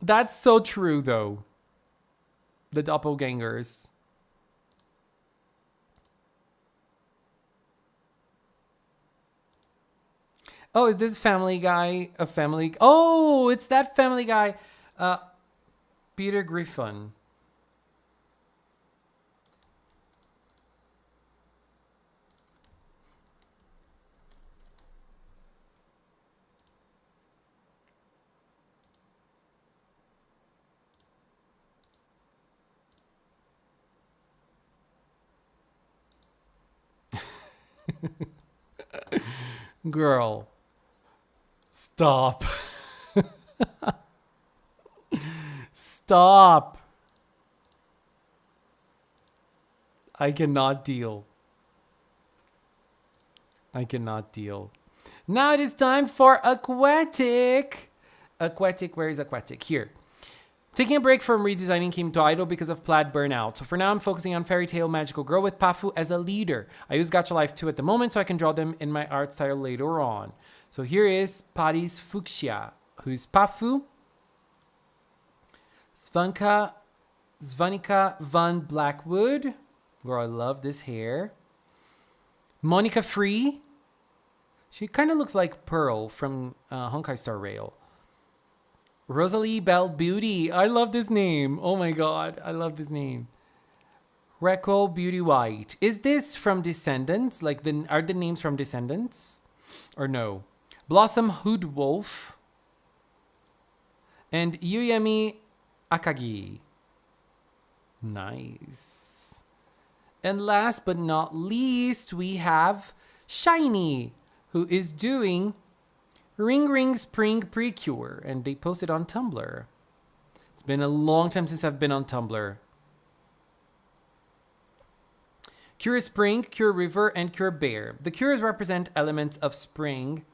That's so true, though. The doppelgangers. Oh, is this Family Guy a family? Oh, it's that Family Guy. Peter Griffin. Girl, stop. Stop. I cannot deal. I cannot deal. Now it is time for Aquatic. Aquatic, where is Aquatic? Here. Taking a break from redesigning Kimito Idol because of plaid burnout. So for now, I'm focusing on Fairy Tail Magical Girl with Pafu as a leader. I use Gacha Life 2 at the moment so I can draw them in my art style later on. So here is Paris Fuchsia, who is Pafu. Svanika van Blackwood. Girl, I love this hair. Monica Free. She kind of looks like Pearl from Honkai Star Rail. Rosalie Belle Beauty. I love this name. Oh my god, I love this name. Reco Beauty White. Is this from Descendants? Like, are the names from Descendants? Or no? Blossom Hood Wolf. And Yuyami Akagi. Nice. And last but not least, we have Shiny, who is doing Ring Ring Spring PreCure, and they posted on Tumblr. It's been a long time since I've been on Tumblr. Cure Spring, Cure River, and Cure Bear. The cures represent elements of spring.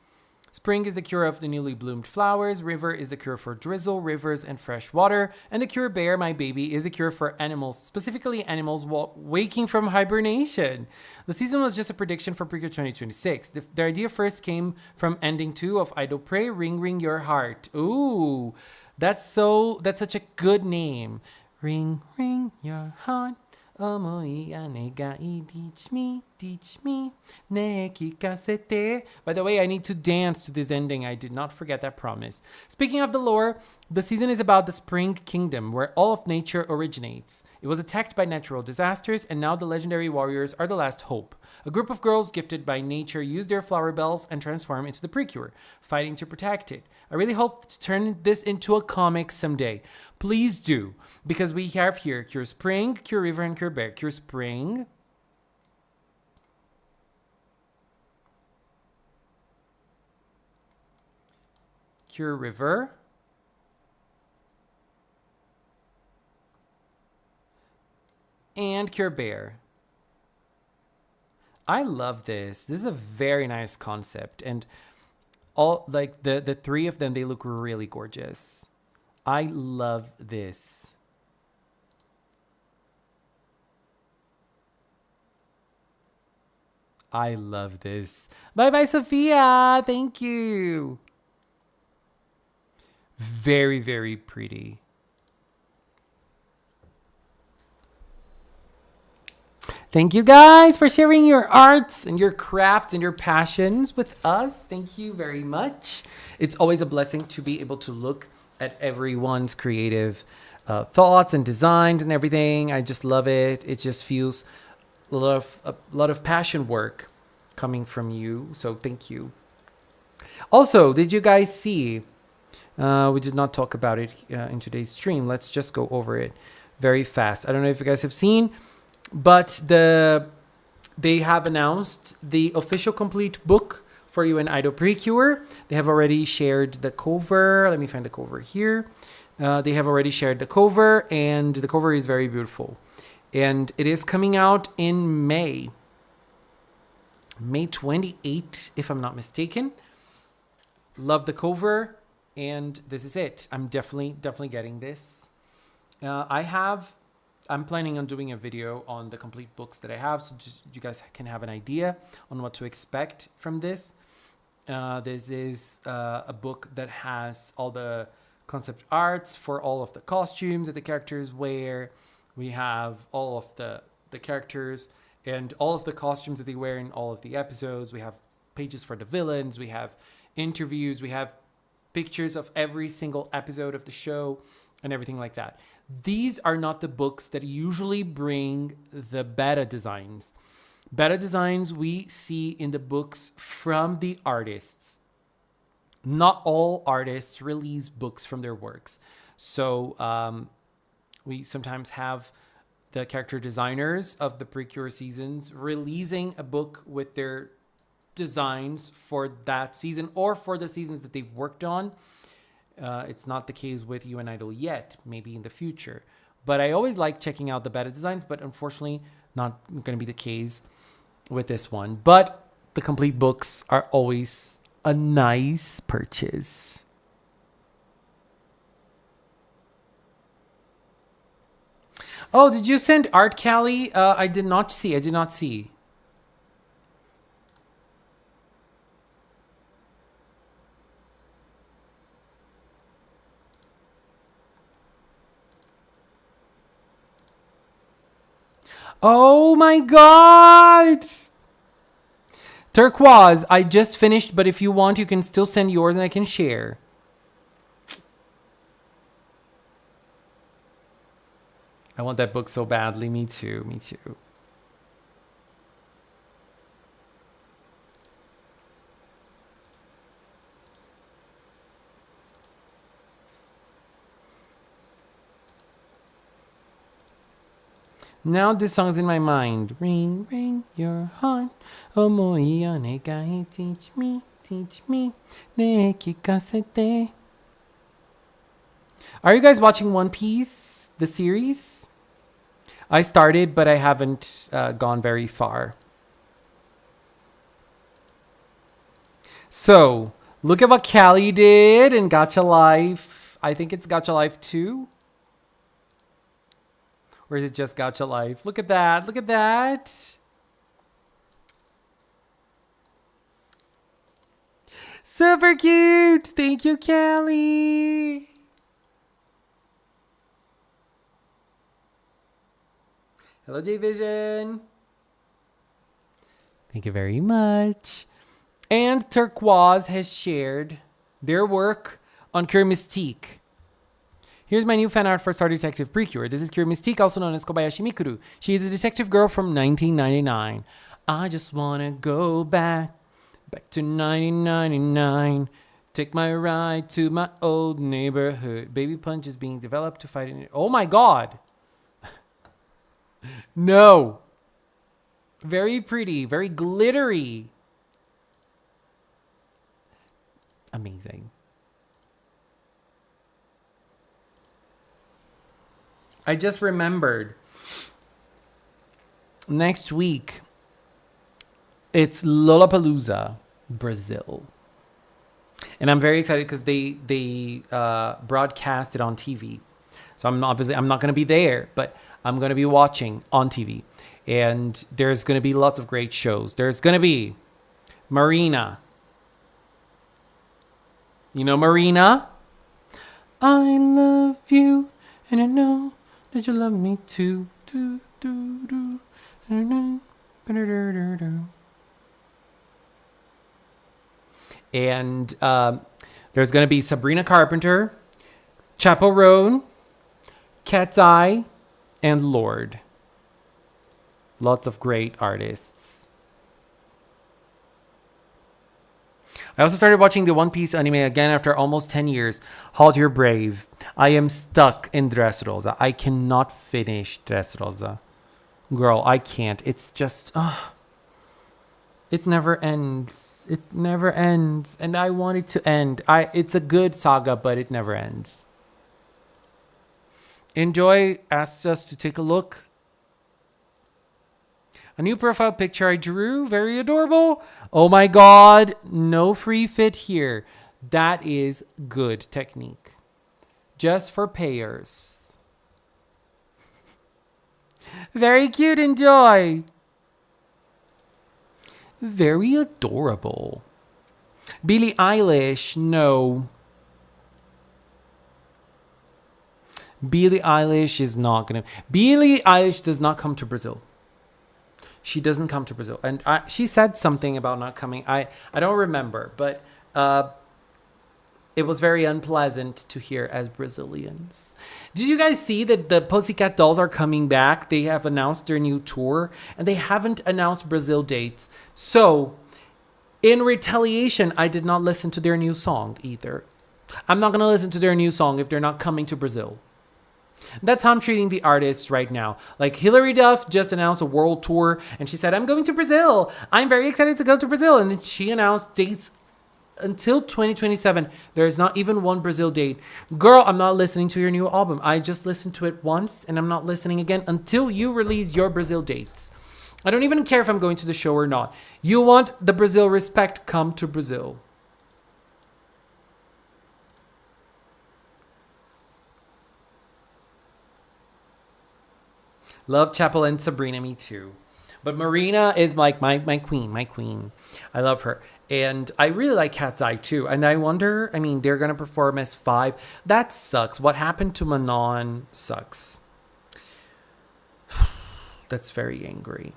Spring is the cure of the newly bloomed flowers. River is the cure for drizzle, rivers, and fresh water. And the cure bear, my baby, is the cure for animals, specifically animals waking from hibernation. The season was just a prediction for PreCure 2026. The idea first came from ending 2 of Idle Prey, Ring Ring Your Heart. Ooh, that's such a good name. Ring Ring Your Heart. Teach me, ne kikasete. By the way, I need to dance to this ending. I did not forget that promise. Speaking of the lore, the season is about the Spring Kingdom, where all of nature originates. It was attacked by natural disasters, and now the legendary warriors are the last hope. A group of girls gifted by nature use their flower bells and transform into the PreCure, fighting to protect it. I really hope to turn this into a comic someday. Please do, because we have here Cure Spring, Cure River, and Cure Bear. Cure Spring. Cure River. And Cure Bear. I love this. This is a very nice concept. And all like the 3 of them, they look really gorgeous. I love this. I love this. Bye bye, Sophia. Thank you. Very, very pretty. Thank you guys for sharing your arts and your crafts and your passions with us. Thank you very much. It's always a blessing to be able to look at everyone's creative thoughts and designs and everything. I just love it. It just feels a lot of passion work coming from you. So thank you. Also, did you guys see? We did not talk about it in today's stream. Let's just go over it very fast. I don't know if you guys have seen, but they have announced the official complete book for you in Idle PreCure. They have already shared the cover. Let me find the cover here. They have already shared the cover, and the cover is very beautiful. And it is coming out in May 28, if I'm not mistaken. Love the cover, and this is it. I'm definitely getting this. I'm planning on doing a video on the complete books that I have, so just, you guys can have an idea on what to expect from this. This is a book that has all the concept arts for all of the costumes that the characters wear. We have all of the characters and all of the costumes that they wear in all of the episodes. We have pages for the villains. We have interviews. We have pictures of every single episode of the show and everything like that. These are not the books that usually bring the beta designs. Beta designs we see in the books from the artists. Not all artists release books from their works. So we sometimes have the character designers of the PreCure seasons releasing a book with their designs for that season or for the seasons that they've worked on. It's not the case with UN Idol yet, maybe in the future. But I always like checking out the beta designs, but unfortunately not going to be the case with this one. But the complete books are always a nice purchase. Oh, did you send art, Callie? I did not see. Oh my God! Turquoise, I just finished, but if you want, you can still send yours and I can share. I want that book so badly. Me too. Now this song's in my mind. Ring, ring your heart. Omoi onegai. Teach me. Ne kikasete. Are you guys watching One Piece, the series? I started, but I haven't gone very far. So, Look at what Callie did in Gacha Life. I think it's Gacha Life 2. Or is it just Gacha Life? Look at that. Look at that. Super cute. Thank you, Callie. Hello, J Vision. Thank you very much. And Turquoise has shared their work on Cure Mystique. Here's my new fan art for Star Detective PreCure. This is Cure Mystique, also known as Kobayashi Mikuru. She is a detective girl from 1999. I just want to go back to 1999. Take my ride to my old neighborhood. Baby Punch is being developed to fight in it. Oh my God. No. Very pretty, very glittery. Amazing. I just remembered next week it's Lollapalooza, Brazil. And I'm very excited because they broadcast it on TV. So I'm not going to be there, but I'm going to be watching on TV. And there's going to be lots of great shows. There's going to be Marina. You know Marina? I love you, and I know that you love me too. And there's going to be Sabrina Carpenter, Chaperone, Cat's Eye, and Lord. Lots of great artists. I also started watching the One Piece anime again after almost 10 years. Hold your brave. I am stuck in Dressrosa. I cannot finish Dressrosa. Girl, I can't. It's just... it never ends. It never ends. And I want it to end. It's a good saga, but it never ends. Enjoy asked us to take a look. A new profile picture I drew. Very adorable. Oh my God. No free fit here. That is good technique. Just for payers. Very cute. Enjoy. Very adorable. Billie Eilish. No. Billie Eilish is not going to... Billie Eilish does not come to Brazil. She doesn't come to Brazil. And she said something about not coming. I don't remember. But it was very unpleasant to hear as Brazilians. Did you guys see that the Pussycat Dolls are coming back? They have announced their new tour. And they haven't announced Brazil dates. So, in retaliation, I did not listen to their new song either. I'm not going to listen to their new song if they're not coming to Brazil. That's how I'm treating the artists right now. Like Hilary Duff just announced a world tour and she said, I'm going to Brazil. I'm very excited to go to Brazil. And then she announced dates until 2027. There's not even one Brazil date. Girl, I'm not listening to your new album. I just listened to it once and I'm not listening again until you release your Brazil dates. I don't even care if I'm going to the show or not. You want the Brazil respect, come to Brazil. Love Chapel and Sabrina, me too. But Marina is like my queen. I love her. And I really like Cat's Eye too. And I wonder, I mean, they're going to perform as 5. That sucks. What happened to Manon sucks. That's very angry.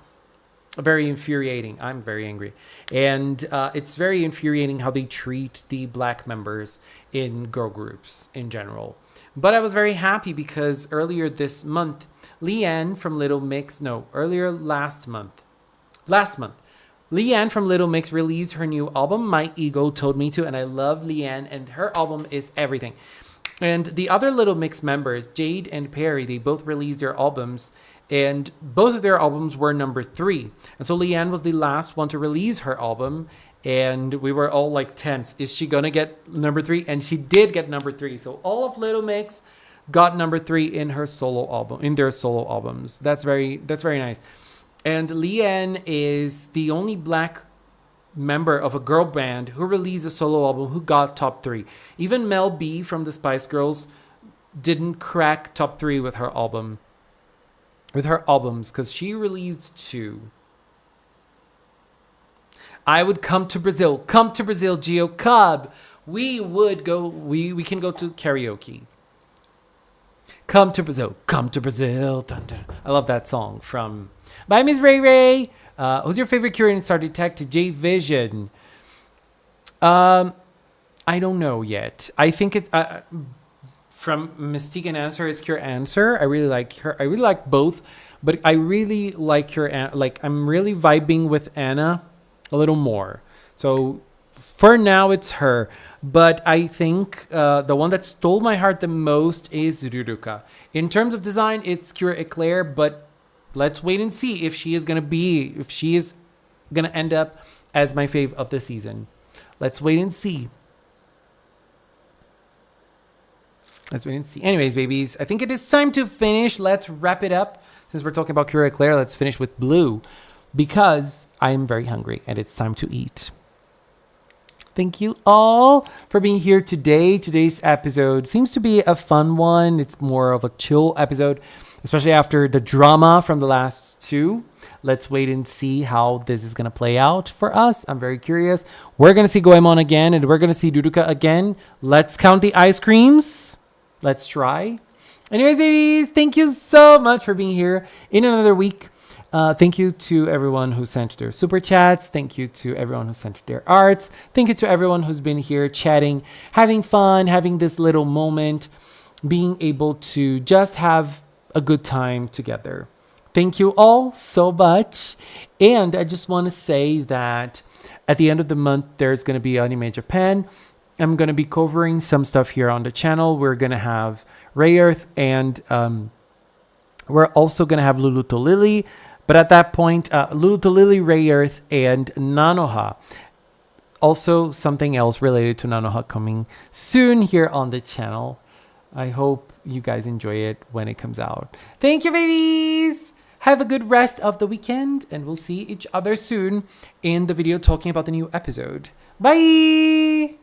Very infuriating. I'm very angry. And it's very infuriating how they treat the black members in girl groups in general. But I was very happy because earlier this month, Leanne from Little Mix, last month, Leanne from Little Mix released her new album, My Ego Told Me To, and I love Leanne, and her album is everything. And the other Little Mix members, Jade and Perry, they both released their albums, and both of their albums were number 3. And so Leanne was the last one to release her album, and we were all like tense. Is she gonna get number 3? And she did get number 3. So all of Little Mix got number 3 in their solo albums. That's very nice. And Leanne is the only black member of a girl band who released a solo album who got top 3. Even Mel B from the Spice Girls didn't crack top 3 with her albums, because she released 2. I would come to Brazil, Geo Cub. We can go to karaoke. Come to Brazil. Dun, dun. I love that song from Bye Miss Ray Ray. Who's your favorite Cure and Star Detective? J Vision. I don't know yet. I think it's from Mystique and Answer. It's Cure Answer. I really like her. I really like both, but I really like her. Like, I'm really vibing with Anna a little more. So for now, it's her. But I think the one that stole my heart the most is Ruruka. In terms of design, it's Cure Eclair, but let's wait and see if she is gonna end up as my fave of the season. Let's wait and see. Anyways, babies, I think it is time to finish. Let's wrap it up. Since we're talking about Cure Eclair, let's finish with Blue, because I am very hungry and it's time to eat. Thank you all for being here today. Today's episode seems to be a fun one. It's more of a chill episode, especially after the drama from the last 2. Let's wait and see how this is going to play out for us. I'm very curious. We're going to see Goemon again, and we're going to see Ruruka again. Let's count the ice creams. Let's try. Anyways, babies, thank you so much for being here in another week. Thank you to everyone who sent their super chats. Thank you to everyone who sent their arts. Thank you to everyone who's been here chatting, having fun, having this little moment, being able to just have a good time together. Thank you all so much. And I just want to say that at the end of the month, there's going to be Anime Japan. I'm going to be covering some stuff here on the channel. We're going to have Ray Earth, and we're also going to have Lulu to Lily. But at that point, Lulu to Lily, Ray Earth, and Nanoha. Also, something else related to Nanoha coming soon here on the channel. I hope you guys enjoy it when it comes out. Thank you, babies! Have a good rest of the weekend, and we'll see each other soon in the video talking about the new episode. Bye!